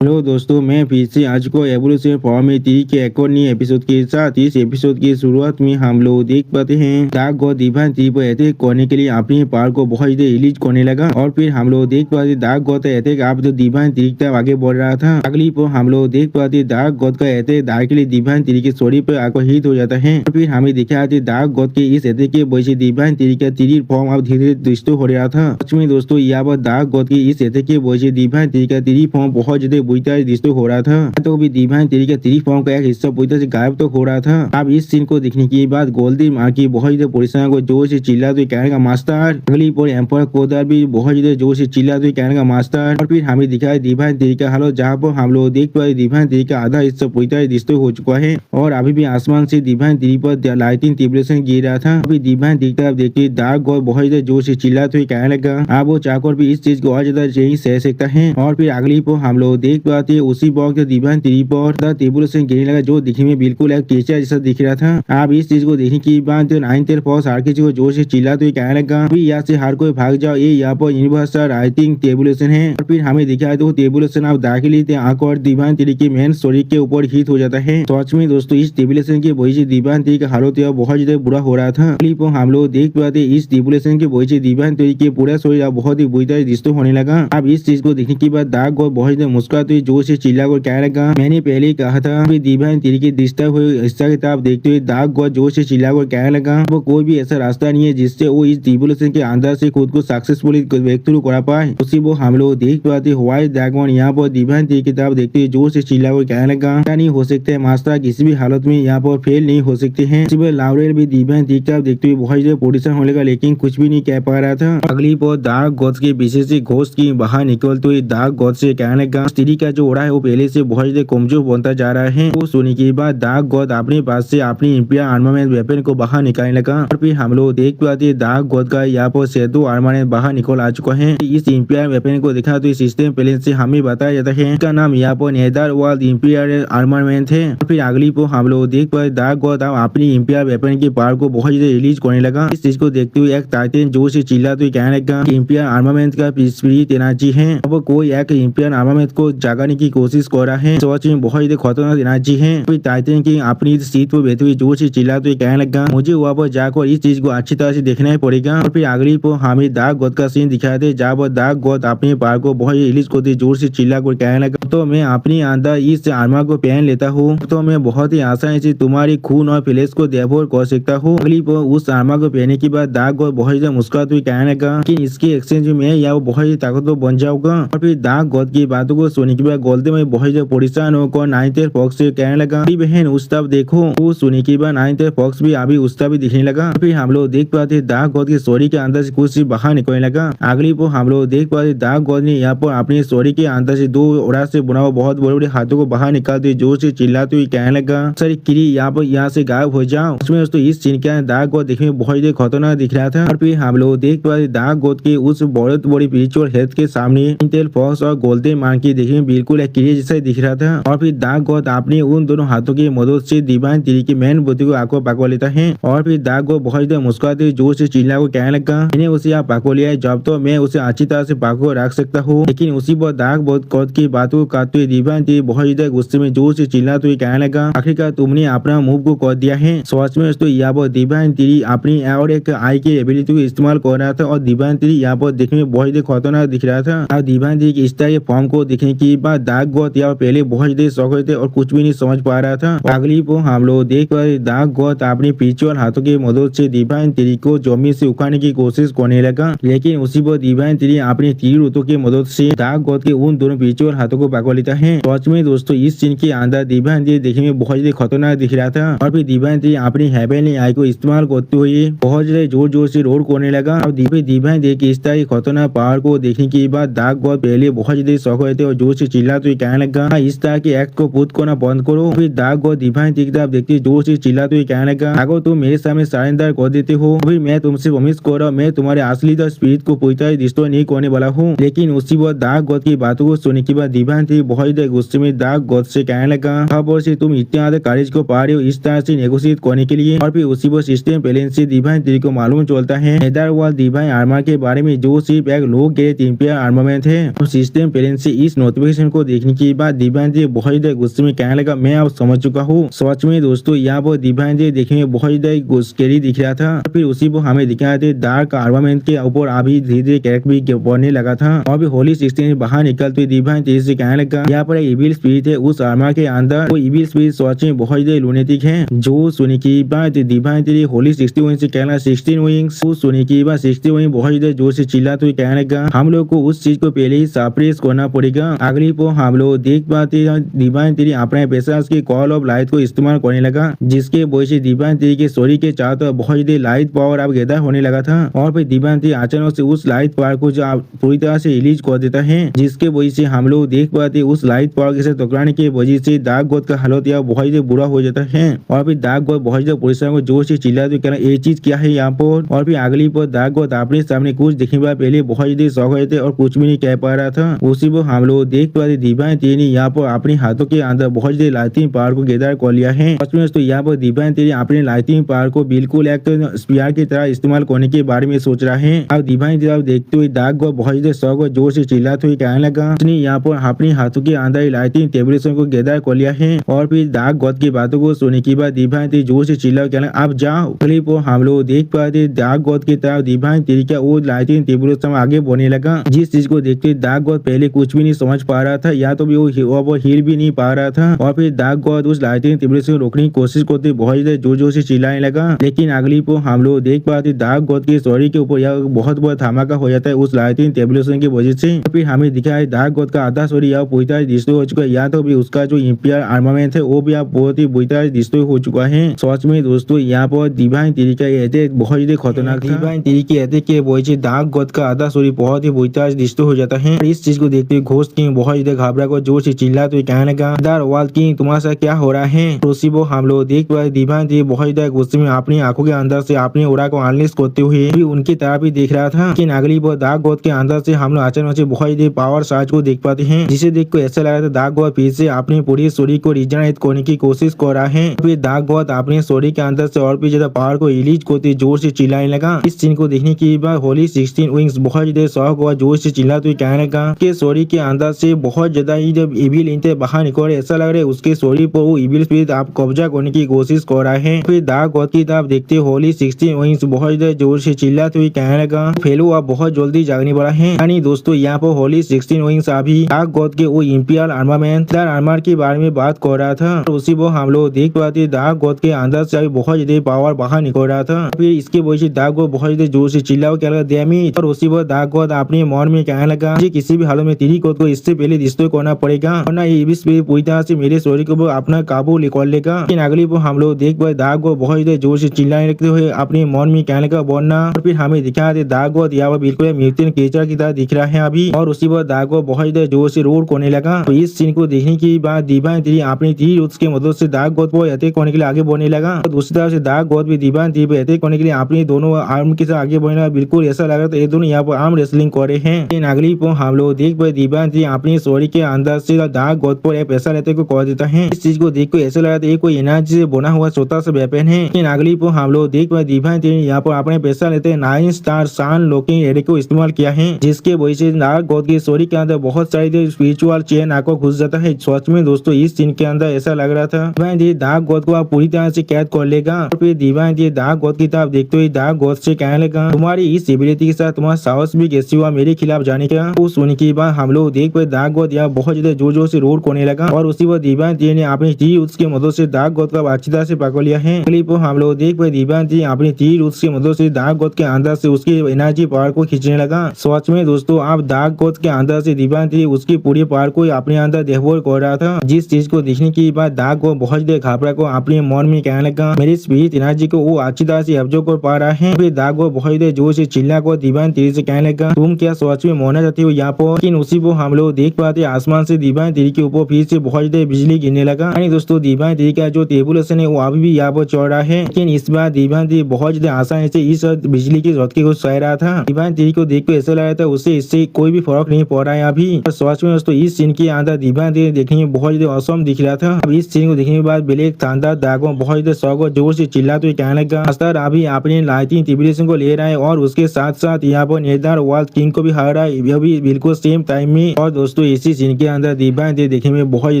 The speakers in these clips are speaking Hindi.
हेलो दोस्तों, मैं फिर से आज को एवोल्यूशन फॉर्म में 3 के एक और नए एपिसोड के साथ इस एपिसोड की शुरुआत में हम लोग देख पाते हैं डार्क गॉड डिवाइन 3 पर अटैक करने के लिए अपनी पावर को बहुत ही रिलीज करने लगा और फिर हम लोग देख पाते डार्क गॉड का अटैक आप जो डिवाइन 3 की तरफ आगे बढ़ रहा था। अगली पर हम लोग देख पाते डार्क गॉड का अटैक डायरेक्टली डिवाइन 3 के शरीर पर आकर हिट हो जाता है और फिर हमें दिखाते डार्क गॉड के इस अटैक के वजह से डिवाइन 3 का 3 फॉर्म अब धीरे धीरे डिस्टर्ब हो रहा था। सच में दोस्तों, यहाँ पर डार्क गॉड के इस अटैक के वजह से डिवाइन 3 का 3 फॉर्म बहुत ज्यादा बुरी तरह डिस्टर्ब हो रहा था। तो भी डिवाइन 3 का 3 फॉर्म का एक हिस्सा पूरी तरह से गायब तो हो रहा था। अब इस सीन को देखने के बाद गोल्डी मार की बहुत ज्यादा परेशान को जोर से चिल्ला तो कहने का मास्टर। अगली पर एम्पर कोदार भी बहुत ज्यादा जोर से चिल्ला तो कहने का मास्टर। और फिर हमें दिखाया डिवाइन 3 का हालत, जहाँ पर हम लोग देख पाए डिवाइन 3 का आधा हिस्सा पूरी तरह डिस्टर्ब हो चुका है और अभी भी आसमान से डिवाइन 3 पर लाइटिंग टिब्रेशन गिर रहा था। अभी डिवाइन 3 की तरफ देखते डार्क गॉड बहुत ज्यादा जोर से चिल्ला तो कहने लगा अब वो चाहकर भी इस चीज को और ज्यादा नहीं सह सकता है। और फिर अगली पर हम लोग देख पाते उसी वक्त डिवाइन 3 पर टिब्रेशन गिरने लगा, जो दिखने में बिल्कुल एक टीचर जैसा दिख रहा था। अब इस चीज को देखने के बाद नाइन्थ फॉक्स हर किसी को जोर से चिल्ला तो कहने लगा अभी यहाँ से हर कोई भाग जाओ, ये यहाँ पर यूनिवर्सल राइटिंग टेबुलेशन है। और फिर हमें दिखाया तो टेबुलेशन आप दाखिल आकर डिवाइन 3 के मेन शरीर के ऊपर हिट हो जाता है। तो सच में दोस्तों, इस टेबुलेशन की वजह से डिवाइन 3 का हालत बहुत ज्यादा बुरा हो रहा था। हम लोग देख पाते इस टेबुलेशन की वजह से डिवाइन 3 के पूरा शरीर बहुत ही बुरी तरह डिस्टर्ब होने लगा। अब इस चीज को देखने के बाद डार्क गॉड बहुत ज्यादा मुस्कुराते जोर से चिल्ला कर कहने लगा मैंने पहले ही कहा था। डिवाइन 3 के डिस्टर्ब हुए हिस्सा की तरफ देखते हुए डार्क गॉड जोर से चिल्ला कर कहने लगा वो कोई भी ऐसा रास्ता नहीं है जिससे वो इस टेबुलेशन के अंदर से खुद को सक्सेसफुली ब्रेक थ्रू करा पाए। उसी वो हम लोग देख पाते व्हाइट ड्रैगन यहाँ पर डिवाइन 3 की तरफ देखते हुए जोर से चिल्ला कर कहने लगा नहीं हो सकता है मास्टर, किसी भी हालत में यहाँ पर फेल नहीं हो सकते हैं। लाउरेल भी डिवाइन 3 की तरफ देखते हुए बहुत ज्यादा पोजिशन होने लगा लेकिन कुछ भी नहीं कह पा रहा था। अगली पर डार्क गॉड के पीछे से घोस्ट की बाहर निकलते हुए डार्क गॉड से कहने लगा स्त्री का जो ओरा है वो पहले से बहुत ज्यादा कमजोर बनता जा रहा है। वो सुनने के बाद डार्क गॉड अपने पास से अपनी इंपीरियल आर्मामेंट वेपन को बाहर निकालने लगा और फिर हम लोग देख पाते डार्क गॉड का यहाँ पर सेतु आर्मामेंट बाहर निकल आ चुका है। इस इंपीरियल वेपन को देखा तो इस सिस्टम प्लेन से हमें बताया जाता है इसका नाम यहाँ पर नेदर वर्ल्ड इंपीरियल आर्मामेंट है। और फिर अगली को हम लोग देख पाते डार्क गॉड अपनी इंपीरियल वेपन की पावर को बहुत ज्यादा रिलीज करने लगा। इस चीज को देखते हुए एक टाइटन जोर से चिल्ला तो कहने लगा इंपीरियल आर्मामेंट का स्पिरिट एनर्जी है। अब कोई एक इंपीरियल आर्मामेंट को जगाने की कोशिश कर रहा है। सच में बहुत ज्यादा खतरनाक एनर्जी है। टाइटन की अपनी सीट पर बैठे हुए जोर से चिल्ला तो कहने लगा मुझे वहाँ पर जाकर इस चीज को अच्छी तरह से देखना ही पड़ेगा। और फिर अगली को हमें डार्क गॉड का सीन दिखाया थे जहाँ पर डार्क गॉड अपने पावर को बहुत रिलीज करते जोर से चिल्ला कर कहने लगा तो मैं अपनी अंदर इस आर्मर को पहन लेता हूँ तो मैं बहुत ही आसानी से तुम्हारी खून और फ्लैश को डेवोर कर सकता हूँ। अगली को उस आर्मर को पहनने के बाद डार्क गॉड बहुत ज्यादा मुस्कुराते हुए कहने लगा कि इसके एक्सचेंज में या वो बहुत ही ताकतवर बन जाऊंगा। और फिर डार्क गॉड की बातों को सुनने के बाद गोल्डन में बहुत ज्यादा परेशान होकर नाइन्थ फॉक्स से कहने लगा बहन उस तरफ देखो। वो सुनने के बाद नाइन्थ फॉक्स भी अभी उस तरफ भी दिखने लगा। फिर हम लोग देख पाते डार्क गॉड के शरीर के अंदर से कुछ बाहर निकलने लगा। अगली को हम लोग देख पाते डार्क गॉड ने यहाँ पर अपने शरीर के अंदर से 2 ओरा से बुना हुआ बहुत बड़े बड़े हाथों को बाहर निकालते जोर से चिल्लाते हुए कहने लगा सर किरी यहाँ से गायब हो जाओ। उसमें दोस्तों इस सीन के डार्क गॉड देखने में बहुत ज्यादा खतरनाक दिख रहा था। और फिर हम लोग देख पाते डार्क गॉड के उस बहुत बड़ी स्पिरिचुअल हेल्थ के सामने इंटेल फॉक्स और गोल्डन मार्की देखने में बिल्कुल एक क्रिया जैसा दिख रहा था। और फिर डार्क गॉड अपने उन दोनों हाथों की मदद से डिवाइन 3 की मेन बुद्धि को आको पकड़ लेता है। और फिर डार्क गॉड बहुत ज्यादा मुस्कुराते जोर से चिल्ला को कहने लगा मैंने उसे आप पकड़ लिया है, जब तो मैं उसे अच्छी तरह से पकड़ रख सकता हूँ। लेकिन उसी पर डार्क गॉड की बातों को काटते हुए डिवाइन 3 बहुत ज्यादा गुस्से में जोर से चिल्लाते हुए कहने लगा आखिरकार तुमने अपना मूव को कर दिया है। सच में दोस्तों यहाँ पर डिवाइन 3 अपनी और एक आई की एबिलिटी को इस्तेमाल कर रहा था और डिवाइन 3 यहाँ पर देखने में बहुत ज्यादा खतरनाक दिख रहा था। और डिवाइन 3 की इस तरह के फॉर्म को देखने के बाद डार्क गॉड यहाँ पहले बहुत ज्यादा शौक थे और कुछ भी नहीं समझ पा रहा था। अगली को हम लोग देख पाए डार्क गॉड अपनी पिछुअल हाथों की मदद से डिवाइन 3 को जमीन से उखाड़ने की कोशिश करने लगा। लेकिन उसी पर डिवाइन 3 अपनी 3 रूतों की मदद से डार्क गॉड के उन दोनों पिछुअल हाथों को पकड़ लेता है। सच में दोस्तों इस सीन के अंदर डिवाइन 3 देखने में बहुत ज्यादा खतरनाक दिख रहा था। और फिर डिवाइन 3 अपनी हेवनली आई को इस्तेमाल करते हुए बहुत ज्यादा जोर जोर से रोड करने लगा। और डिवाइन 3 की इस तरह खतरनाक पावर को देखने के बाद डार्क गॉड पहले बहुत ज्यादा शौक थे और जोर से चिल्लाते हुए कहने लगा इस तरह के एक्ट को पुट करना बंद करो। फिर डार्क गॉड डिवाइन 3 की तरफ देखते जोर से चिल्लाते हुए कहने लगा अगर तुम मेरे सामने सरेंडर कर देते हो फिर मैं तुमसे प्रॉमिस कर रहा हूं मैं तुम्हारे असली स्पिरिट को पूरी तरह डिस्ट्रॉय नहीं करने वाला हूँ। लेकिन उसी वक्त डार्क गॉड की बातों को सुनने के बाद डिवाइन 3 बहुत ज्यादा गुस्से में डार्क गॉड से कहने लगा खबर से तुम इतने ज्यादा करेज को पा रहे हो इस तरह से नेगोशिएट करने के लिए। और फिर उसी वक्त सिस्टम प्लेन से डिवाइन 3 को मालूम चलता है नेदर वर्ल्ड डिवाइन आर्मर के बारे में जो सिर्फ एक लो ग्रेड इंपीरियल आर्मामेंट है। सिस्टम प्लेन से इस नोटिफिकेशन लोकेशन को देखने के बाद दिव्यांश बहुत ज्यादा गुस्से में कहने लगा, मैं अब समझ चुका हूँ। सच में दोस्तों यहाँ पर दिव्यांश देखने में बहुत ज्यादा स्कैरी दिख रहा था। फिर उसी को हमें दिखाया थे डार्क आर्मामेंट के ऊपर अभी धीरे धीरे कैरेक्टर भी बढ़ने लगा था। और भी होली 16 बाहर निकलते दिव्यांश तेजी से कहने लगा, यहाँ पर इविल स्पिरिट है उस आर्मा के अंदर। वो इविल स्पिरिट सच में बहुत ज्यादा लुनेटिक है। जो सुनी की बात दिव्यांश होली 60 विंग्स से कहना 16 विंग्स। वो सुनी की बात 60 विंग बहुत ज्यादा जोर से चिल्लाते हुए कहने लगा, हम लोग को उस चीज को पहले ही सप्रेस करना पड़ेगा। अगली को हम लोग देख पाते दिव्यांश तेरी अपने पैसा के कॉल ऑफ लाइट को इस्तेमाल करने लगा, जिसके वजह से दिव्यांश तेरी के शरीर के चारों तरफ बहुत ज्यादा लाइट पावर अब गैदर होने लगा था। और फिर दिव्यांश तेरी अचानक से उस लाइट पावर को पूरी तरह से रिलीज कर देता है, जिसके वजह से हम लोग देख पाते उस लाइट पावर के साथ टकराने की वजह से डार्क गॉड का हालत यहाँ बहुत ज्यादा बुरा हो जाता है। और फिर डार्क गॉड बहुत ज्यादा पुलिस को जोर से चिल्लाते कहना, ये चीज क्या है यहाँ पर। और फिर अगली पर डार्क गॉड अपने सामने कुछ देखने के बाद पहले बहुत ज्यादा शौक हुए थे और कुछ भी नहीं कह पा रहा था। उसी पर हम लोग देख पाते दिव्यांश तेरी ने यहाँ पर अपने हाथों के अंदर बहुत ज्यादा लाइटिंग पावर को गैदर कर लिया है। तो यहाँ पर दिव्यांश तेरी अपने लाइटिंग पावर को बिल्कुल एक स्पीयर की तरह इस्तेमाल करने के बारे में सोच रहा है। अब दिव्यांश देखते हुए डार्क गॉड बहुत ज्यादा शौक और जोर से चिल्लाते हुए कहने लगा, उसने यहाँ पर अपने हाथों के अंदर लाइटिंग टेबलेशन को गैदर कर लिया है। और फिर डार्क गॉड की बातों को सुनने के बाद दिव्यांश जोर से चिल्ला कहना, अब जाओ। क्लिप को हम लोग देख पाते डार्क गॉड की तरफ दिव्यांश तेरी का वो लाइटिंग टेबलेशन आगे बढ़ने लगा, जिस चीज को देखते डार्क गॉड पहले कुछ भी नहीं समझ पा रहा था, या तो भी वो हिल भी नहीं पा रहा था। और फिर डार्क गॉड उस लाइटिंग टेबलेशन को रोकने की कोशिश करते बहुत ज्यादा जोर जोर से चिल्लाने लगा। लेकिन अगली को हम लोग देख पाते डार्क गॉड के शरीर के ऊपर यह बहुत बड़ा धमाका हो जाता है उस लाइटिंग टेबलेशन की वजह से। फिर हमें दिखा है डार्क गॉड का आधा शरीर यह पूरी तरह डिस्ट्रॉय हो चुका है, या तो भी उसका जो इंपीरियल आर्मामेंट है वो भी आप बहुत ही बुरी तरह डिस्ट्रॉय हो चुका है। सच में दोस्तों यहाँ पर दिव्यांश तेरी का अटैक बहुत ज्यादा खतरनाक था। दिव्यांश तेरी के अटैक के वजह से डार्क गॉड का आधा शरीर बहुत ही बुरी तरह डिस्ट्रॉय हो जाता है। इस चीज को देखते हुए घोस्ट किंग बहुत ज्यादा घबरा कर जोर से चिल्लाते हुए कहने लगा, दरवाज़ किंग तुम्हारे साथ क्या हो रहा है। उसी वो हम लोग देख पाए दिव्यांश बहुत ज्यादा गुस्से में अपनी आंखों के अंदर से अपने ओरा को एनालिसिस करते हुए भी उनकी तरफ ही देख रहा था। लेकिन अगली बार डार्क गॉड के अंदर से हम लोग अचानक से बहुत ज्यादा पावर चार्ज को देख पाते हैं, जिसे देख कर ऐसा लग रहा था डार्क गॉड फिर से अपनी पूरी शरीर को रिजनरेट करने की कोशिश कर रहा है। फिर डार्क गॉड अपने शरीर के अंदर से और भी ज्यादा पावर को रिलीज करते जोर से चिल्लाने लगा। इस सीन को देखने के बाद होली 16 विंग्स बहुत ज्यादा शौक हुआ, जोर से चिल्लाते हुए कहने लगा कि शरीर के अंदर से बहुत ज्यादा ही जब इविल इंटे बाहर निकल ऐसा लग रहा है उसके शरीर पर वो इविल स्पिरिट आप कब्जा करने की कोशिश कर रहा है। फिर डार्क गॉड की तरफ देखते होली 16 विंग्स बहुत ज्यादा जोर से चिल्लाते हुए कहने लगा, फेलो आप बहुत जल्दी जागने वाला है। यानी दोस्तों यहाँ पर होली 16 विंग्स अभी डार्क गॉड के वो इंपीरियल आर्मामेंट आर्मर के बारे में बात कर रहा था। उसी वो हम लोग देख पाते डार्क गॉड के अंदर से बहुत ज्यादा पावर बाहर निकल रहा था। फिर इसके वजह से डार्क गॉड बहुत ज्यादा जोर से चिल्ला क्या लगा डैमेज। और उसी वो डार्क गॉड अपने मन में कहने लगा, किसी भी हालत में तेरी गॉड को इससे पहले डिस्ट्रॉय करना पड़ेगा, वरना ये इविल स्पिरिट पूरी तरह से मेरे शरीर को अपना काबू निकाल लेगा। लेकिन अगली वो हम लोग देख पाए डार्क गॉड बहुत ज्यादा जोर से चिल्लाने लगते हुए अपने मन में कहने लगा वरना। और फिर हमें दिखा दे डार्क गॉड यहाँ पर बिल्कुल म्यूटेंट क्रिएचर की तरह दिख रहा है अभी। और उसी पर डार्क गॉड बहुत ज्यादा जोर से रोड करने लगा। तो इस सीन को देखने के बाद दिव्यांश तेरी अपनी तीर रूट्स के मदद से डार्क गॉड को अटैक करने के लिए आगे बढ़ने लगा। और दूसरी तरफ से डार्क गॉड भी दिव्यांश तेरी पर अटैक करने के लिए अपनी दोनों आर्म के साथ आगे बढ़ने लगा। बिल्कुल ऐसा लग रहा था ये दोनों यहाँ पर आर्म रेसलिंग कर रहे हैं। लेकिन अगली को हम लोग देख पाए दिव्यांश तेरी अपनी शरीर के अंदर से डार्क गॉड पर एक पैसा लेते को कर देता है। इस चीज को देख कर ऐसा लगा था ये कोई एनर्जी से बना हुआ छोटा सा वेपन है। लेकिन अगली को हम लोग देख पाए दिव्यांश तेरी यहाँ पर अपने पैसा लेते 9 स्टार सान लॉकिंग एरे को इस्तेमाल किया है, जिसके वजह से डार्क गॉड के शरीर के अंदर बहुत सारी स्पिरिचुअल चेन आको घुस जाता है। सच में दोस्तों इस सीन के अंदर ऐसा लग रहा था दिव्यांश डार्क गॉड को आप पूरी तरह से कैद कर लेगा। और फिर दिव्यांश डार्क गॉड की तरफ देखते हुए डार्क गॉड से कहने लगा, तुम्हारी इस एबिलिटी के साथ तुम्हारा साहस भी कैसे हुआ मेरे खिलाफ जाने का। वो सुनने के बाद हम लोग देख पाए डार्क गॉड यहाँ बहुत ज्यादा जोर जोर से रोड करने लगा। और उसी वक्त दिव्यांश ने अपनी तीर उसके मदद से डार्क गॉड का अच्छी तरह से पकड़ लिया है। क्लिप हम लोग देख पाए दिव्यांश अपनी तीर उसके मदद से डार्क गॉड के अंदर से उसकी एनर्जी पावर को खींचने लगा। सच में दोस्तों आप डार्क गॉड के अंदर से दिव्यांश उसकी पूरी पावर को अपने अंदर देहबोर कर रहा था, जिस चीज को देखने के बाद डार्क गॉड बहुत ज्यादा घबरा को अपने मन में कहने लगा मेरी स्पिरिट एनर्जी को वो अच्छी तरह से एब्जॉर्ब कर पा रहा है। फिर डार्क गॉड बहुत ज्यादा जोर से चिल्ला को दिव्यांश तेरी से कहने लगा तुम क्या सच में मरना चाहती हो यहाँ पर। लेकिन उसी को हम लोग देख पाते आसमान से दिव्यांश तेरी के ऊपर फिर से बहुत ज्यादा बिजली गिरने लगा। दोस्तों दिव्यांश तेरी का जो टेबुलेशन है वो अभी भी यहाँ पर चल रहा है, लेकिन इस बार दिव्यांश तेरी बहुत ज्यादा आसानी से इस बिजली के झटके को सह रहा था। दिव्यांश तेरी को देख कर ऐसा लग रहा था उससे इससे कोई भी फर्क नहीं पड़ रहा है अभी। सच में दोस्तों इस सीन के अंदर दिव्यांश तेरी देखने में बहुत ज्यादा औसम दिख रहा था। अब इस सीन को देखने के बाद ब्लैक थंडर ड्रैगन बहुत ज्यादा शौक और जोर से चिल्लाते हुए कहने लगा मास्टर अभी अपने लाइटिंग टेबुलेशन को ले रहा है और उसके साथ साथ यहाँ पर नेदर वर्ल्ड किंग को भी हरा रहा है, यह भी बिल्कुल सेम टाइम में। और दोस्तों दोस्तों इसी सीन के अंदर दिव्यांश देखने में बहुत ही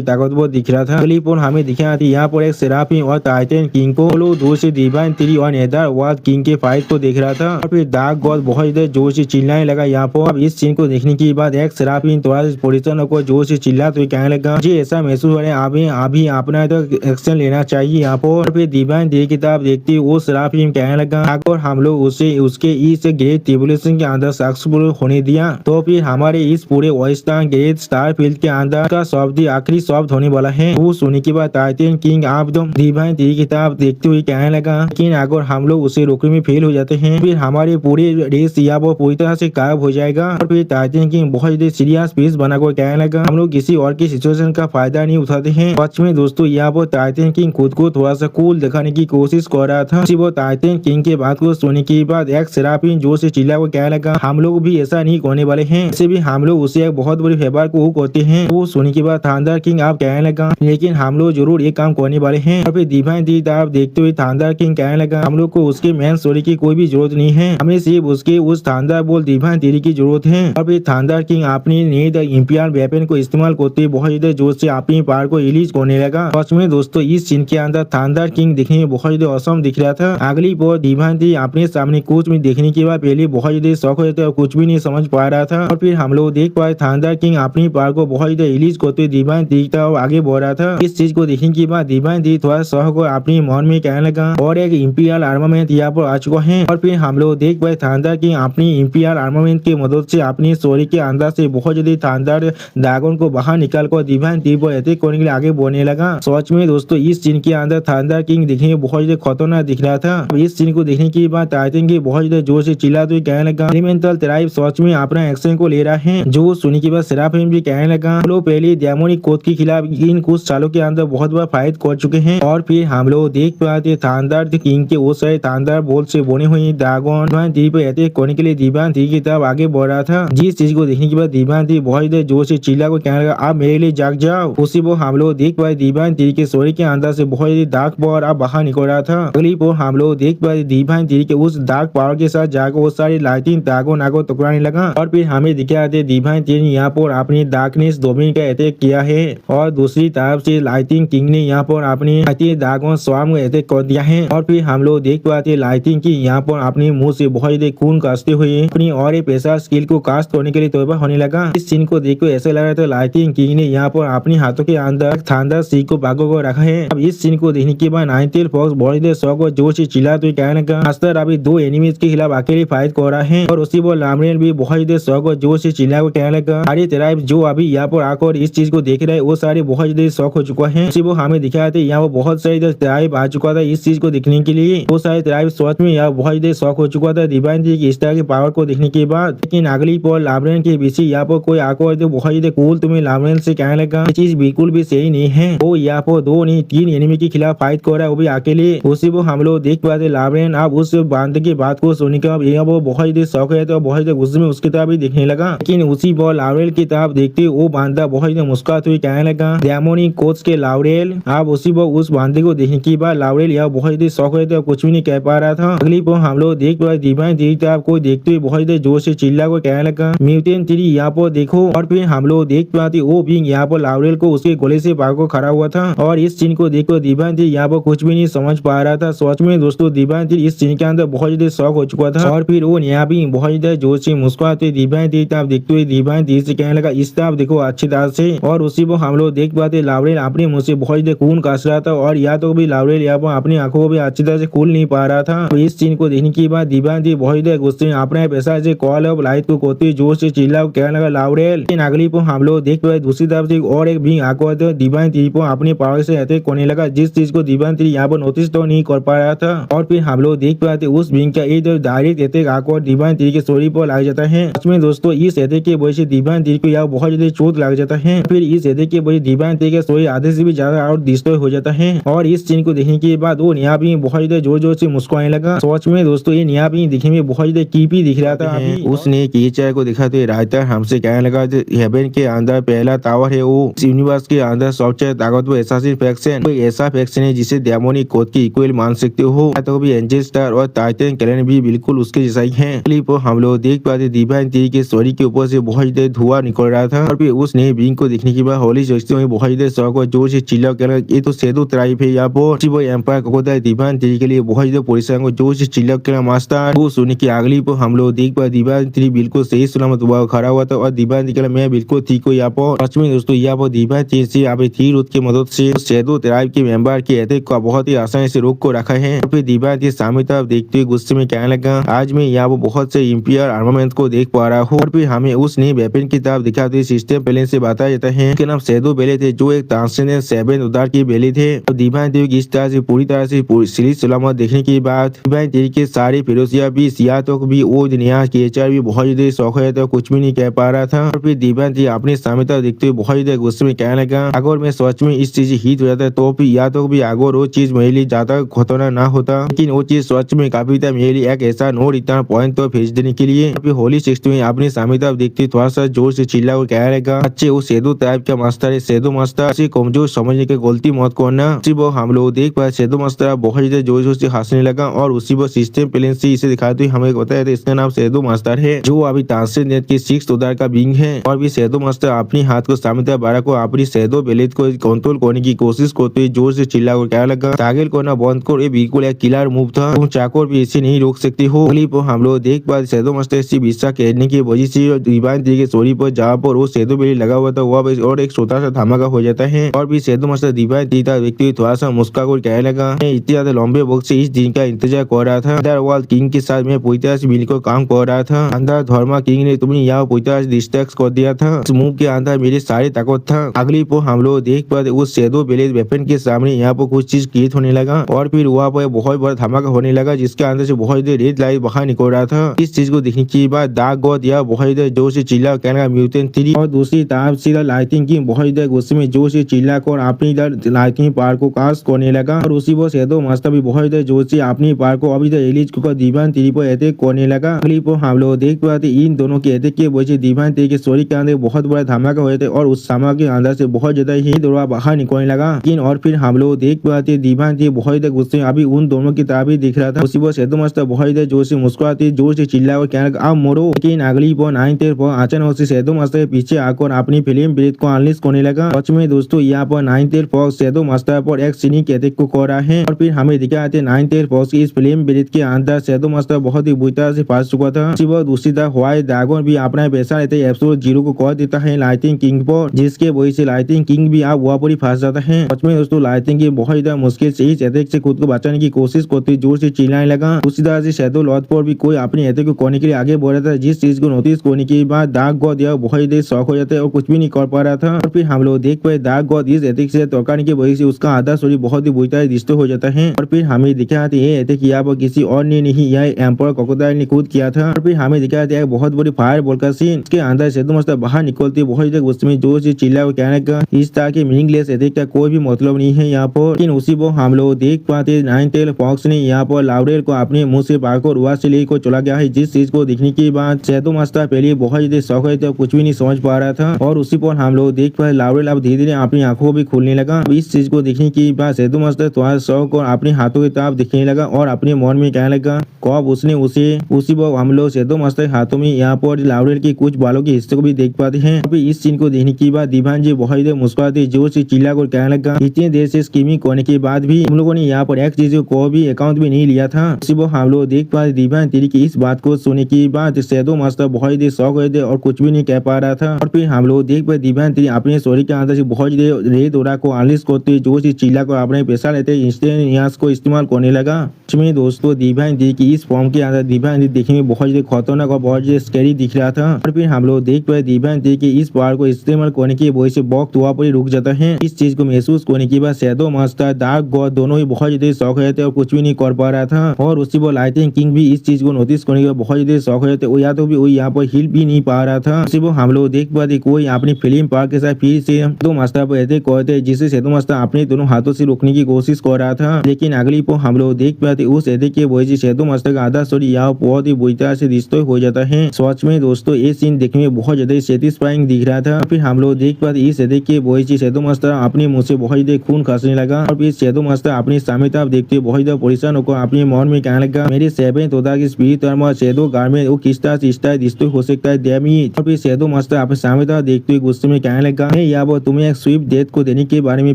ताकतवर दिख रहा था। अगली पोल हमें दिखा थी यहाँ पर एक सेराफिन और टाइटन किंग को लोग दूर से दिव्यांश और नेदरवार्ल्ड किंग के फाइट को देख रहा था। और फिर डार्क गॉड बहुत ही जोर से चिल्लाने लगा यहाँ पर। अब इस सीन को देखने के बाद एक सेराफिन थोड़ा पोजिशन को जोर से चिल्लाते हुए कहने लगा, मुझे ऐसा महसूस हो रहा है अभी अपना तो एक्शन लेना चाहिए यहाँ पर। फिर दिव्यांश की किताब देखती वो सेराफिन कहने लगा, अगर हम लोग उसे उसके इस ग्रेट ट्रिब्यूलेशन के अंदर सक्सेसफुल होने दिया तो फिर हमारे इस पूरे ओएस्टार ग्रेट स्टार फील्ड के अंदर का शब्द आखिरी शब्द होने वाला है। वो सुनने के बाद टाइटन किंग आप तो दिव्यांश की किताब देखते हुए कहने लगा, लेकिन अगर हम लोग उसे रोकने में फेल हो जाते हैं फिर हमारे पूरे रेस या वो पूरी तरह से गायब हो जाएगा। और फिर टाइटन किंग बहुत ही सीरियस पीस बनाकर कहने लगा, हम लोग किसी और की सिचुएशन का फायदा नहीं उठाते हैं। सच में दोस्तों यहाँ पर टाइटन किंग खुद को थोड़ा सा कूल दिखाने की कोशिश कर रहा था। वो टाइटन किंग के बात को सुनने के बाद एक सेराफिन जोर से चिल्ला को कहने लगा, हम लोग भी ऐसा नहीं करने वाले हैं, ऐसे भी हम लोग उसे एक बहुत बड़ी फेवर को करते हैं। वो सुनने के बाद थंडर किंग आप कहने लगा, लेकिन हम लोग जरूर एक काम करने वाले हैं। और फिर दिव्यांश दी आप देखते हुए थंडर किंग कहने लगा, हम लोग को उसके मेन स्टोरी की कोई भी जरूरत नहीं है, हमें सिर्फ उसके उस थंडर बोल्ट दिव्यांश देरी की जरूरत है। और फिर थंडर किंग अपनी नीड इंपियर वेपन को इस्तेमाल करते बहुत ही जोर से अपनी पावर को रिलीज करने लगा। सच में दोस्तों इस सीन के अंदर थंडर किंग दिखने में बहुत ही औसम दिख रहा था। अगली बार दिव्यांश अपने सामने कुछ में देखने के बाद पहले बहुत ही शौक हो और कुछ भी नहीं समझ पा रहा था। और फिर हम लोग देख पाए थंडर किंग अपनी पावर को बहुत ही रिलीज करते दिव्यांश दिखता और आगे बढ़ रहा था। इस चीज को देखने के बाद दिव्यांश थोड़ा शौक को अपनी मन में कहने लगा, और एक इंपीरियल आर्मामेंट यहाँ पर आ चुका है। और फिर हम लोग देख पाए थंडर किंग अपनी इंपीरियल आर्मामेंट की मदद से अपनी स्टोरी के अंदर से बहुत जल्दी थंडर ड्रैगन को बाहर निकाल कर दिव्यांश पर अटैक करने के लिए आगे बढ़ने लगा। सच में दोस्तों इस सीन के अंदर थंडर किंग देखने में बहुत ही खतरनाक दिख रहा था। इस सीन को देखने के बाद टाइटन की बहुत ज्यादा जोर से चिल्लाते हुए कहने लगा, एलिमेंटल ट्राइब सच में अपना एक्शन को ले रहा है। जो सुनने के बाद सेराफिन भी कहने लगा, लोग पहले डेमोनिक कोड के खिलाफ इन कुछ सालों के अंदर बहुत बार फाइट कर चुके हैं। और फिर हम लोग देख पाते थंडर किंग के वो सारे थंडर बोल्ट से बने हुए ड्रैगन दी पर अटैक करने के लिए दिव्यांश की तरफ आगे बढ़ रहा था। जिस चीज को देखने के बाद दिव्यांश बहुत ज्यादा जोर से चिल्ला को कहने लगा, आप मेरे लिए जाग जाओ। उसी वो हम लोग देख पाए दिव्यांश के स्टोरी के अंदर से बहुत ही डार्क पावर अब बाहर निकल रहा था। अगली वो हम लोग देख पाए दिव्यांश के उस डार्क पावर के साथ जाकर वो सारी लाइटिंग ड्रैगन आगो टकराने लगा। और फिर हमें दिखा दे दिव्यांश ने यहाँ पर अपनी डार्कनेस डोमेन का अटैक किया है, और दूसरी तरफ से लाइटिंग किंग ने यहाँ पर अपनी ड्रैगन स्वार्म का अटैक कर दिया है। और फिर हम लोग देख पाते लाइटिंग की यहाँ पर अपने मुंह से बहुत ही खून काटते हुए अपनी और एक पेशा स्किल को कास्ट करने के लिए तैयार होने लगा। इस सीन को देखकर ऐसा लग रहा था लाइटिंग किंग ने यहाँ पर अपने हाथों के अंदर थंडर सी को बागो को रखा है। अब इस सीन को देखने के बाद नाइनटेल फॉक्स बहुत ही शौक और जोर से चिल्लाते हुए कहने लगा, मास्टर अभी दो एनिमीज के खिलाफ अकेले फाइट कर रहा है। और उसी वो लामरेल भी बहुत ही शौक और जोर से चिल्ला को कहने लगा, सारे ट्राइब जो अभी यहाँ पर आकर इस चीज को देख रहे हैं वो सारे बहुत ही शौक हो चुका है। उसी वो हमें दिखाया था यहाँ बहुत सारे ट्राइब आ चुका था इस चीज को देखने के लिए। वो सारे ट्राइब सच में यहाँ बहुत ही शौक हो चुका था दिव्यांश की इस तरह की पावर को देखने के बाद। लेकिन अगली पर लामरेल के पीछे यहाँ पर कोई आकर तो बहुत ही कूल तुम्हें लामरेल से कहने लगा, ये चीज बिल्कुल भी सही नहीं है। वो यहाँ पर दो नहीं तीन एनिमी के खिलाफ फाइट कर रहा है, वो भी अकेले। उसी वो हम लोग देख पाते लामरेल अब उस बांध की बात को सुनने के बाद यहाँ वो बहुत ही शौक है तो बहुत ही गुस्से में उसकी तरफ ही देखने लगा। लेकिन उसी पर लामरेल की तरफ देखते वो बांधा बहुत ही मुस्कुराते हुए कहने लगा, डेमोनिक कोच के लामरेल। अब उसी पर उस बांधे को देखने के बाद लामरेल यहाँ बहुत ही शौक है तो कुछ भी नहीं कह पा रहा था। अगली पर हम लोग देख पाते दिव्यांश की तरफ को देखते हुए बहुत ही जोर से चिल्ला को कहने लगा, म्यूटेंट 3 यहाँ पर देखो। और फिर हम लोग देख पाते वो भी यहाँ पर लामरेल को उसके गोले से भागकर खड़ा हुआ था। और इस सीन को देखकर दिव्यांश यहाँ पर कुछ भी नहीं समझ पा रहा था। सच में दोस्तों दिव्यांश इस सीन के अंदर बहुत ज्यादा शौक हो चुका था। और फिर वो यहाँ भी बहुत ज्यादा जोर से मुस्कुराते दिव्यांश तरफ देखते हुए दिव्यांश से कहने लगा, इस तरफ देखो अच्छी तरह से। और उसी को हम लोग देख पाते लामरेल अपने मुंह से बहुत ज्यादा खून काट रहा था, और या तो भी लामरेल यहाँ पर अपनी आंखों को भी अच्छी तरह से खोल नहीं पा रहा था। तो इस सीन को देखने के बाद दिव्यांश बहुत ज्यादा गुस्से में अपने पैसा से कॉल ऑफ लाइट को कोते जोर से चिल्ला कहने लगा लामरेल। लेकिन अगली को हम लोग देख पाए दूसरी तरफ से और एक भी आंखों दिव्यांश को अपनी पावर से अटैक करने लगा, जिस चीज को दिव्यांश यहाँ पर नोटिस तो नहीं कर पा रहा था। और फिर हम लोग देख पाते उस बिंग का एक डायरेक्ट अटैक आकर दिव्यांश के स्टोरी पर लग जाता है। इसमें दोस्तों इस अटैक की वजह से दिव्यांश को यहाँ बहुत ज्यादा चोट लग जाता है। फिर इस अटैक की वजह दिव्यांश का स्टोरी आधे से भी ज्यादा और डिस्ट्रॉय हो जाता है। और इस सीन को देखने के बाद वो निया भी बहुत ज्यादा जोर जोर से मुस्कुराने लगा। सच में दोस्तों ये निया भी दिखने में बहुत ज्यादा कीपी दिख रहा था। उसने कीचर को दिखाते राइटर हमसे कहने लगा, हेवन के अंदर पहला टावर है, वो यूनिवर्स के अंदर सबसे ताकतवर एसासिन फैक्शन, कोई ऐसा फैक्शन है जिसे डेमोनिक कोड की इक्वल मान सकते हो। तो भी एंजल स्टार और टाइटन क्लैन भी बिल्कुल उसके जैसा ही है। क्लिप हम लोग देख पाते दिव्यांश के स्टोरी के ऊपर से बहुत ज्यादा धुआं निकल रहा था और फिर उसने बिंग को देखने के बाद होली सोचते हुए बहुत ज्यादा शौक और जोर से चिल्ला कर ये तो सेदो ट्राइब है यहाँ पर वो एम्पायर क्रोकोडाइल दीवान थ्री के लिए बहुत ज्यादा परेशान को जोर से चिल्ला कर मास्टर वो सुनने की अगली पर हम लोग देख पाए दीवान थ्री बिल्कुल सही सलामत हुआ खड़ा हुआ था और दीवान थ्री मैं बिल्कुल ठीक हूँ यहाँ पर सच में दोस्तों यहाँ पर दीवान थ्री से यहाँ पे थ्री रूट की मदद से सेदो ट्राइब के मेंबर के अटैक को बहुत ही आसानी से रोक को रखा है और फिर दीवान थ्री सामने तरफ देखते हुए गुस्से में कहने लगा आज मैं यहाँ पर बहुत से इंपियर आर्मामेंट को देख पा रहा हूँ और फिर हमें उसने वेपन की तरफ दिखाते हुए सिस्टम पहले से बताया जाता है कि नाम सेदो बेले थे जो एक ट्रांसजेंडर 7 उदार की बेले थे और दीवान देवी की इस तरह से पूरी तरह से सीरीज सलामत देखने के बाद दीवान देवी के सारे फिरोजिया भी सियातों को भी वो दुनिया के एचआर भी बहुत ज्यादा शौक है तो कुछ भी नहीं कह पा रहा था और फिर दीवान जी अपने सामने तरफ देखते हुए बहुत ज्यादा गुस्से में कहने लगा अगर मैं सच में इस चीज हिट हो जाता है तो फिर या तो भी अगर वो चीज मेरे लिए ज्यादा खतरनाक ना होता लेकिन वो चीज सच में काफी था मेरे लिए एक ऐसा नो रिटर्न पॉइंट तो भेज देने के लिए फिर होली 6 में अपने सामने तरफ देखते थोड़ा सा जोर से चिल्ला और कह रहेगा अच्छे वो सेदो टाइप का मास्टर है सेदो मास्टर से कमजोर समझने की गलती मत करना उसी वो हम लोग देख पाए सेदो मास्टर बहुत ज्यादा जोर जोर से हंसने लगा और उसी वो सिस्टम प्लेन से इसे दिखाते हुए हमें बताया था इसका नाम सेदो मास्टर है जो अभी ट्रांसजेंडर के 6 उदार का बिंग है और भी सेदो मास्टर अपने हाथ को सामने तरफ बारह को अपनी सेदो बेलेट को कंट्रोल करने की कोशिश करते हुए जोर से चिल्ला कर क्या लगा टागल करना बंद कर ये बिल्कुल एक किलर मूव था तुम चाकर भी इसे नहीं रोक सकती हो अगली पर हम लोग देख पाए सेदो मास्टर इसी विस्सा कहने की वजह से दीवान के सोरी पर जहाँ पर वो सेदो बेली लगा हुआ था वह और एक छोटा सा धमाका हो जाता है और भी सेदो मास्टर दीवान जीता व्यक्ति हुए थोड़ा सा मुस्का कर कहने लगा मैं इतने ज्यादा लंबे वक्त से इस दिन का इंतजार कर रहा था अंडरवर्ल्ड किंग के साथ मैं पूरी तरह से मिलकर काम कर रहा था अंदर धर्मा किंग ने तुमने यहाँ पूरी तरह से डिस्ट्रैक्ट कर दिया था इस मूव के अंदर मेरे सारे ताकत था अगली पर हम लोग देख पाते उस सेदो बेलेट वेपन के सामने यहाँ पर कुछ चीज क्रिएट होने लगा और फिर वहाँ पर बहुत बड़ा धमाका होने लगा जिसके अंदर से बहुत देर रेड लाइट बाहर निकल रहा था इस चीज को देखने के बाद डार्क गॉड या बहुत देर जोर से चिल्ला कहने म्यूटेंट 3 और दूसरी तरफ सीधा लाइटिंग की बहुत देर गुस्से में जोर से चिल्ला कर अपनी लाइटिंग पार को कास्ट करने लगा और उसी वो सेदो मास्टर भी बहुत देर जोर से अपनी पार को अभी तक रिलीज कर दीवान 3 पर अटैक करने लगा अगली पर हम लोग देख पाते इन दोनों के अटैक के वजह से दीवान 3 के स्टोरी के अंदर बहुत बड़ा धमाका हुए थे और उस धमाके के अंदर से बहुत ज्यादा ही दौड़ा बाहर निकलने लगा लेकिन और फिर हम लोग देख पाते दीवान 3 बहुत देर गुस्से अभी उन दोनों की तरफ ही दिख रहा था उसी वो सेदो मास्टर बहुत देर जोर से मुस्कुराते जोर से चिल्ला और कहने लगा आप मोरो लेकिन अगली पर 9 पर अचानक से सेदो मास्टर पीछे आकर अपनी फिल्म ब्रेथ को अनलिश करने लगा सच में दोस्तों यहाँ पर 9 फॉक्स सेदो मास्टर पर एक सीनिक अटैक को कर रहा है और फिर हमें दिखाते 9 फॉक्स की इस फिल्म ब्रेथ के अंदर सेदो मास्टर बहुत ही बुरी तरह से फंस चुका था दूसरी तरफ व्हाइट ड्रैगन भी अपना पैसा लेते एपिसोड 0 को कर देता है लाइटिंग किंग पर जिसके वजह से लाइटिंग किंग भी आप वहाँ पर ही फंस जाता है सच में दोस्तों लाइटिंग की बहुत ज्यादा मुश्किल से इस अटैक से खुद को बचाने की कोशिश करते जोर से चिल्लाने लगा उसी तरह से शैडो लॉर्ड पर भी कोई अपने अटैक को करने के लिए आगे बढ़ रहा था जिस चीज को नोटिस करने के बाद डार्क गॉड यह बहुत देर शौक हो जाता है और कुछ भी नहीं कर पा रहा था और फिर हम लोग देख पाए डार्क गॉड इस अटैक से तोड़ने की वजह से उसका आधा शरीर बहुत ही बुरी तरह डिस्टर्ब हो जाता है और फिर हमें दिखाते ये अटैक यहाँ पर किसी और ने नहीं यह एम्पर क्रोकोडाइल ने खुद किया था और फिर हमें दिखाते एक बहुत बड़ी फायर बॉल का सीन इसके अंदर सेदो मास्टर बाहर निकलते बहुत देर उसमें जोर से चिल्ला और कहने का इस तरह के मीनिंगलेस अटैक का कोई भी मतलब नहीं है यहाँ पर लेकिन उसी को हम लोग देख पाते 9 फॉक्स ने यहाँ पर लाउरेल को अपने मुंह से पाकर रुआ से लेकर चला गया है जिस चीज को देखने के बाद सेदो मास्टर पहले बहुत ज्यादा शौक है तो कुछ भी नहीं समझ पा रहा था और उसी पर हम लोग देख पाए लाउरेल अब धीरे धीरे अपनी आंखों को भी खोलने लगा इस चीज को देखने के बाद सेदो मास्टर थोड़ा शौक और अपने हाथों की तरफ दिखने लगा और अपने मन में कहने लगा कब उसने उसे उसी पर हम लोग सेदो मास्टर हाथों में यहाँ पर लाउरेल के कुछ बालों के हिस्से को भी देख पाते हैं अभी इस सीन को देखने के बाद दीवान जी बहुत देर मुस्कुराते जोर से चिल्ला कर कहने लगा इतनी देर से स्कीमिंग करने के बाद भी हम लोगों ने यहाँ पर एक चीज को भी अकाउंट में नहीं लिया था उसी पर हम लोग देख पाते दीवान तेरी की इस बात को सुनने के बाद सेदो मास्टर बहुत देर शौक हुए थे और कुछ भी नहीं कह पा रहा था और फिर हम लोग देख पाए दीवान तेरी अपने स्टोरी के अंदर से बहुत देर रेड ओरा को अनलिश करते जोर से चिल्ला कर अपने पैसा लेते इंस्टेंट को इस्तेमाल करने लगा इसमें दोस्तों दीवान तेरी की इस फॉर्म के अंदर दीवान तेरी देखने में बहुत ज्यादा खतरनाक और बहुत ज्यादा स्कैरी दिख रहा था और फिर हम लोग देख पाए दीवान तेरी की इस पावर को इस्तेमाल करने की वजह से वक्त वहाँ पर रुक जाता है इस चीज को महसूस करने के बाद सेदो मास्टर डार्क गॉड दोनों ही बहुत ज्यादा शौक हुए थे और कुछ भी नहीं कर पा रहा था और उसी पर लाइटिंग किंग भी इस चीज को नोटिस करने के बाद बहुत ज्यादा शौक हुए थे वो या तो भी वो यहाँ पर हिल भी नहीं पा रहा था उसी पर हम लोग देख पाते कोई अपनी फिल्म पार्क के साथ फिर से सेदो मास्टर पर अटैक करते जिसे सेदो मास्टर अपने दोनों हाथों से रोकने की कोशिश कर रहा था लेकिन अगली पर हम लोग देख पाते उस अटैक के वजह से सेदो मास्टर का आधा शरीर यहाँ बहुत ही बुरी तरह से डिस्ट्रॉय हो जाता है सच में दोस्तों ये सीन देखने में बहुत ज्यादा सेटिस्फाइंग दिख रहा था फिर हम लोग देख पाते इस अटैक के वजह से सेदो मास्टर अपने मुंह से बहुत ज्यादा खून खसने लगा और फिर सेदो मास्टर अपने सामने तरफ देखते हुए बहुत ज्यादा परेशान होकर अपने मन में कहने लगा मेरे 7 की स्पिरिट सेदो गार्ड में वो किस तरह से डिस्ट्रॉय हो सकता है डैमेज और फिर सेदो मास्टर आपके सामने था। देखते हुए गुस्से में कहने लगा, मैं यहाँ पर तुम्हें एक स्विफ्ट डेथ को देने के बारे में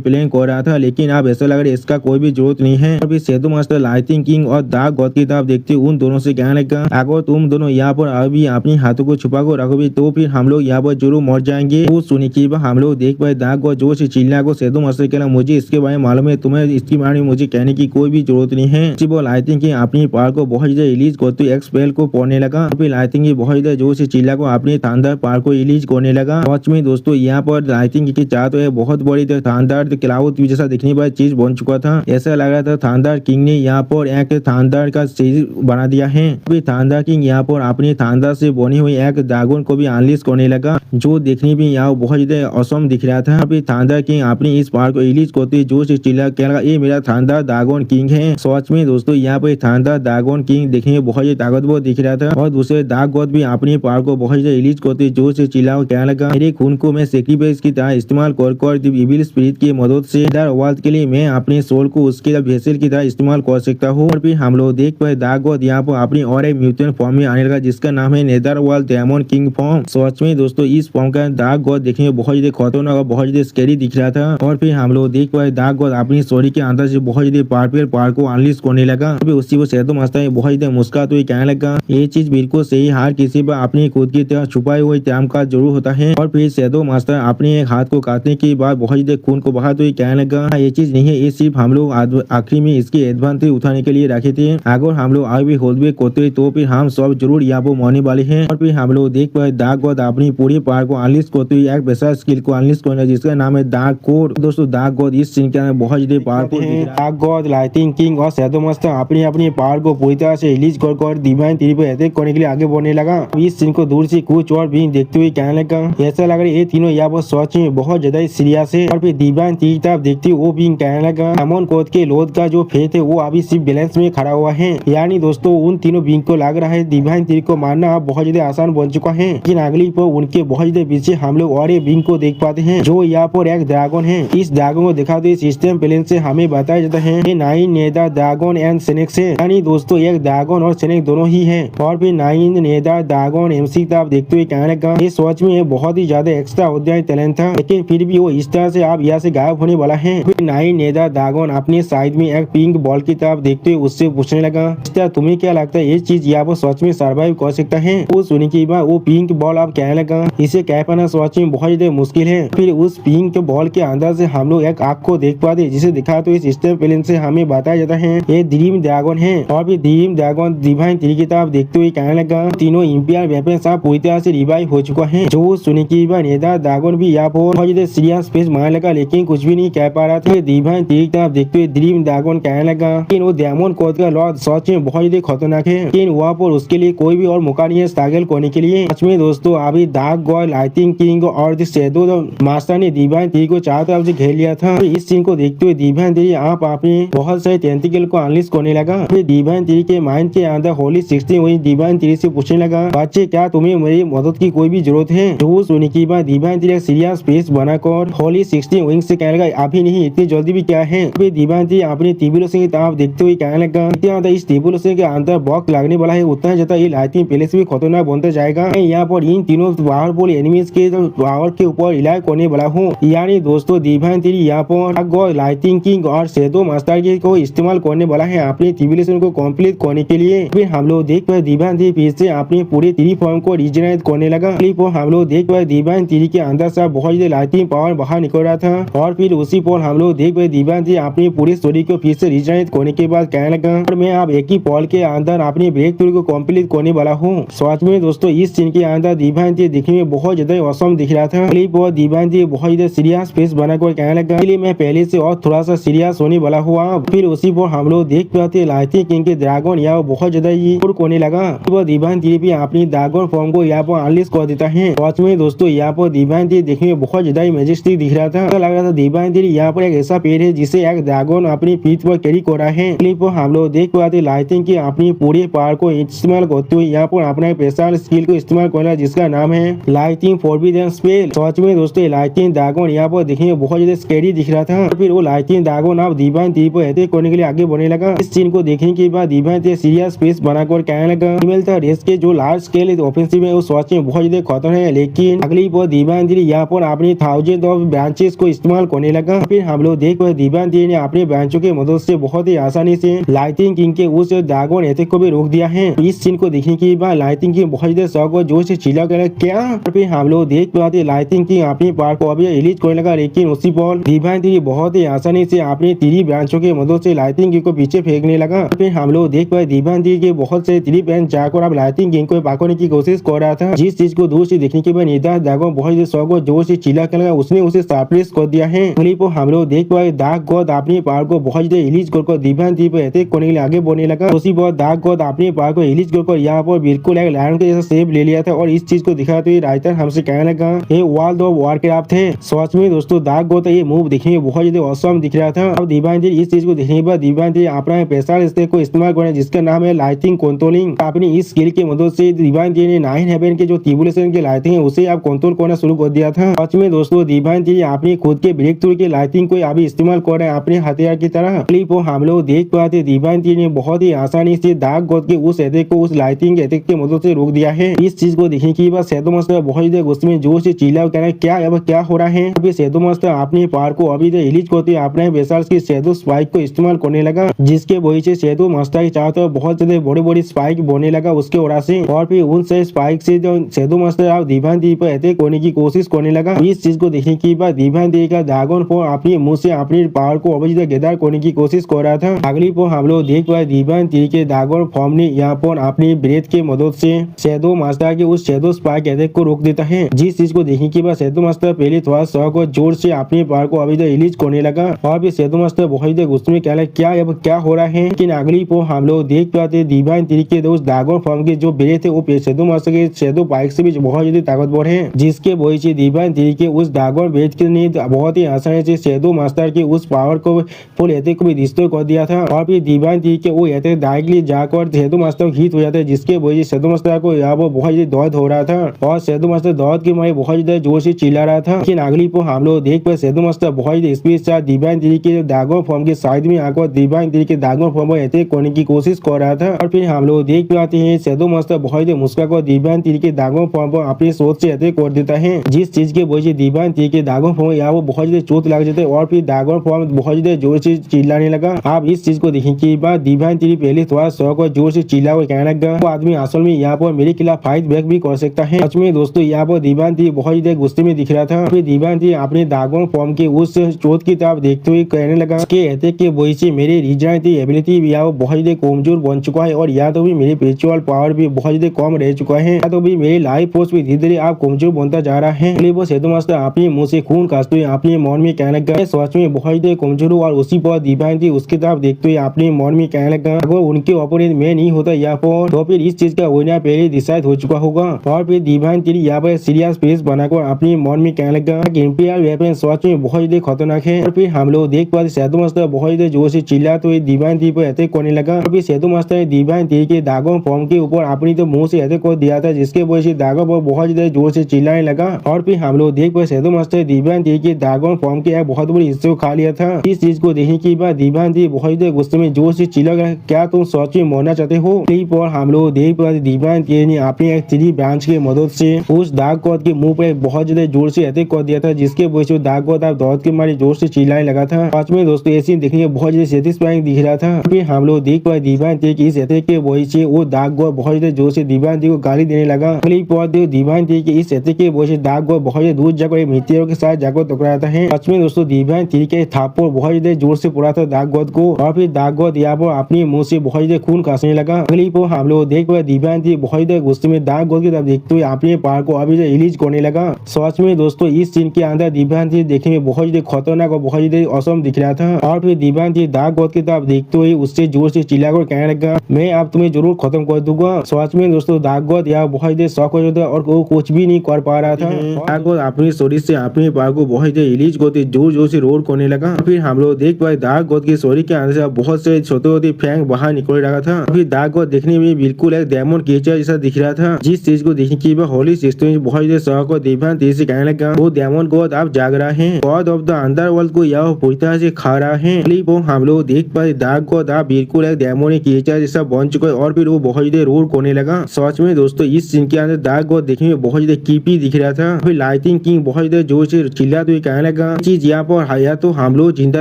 प्लान कर रहा था, लेकिन अब ऐसा लग रहा है इसका कोई भी जरूरत नहीं है। और फिर सेतु मास्टर लाइटिंग किंग और डार्क गॉड की तरफ देखते उन दोनों से कहने लगा, अगर तुम दोनों यहाँ पर अभी अपनी हाथों को छुपा कर रखोगे तो फिर हम लोग यहाँ पर जरूर मर जाएंगे। वो सुनी की हम लोग देख पाए डार्क गॉड जोर से चिल्ला को सेतु मास्टर कहना, मुझे इसके बारे में मालूम है, तुम्हें इसके बारे में मुझे कहने की कोई भी जरूरत नहीं है। लाइटिंग की अपनी पावर को बहुत ज्यादा रिलीज करते हुए एक स्पेल को पढ़ने लगा। फिर लाइटिंग की बहुत ज्यादा जोर से चिल्ला को अपनी थांडर पावर को रिलीज करने लगा। सच में दोस्तों यहाँ पर लाइटिंग की चाह तो बहुत बड़ी थांडर क्लाउड जैसा दिखने वाला चीज बन चुका था। ऐसा लग रहा था थांडर किंग ने यहाँ पर एक थांडर का सीरीज बना दिया है। फिर थांडर किंग यहाँ पर अपनी थांडर से बनी हुई एक ड्रैगन को भी अनलीज करने लगा, जो देखने में यहाँ बहुत ज्यादा असम दिख रहा था। फिर थांडर किंग अपनी इस पावर को रिलीज करते जोर से चिल्ला कहने लगा, ये मेरा थांडर ड्रैगन किंग है। सच में दोस्तों यहाँ पर थांडर ड्रैगन किंग देखने में बहुत ही ताकतवर दिख रहा था। और दूसरे डार्क गॉड भी अपनी पावर को बहुत ज्यादा रिलीज करते जोर से चिल्ला कहने लगा, मेरे खून को मैं सेक्रीफाइस की तरह इस्तेमाल कर इविल स्पिरिट की मदद से नेदरवर्ल्ड के लिए मैं अपने सोल को उसके वेसल की तरह इस्तेमाल कर सकता हूँ। और फिर हम लोग देख पाए डार्क गॉड यहाँ पर अपनी और एक म्यूटेंट फॉर्म में आने लगा, जिसका नाम है नेदरवर्ल्ड डेमन किंग फॉर्म। सच में दोस्तों इस फॉर्म का डार्क गॉड देखने में बहुत ज्यादा खतरनाक और बहुत ज्यादा स्कैरी दिख रहा था। और फिर हम लोग देख पाए डार्क गॉड अपनी शरीर के अंदर से बहुत ज्यादा पावरफुल पावर को अनलीज करने लगा। उसी को सेतु मास्टर बहुत ज्यादा मुस्कुराते हुए कहने लगा, ये चीज बिल्कुल सही, हर किसी पर अपनी खुद की तरह छुपाई हुई ताम का जरूर होता है। और फिर सेतु मास्टर अपने एक हाथ को काटने के बाद बहुत ज्यादा खून को बहाते हुए कहने लगा, ये चीज नहीं है, ये सिर्फ हम लोग आखिरी में इसकी एडवांटेज उठाने के लिए रखे थे। अगर हम लोग आगे भी होल्ड बैक करते तो फिर हम सब जरूर यहाँ पर मरने वाले हैं। और फिर हम लोग देख पाए डार्क गॉड अपनी पूरी पावर को अनलीज करते हुए एक वैसा स्किल को अनलीज करना जिसका नाम है डार्क कोड। दोस्तों डार्क गॉड इस सीन के अंदर बहुत ज्यादा पावरफुल है। डार्क गॉड, लाइटिंग किंग और सेतु मास्टर अपनी पावर को पूरी तरह से रिलीज कर डिवाइन थ्री पर अटैक करने के लिए आगे बढ़ने लगा। इस सीन को दूर से कुछ और भी देखते हुए कहने लगा, ऐसा लग रहा है ये तीनों यहाँ पर सच में बहुत ज्यादा सीरियस है। और फिर डिवाइन थ्री तरफ देखते हुए वो भी कहने लगा, एमन कोड के लोड का जो फेथ है वो अभी सिर्फ बैलेंस में खड़ा हुआ है। यानी दोस्तों उन तीनों बींग को लग रहा है डिवाइन थ्री को मारना बहुत ज्यादा आसान बन चुका है। लेकिन अगली पर उनके बहुत ज्यादा पीछे हम लोग और ये बींग को देख पाते हैं, जो यहाँ पर एक ड्रैगन है। इस ड्रैगन को दिखाते हुए सिस्टम प्लेन से हमें बताया जाता है ये 9 नेदर ड्रैगन एंड सेनेक्स है। यानी दोस्तों एक ड्रैगन और सेनेक दोनों ही है। और फिर 9 नेदर ड्रैगन एमसी तरफ देखते हुए कहने लगा, ये सोच में बहुत ही ज्यादा एक्स्ट्रा उद्यान टैलेंट था, लेकिन फिर भी वो इस तरह से आप यहाँ से गायब होने वाला है। फिर 9 नेदर ड्रैगन अपने साइड में एक पिंक बॉल की तरफ देखते हुए उससे पूछने लगा, इस तरह तुम्हें क्या लगता है ये चीज यहाँ पर सच में सर्वाइव कर सकता है? वो सुनी की बात वो पिंक बॉल आप कहने लगा, इसे कह पाना सच में बहुत ज्यादा मुश्किल है। फिर उस पिंक बॉल के अंदर से हम लोग एक आग को देख पाते, जिसे दिखा तो इस सिस्टम प्लेन से हमें बताया जाता है ये ड्रीम ड्रैगन है। और फिर ड्रीम ड्रैगन डिवाइन थ्री की तरफ देखते हुए कहने लगा, तीनों इंपियर वेपन सब पूरी तरह से रिवाइव हो चुका है। जो सुनी की बात नेदर ड्रैगन भी यहाँ पर बहुत ज्यादा सीरियस फेस मारने लगा, लेकिन कुछ भी नहीं कह पा रहा था। डिवाइन थ्री की तरफ देखते हुए ड्रीम ड्रैगन कहने लगा, लेकिन वो डेमन कोड का लॉर्ड सच में बहुत ज्यादा खतरनाक है, लेकिन वहाँ पर उसके लिए कोई भी और मौका नहीं है स्ट्रगल करने के लिए। सच में दोस्तों अभी डार्क गॉड, लाइटिंग किंग और शैडो मास्टर ने डिवाइन थ्री को चारों तरफ से घेर लिया था। इस सीन को देखते हुए डिवाइन थ्री आप अपने बहुत सारे टेंटिकल को अनलीज करने लगा। फिर डिवाइन थ्री के माइंड के अंदर होली 16 वही डिवाइन थ्री से पूछने लगा, बच्चे क्या तुम्हें मेरी मदद की कोई भी जरूरत है? जो सुनी की बात डिवाइन थ्री सीरियस फेस बनाकर होली 16 विंग से कहने लगा, अभी नहीं, इतनी जल्दी भी क्या है? फिर डिवाइन थ्री अपनी टिबुलोशन की तरफ देखते हुए कहने लगा, जितना इस टिबुलोशन के अंदर बॉक्स लगने वाला है उतना ज्यादा ये लाइटिंग पहले से भी खतरनाक बनता जाएगा। मैं यहाँ पर इन तीनों पावरफुल एनिमीज के पावर के ऊपर रिलाई करने वाला हूँ। यानी दोस्तों डिवाइन थ्री यहाँ पर लाइटिंग किंग और शैडो मास्टर के को इस्तेमाल करने वाला है अपनी टिबुलेशन को कंप्लीट करने के लिए। फिर हम लोग देख पाए डिवाइन थ्री फिर से अपनी पूरी थ्री फॉर्म को रिजनरेट करने लगा। हम लोग देख पाए डिवाइन थ्री के अंदर से बहुत ज्यादा लाइटिंग पावर बाहर निकल रहा था। और फिर उसी पर हम लोग देख पाए डिवाइन थ्री अपनी पूरी स्टोरी को फिर से रिजनरेट करने के बाद कहने लगा, और मैं अब एक ही पॉल के अंदर अपनी ब्रेक थ्रू को कंप्लीट करने वाला हूँ। सच में दोस्तों इस सीन के अंदर डिवाइन थ्री दिखने में बहुत ज्यादा औसम दिख रहा था। डिवाइन थ्री बहुत ज्यादा सीरियस फेस बनाकर कहने लगा, इसलिए मैं पहले से और थोड़ा सा सीरियस होने वाला हुआ। फिर उसी पर हम लोग देख पाते लाइटिंग किंग के ड्रैगन यहाँ बहुत ज्यादा ही होने लगा। वो डिवाइन थ्री भी अपनी ड्रैगन फॉर्म को यहाँ पर अनलीज कर देता है। सच में दोस्तों यहाँ पर डिवाइन थ्री देखने में बहुत ज्यादा मैजेस्टिक दिख रहा था। लग रहा था डिवाइन थ्री यहाँ पर एक ऐसा पेड़ है जिसे एक ड्रैगन अपनी पीठ पर कैरी कर रहा है। हम लोग देख पाते लाइटिंग की अपनी पूरी पावर को इस्तेमाल करते हुए यहाँ पर अपना स्पेशल स्किल को इस्तेमाल करना जिसका नाम है लाइटिंग फॉरबिडन स्पेल। सच में दोस्तों लाइटिंग ड्रैगन यहाँ पर देखने में बहुत ज्यादा स्कैरी दिख रहा था। फिर वो लाइटिंग ड्रैगन अब डिवाइन थ्री पर अटैक करने के लिए आगे बढ़ने लगा। इस सीन को देखने के बाद डिवाइन थ्री सीरियस फेस बनाकर कहने लगा, फीमेल था रेस के जो लार्ज स्केल ऑफेंसिव है वो सच में बहुत ज्यादा खत्म है, लेकिन अगली बार दीवानगिरी यहाँ पर अपनी 1000 ऑफ ब्रांचेस को इस्तेमाल करने लगा। फिर हम लोग देख पाए दीवानगिरी ने अपने ब्रांचों की मदद से बहुत ही आसानी से लाइटिंग किंग के उस ड्रैगन अटैक को भी रोक दिया है। इस सीन को देखने के बाद लाइटिंग किंग बहुत ज्यादा शौक और जोर से चिल्ला कर क्या। फिर हम लोग देख पाते लाइटिंग किंग अपनी पावर को अभी रिलीज करने लगा, लेकिन उसी पर दीवानगिरी बहुत ही आसानी से अपनी 3 ब्रांचों की मदद से लाइटिंग किंग को पीछे फेंकने लगा। फिर हम लोग देख पाए दीवानगिरी के बहुत से 3 ब्रांच जाकर अब लाइटिंग किंग को पकड़ने की कोशिश कर रहा था। जिस चीज को दूर से देखने के बाद निर्दास ड्रैगन बहुत ही शौक और जोर से चिल्ला कर लगा, उसने उसे सरप्राइज कर दिया है। क्लिप को हम लोग देख पाए डार्क गॉड अपनी पावर को बहुत ज्यादा रिलीज कर दीवानगिरी पर अटैक करने के लिए आगे बढ़ने लगा। उसी पर डार्क गॉड अपनी पावर को रिलीज कर यहाँ पर बिल्कुल एक लायन के जैसा शेप ले लिया था और इस चीज को दिखाते हुए राइटर हमसे कहने लगा ये वर्ल्ड ऑफ वारक्राफ्ट है। सच में दोस्तों डार्क गॉड ये मूव देखने में बहुत ज्यादा ऑसम दिख रहा था। अब दीवानगिरी इस चीज को देखने के बाद दीवानगिरी अपना स्पेशल स्टेक को इस्तेमाल करना जिसका नाम है लाइटिंग कंट्रोलिंग। अपनी इस स्किल की मदद से दीवानगिरी ने 9 हेवन के जो ट्रिब्यूलेशन की लाइटिंग है उसे आप कंट्रोल करना शुरू कर दिया था। सच में दोस्तों दीवानगिरी अपनी खुद के ब्रेक थ्रू की लाइटिंग को अभी इस्तेमाल कर रहे हैं अपने हथियार की तरह। क्लिप को हम लोग देख पाते दीवानगिरी ने बहुत ही आसानी से डार्क गॉड के उस अटैक को उस लाइटिंग अटैक की मदद से रोक दिया है। इस चीज को देखने के बाद शैडो मास्टर बहुत ही गुस्से में जोर से चिल्ला कर क्या अब क्या हो रहा है। अभी शैडो मास्टर अपनी पावर को अभी रिलीज करते अपने बेसाल्स की शैडो स्पाइक को इस्तेमाल करने लगा, जिसके वजह से शैडो मास्टर के चारों तरफ बहुत ज्यादा बड़े बड़े स्पाइक बनने लगा उसके वजह से। और फिर उन से स्पाइक से जो शैडो मास्टर अब दीवानगिरी पर अटैक करने की कोशिश करने लगा। इस चीज को देखने के बाद दीवानगिरी का ड्रैगन फॉर्म अपने मुंह से अपनी पावर को अभी गैदर करने की कोशिश कर रहा था। अगली पर हम लोग देख पाए दीवानगिरी के ड्रैगन फॉर्म ने यहाँ पर अपनी ब्रेथ के मदद से शैडो मास्टर के उस शैडो स्पाइक अटैक को रोक देता है। जिस चीज को देखने के बाद शैडो मास्टर पहले थोड़ा शौक और जोर से अपनी पावर को अभी रिलीज करने लगा और फिर शैडो मास्टर बहुत गुस्से में कहला क्या अब क्या हो रहा है। लेकिन अगली पर हम लोग देख पाते दीवानगिरी के उस ड्रैगन फॉर्म के जो ब्रेथ है वो शैडो मास्टर के शैडो बाइक से भी बहुत ज्यादा ताकतवर है, जिसके वजह से दीवानगिरी के उस ड्रैगन ब्रेथ के ने बहुत ही आसानी से शैडो मास्टर के उस पावर को फुल अटैक को भी डिस्ट्रॉय कर दिया था। और फिर दीवानगिरी के वो अटैक डायरेक्टली जाकर शैडो मास्टर हिट हो जाता है, जिसके वजह से शैडो मास्टर को यहाँ पर बहुत ज्यादा दर्द हो रहा था और शैडो मास्टर दर्द के मारे बहुत ज्यादा जोर से चिल्ला रहा था। लेकिन अगली पर हम लोग देख पाए शैडो मास्टर बहुत ज्यादा स्पीड से दीवानगिरी के ड्रैगन फॉर्म के साइड में आकर दीवानगिरी के ड्रैगन फॉर्म पर अटैक करने की कोशिश कर रहा था। और फिर हम लोग देख पाते हैं शैडो मास्टर बहुत ज्यादा मुस्कुरा दीवानगिरी के ड्रैगन फॉर्म पर अपनी सोच से अटैक कर देता है, जिस चीज के वजह से दीवानगिरी के ड्रैगन फॉर्म यहाँ वो बहुत ज्यादा चोट लग जाता है और फिर ड्रैगन फॉर्म बहुत ज्यादा जोर से चिल्लाने लगा। आप इस चीज को देखने के बाद दीवानगिरी पहले थोड़ा शौक और जोर से चिल्ला और कहने लगा वो आदमी असल में यहाँ पर मेरे खिलाफ फाइट बैक भी कर सकता है। सच में दोस्तों यहाँ पर दीवानगिरी बहुत ज्यादा गुस्से में दिख रहा था। फिर दीवानगिरी अपने ड्रैगन फॉर्म के उस चोट की तरफ देखते हुए कहने लगा कि अटैक के वजह से मेरे रीजनरेटिव एबिलिटी भी यहाँ बहुत ज्यादा कमजोर बन चुका है और या तो भी मेरे स्पिरिचुअल पावर भी बहुत ज्यादा कम रह चुका है, या तो भी मेरी लाइफ फोर्स भी धीरे धीरे आप कमजोर बनता जा रहा है। वो शैडो मास्टर अपने मुंह से खून खासते हुए अपने मन में कहने लगा सच में बहुत ज्यादा कमजोर हूँ। और उसी पर दीवानगिरी उसकी तरफ देखते हुए अपने मन में कहने लगा अगर उनके ओपोनेंट मैं नहीं होता यहाँ पर तो फिर इस चीज का विनर पहले डिसाइड हो चुका होगा। और फिर दीवानगिरी यहाँ पर सीरियस फेस बनाकर अपने मन में कहने लगा इंपीरियल वेपन सच में बहुत ज्यादा खतरनाक है। और फिर हम लोग देख पाते शैडो मास्टर बहुत ज्यादा जोर से चिल्लाते हुए दीवानगिरी पर अटैक करने लगा। और फिर शैडो मास्टर ने दीवानगिरी के ड्रैगन फॉर्म के ऊपर अपनी तो मुंह से अटैक कर दिया था, जिसके वजह से ड्रैगन फॉर्म बहुत ज्यादा जोर से चिल्लाने लगा। और फिर हम लोग देख पाए शैडो मास्टर दीवानगिरी के ड्रैगन फॉर्म के एक बहुत बड़ी हिस्से को खा लिया था। इस चीज को देखने के बाद दीवानगिरी बहुत ज्यादा गुस्से में जोर से चिल्ला गया क्या तुम सच में मरना चाहते हो। और हम लोग देख पाते दीवानगिरी ने अपनी एक 3 ब्रांच की मदद से उस डार्क गॉड के मुंह पर बहुत ज्यादा जोर से अटैक कर दिया था, जिसके वजह से डार्क गॉड दौड़ के मारे जोर से चिल्लाने लगा था। पांच में दोस्तों ऐसे देखने में बहुत ज्यादा सेटिस्फाइंग दिख रहा था। फिर हम लोग देख पाए दीवानगिरी की इस अटैक के वजह से वो डार्क गॉड बहुत ज्यादा जोर से दीवानगिरी को गाली देने लगा। दीवानगिरी की इस अटैक के वजह से डार्क गॉड बहुत ज्यादा दूर जाकर मित्रों के साथ जाकर टकराता है। सच में दोस्तों दीवानगिरी के थाप्पड़ बहुत ज्यादा जोर से पड़ा था डार्क गॉड को और फिर डार्क गॉड यहाँ पर अपने मुंह से बहुत ज्यादा खून खासने लगा। अगली पर हम लोग देख पाए दीवानगिरी बहुत ज्यादा गुस्से में डार्क गॉड की तरफ देखते हुए अपने पावर को अभी रिलीज करने लगा। सच में दोस्तों इस सीन के अंदर दीवानगिरी देखने में बहुत ज्यादा खतरनाक और बहुत ज्यादा औसम दिख रहा था। और फिर दीवानगिरी डार्क गॉड की तरफ देखते हुए उससे जोर से चिल्लाकर कहने लगा मैं अब तुम्हें जरूर खत्म कर दूंगा। सच में दोस्तों डार्क गॉड यहाँ बहुत ज्यादा शॉक हो जाता और वो कुछ भी नहीं कर पा रहा था। डार्क गॉड अपनी शरीर से अपने पावर को बहुत ज्यादा रिलीज करते जोर जोर से रोड करने लगा। फिर हम लोग देख पाए डार्क गॉड के शरीर के अंदर से बहुत से छोटे छोटे फैंग बाहर निकल रहा था। फिर डार्क गॉड देखने में बिल्कुल एक डेमन क्रिएचर जैसा दिख रहा था, जिस चीज को देखने के बाद होली सिस्टम बहुत ज्यादा शौक और दीवानगिरी से कहने लगा वो डेमन गॉड आप जाग रहा है, गॉड ऑफ द अंडरवर्ल्ड को यह पूरी तरह से खा रहा है। हम लोग देख पाए डार्क गॉड आप बिल्कुल एक डेमोनिक क्रिएचर जैसा बन चुका है और फिर वो बहुत ज्यादा रोड करने लगा। सच में दोस्तों इस सीन के अंदर डार्क को देखने में बहुत ज्यादा कीपी दिख रहा था। फिर लाइटिंग किंग बहुत ज्यादा जोर से चिल्लाते हुए कहने लगा चीज यहाँ पर या तो हम लोग जिंदा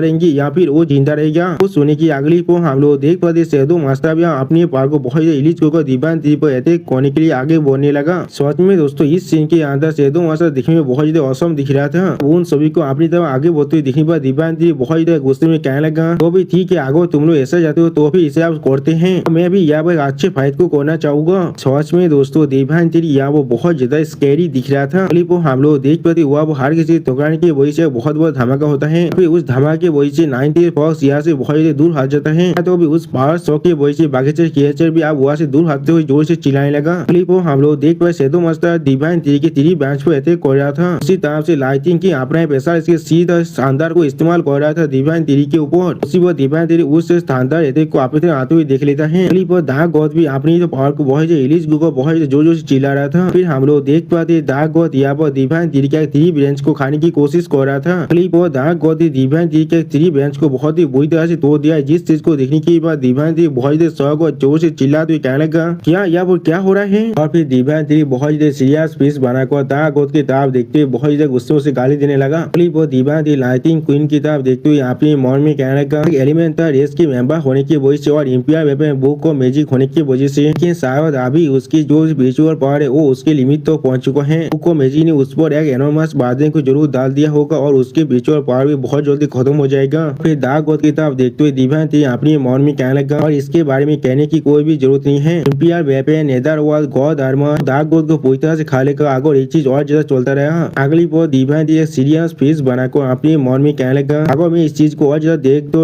रहेंगे या फिर वो जिंदा रहेगा। वो सुने की अगली को हम लोग देख पाते शहदो मास्टर भी अपने पार को बहुत ज्यादा रिलीज को दीवान दीदी पर अटैक करने के लिए आगे बढ़ने लगा। सच में दोस्तों इस सीन के अंदर शहदो मास्टर दिखने में बहुत ज्यादा औसम दिख रहा था। उन सभी को अपनी तरफ आगे बढ़ते हुए दिखने पर दीवान दीदी बहुत ज्यादा गुस्से में कहने लगा तो भी ठीक है, आगे तुम लोग ऐसा जाते हो तो फिर इसे आप करते हैं, मैं भी यहाँ पर अच्छे फाइट को करना चाहूंगा। सच में दोस्तों दीवान दीदी यहाँ वो बहुत ज्यादा स्कैरी दिख रहा था। को हम लोग देख पाते हुआ वो हर किसी दुकान की वजह से बहुत बड़ा धमाका होता है। फिर उस धमाके वजह से 90 फॉक्स यहाँ से बहुत ज्यादा दूर हट जाता है। तो भी उस पावर शॉक की वजह से बाकी क्रिएचर भी आप वहाँ से दूर हटते हुए जोर से चिल्लाने लगा। को हम लोग देख पाए शहदो मास्टर दीवान दीदी के 3 बेंच पर अटैक कर रहा था। उसी तरह से लाइटिंग की अपना पैसा इसके सीधा शानदार को इस्तेमाल कर रहा था दीवान दीदी के ऊपर। उसी पर दीवान दीदी उस शानदार अटैक को अपने आते हुए देख लेता है। पर दाग गौत भी अपनी तो पावर को बहुत रिलीज को बहुत जोर जोर से चिल्ला रहा था। फिर हम लोग देख पाते दाग गौत यहाँ पर दीवान दीदी के 3 बेंच को खाने की कोशिश कर रहा था। पर दाग गौत दीवान दीदी के 3 बेंच को बहुत ही बुरी तरह से तोड़ दिया। जिस चीज को देखने के बाद दीवान दीदी बहुत ही शौक और जोर से चिल्लाते हुए कहने लगा क्या यहाँ पर क्या हो रहा है। और फिर दीवान दीदी बहुत ही सीरियस पीस बनाकर दाग गौत की तरफ देखते हुए बहुत ही गुस्से से गाली देने लगा। वो दीवान दीदी लाइटिंग क्वीन की तरफ देखते हुए अपने मन में कहने लगा एलिमेंटल रेस की मेंबर होने की वजह से और इंपियर वेपन बुक को मैजिक होने की वजह से, लेकिन शायद अभी उसकी जो विजुअल पावर है वो उसके लिमिट तो पहुंच चुका है। बुक को मैजिक ने उस पर एक एनोमस बादल को जरूर डाल दिया होगा और उसके विजुअल पावर भी बहुत जल्दी खत्म हो जाएगा। फिर दाग गौत की तरफ देखते हुए दीवान दीदी अपने मन में कहने लगा और इसके बारे में कहने की कोई भी जरूरत नहीं है। Empire weapon nether world god armour दाग गौत को पूरी तरह से खा लेकर आगे एक चीज और ज्यादा चलता रहा। अगली पर दीवान दीदी सीरियस फेस बनाकर अपने मन में कहने लगा अगर मैं इस चीज को और ज्यादा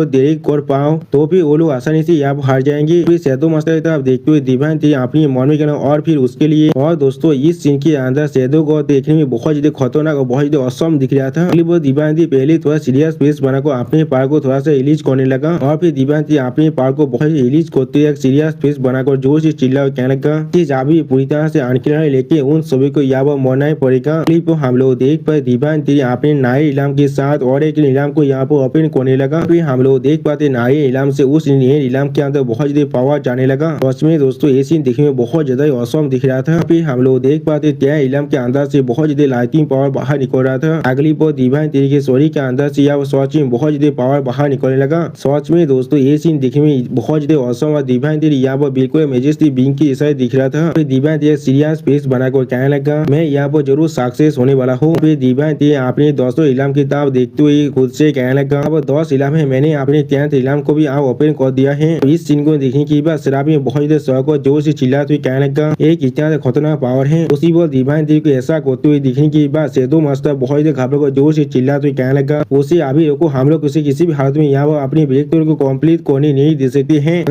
देख कर पाऊँ तो भी वो लोग आसानी से यहाँ हार जाएंगे। फिर शहदो मास्टर की तरफ देखते हुए दीवान दीदी अपनी मन में कहना और फिर उसके लिए और दोस्तों इस सीन के अंदर शहदो को देखने में बहुत ज्यादा खतरनाक और बहुत ज्यादा असम दिख रहा था। वो दीवान दीदी पहले थोड़ा सीरियस फेस बनाकर अपने पार को थोड़ा सा रिलीज करने लगा और फिर दीवान दीदी अपने पार को बहुत रिलीज करते एक सीरियस फेस बनाकर जोर से चिल्ला कहने लगा अभी पूरी तरह से अनकिनारे लेके उन सभी को यहाँ मरना ही पड़ेगा। हम लोग देख पाए दीवान दीदी अपने नाई इलाम के साथ और एक नीलाम को यहाँ पर ओपन करने लगा। फिर हम लोग देख पाते नाई इलाम से उस नीलाम के अंदर बहुत ज्यादा पावर जाने लगा। सच में दोस्तों ये सीन देखने में बहुत ज्यादा औसम दिख रहा था। फिर हम लोग देख पाते त्या इलाम के अंदर से बहुत ज्यादा लाइटिंग पावर बाहर निकल रहा था। अगली पर दीवान दीदी के सोरी के अंदर से यहाँ सच में बहुत ज्यादा पावर बाहर निकलने लगा। सच में दोस्तों ये सीन देखने में बहुत ज्यादा औसम और दीवान दीदी यहाँ पर बिल्कुल मेजेस्टी बिंग की जैसा दिख रहा था। फिर दीवान दीदी सीरियस फेस बनाकर कहने लगा मैं यहाँ पर जरूर सक्सेस होने वाला हूँ। फिर दीवान दीदी अपने दोस्तों इलाम की तरफ देखते हुए खुद से कहने लगा अब 10 इलाम है, मैंने अपने 10th इलाम को भी आप ओपन कर दिया है। तो इस सीन को देखने के बाद शराबी में बहुत ज्यादा शौक और जोर से चिल्लाते हुए कहने लगा एक इतना खतरनाक पावर है। उसी पर दीवान दीदी को ऐसा करते हुए दिखने के बाद शहदो मास्टर बहुत ज्यादा घबरा कर जोर से चिल्लाते हुए कहने लगा उसे अभी रोको, हम लोग उसे किसी भी हालत में यहाँ पर अपनी ब्रेक को कंप्लीट करने नहीं दे सकते हैं।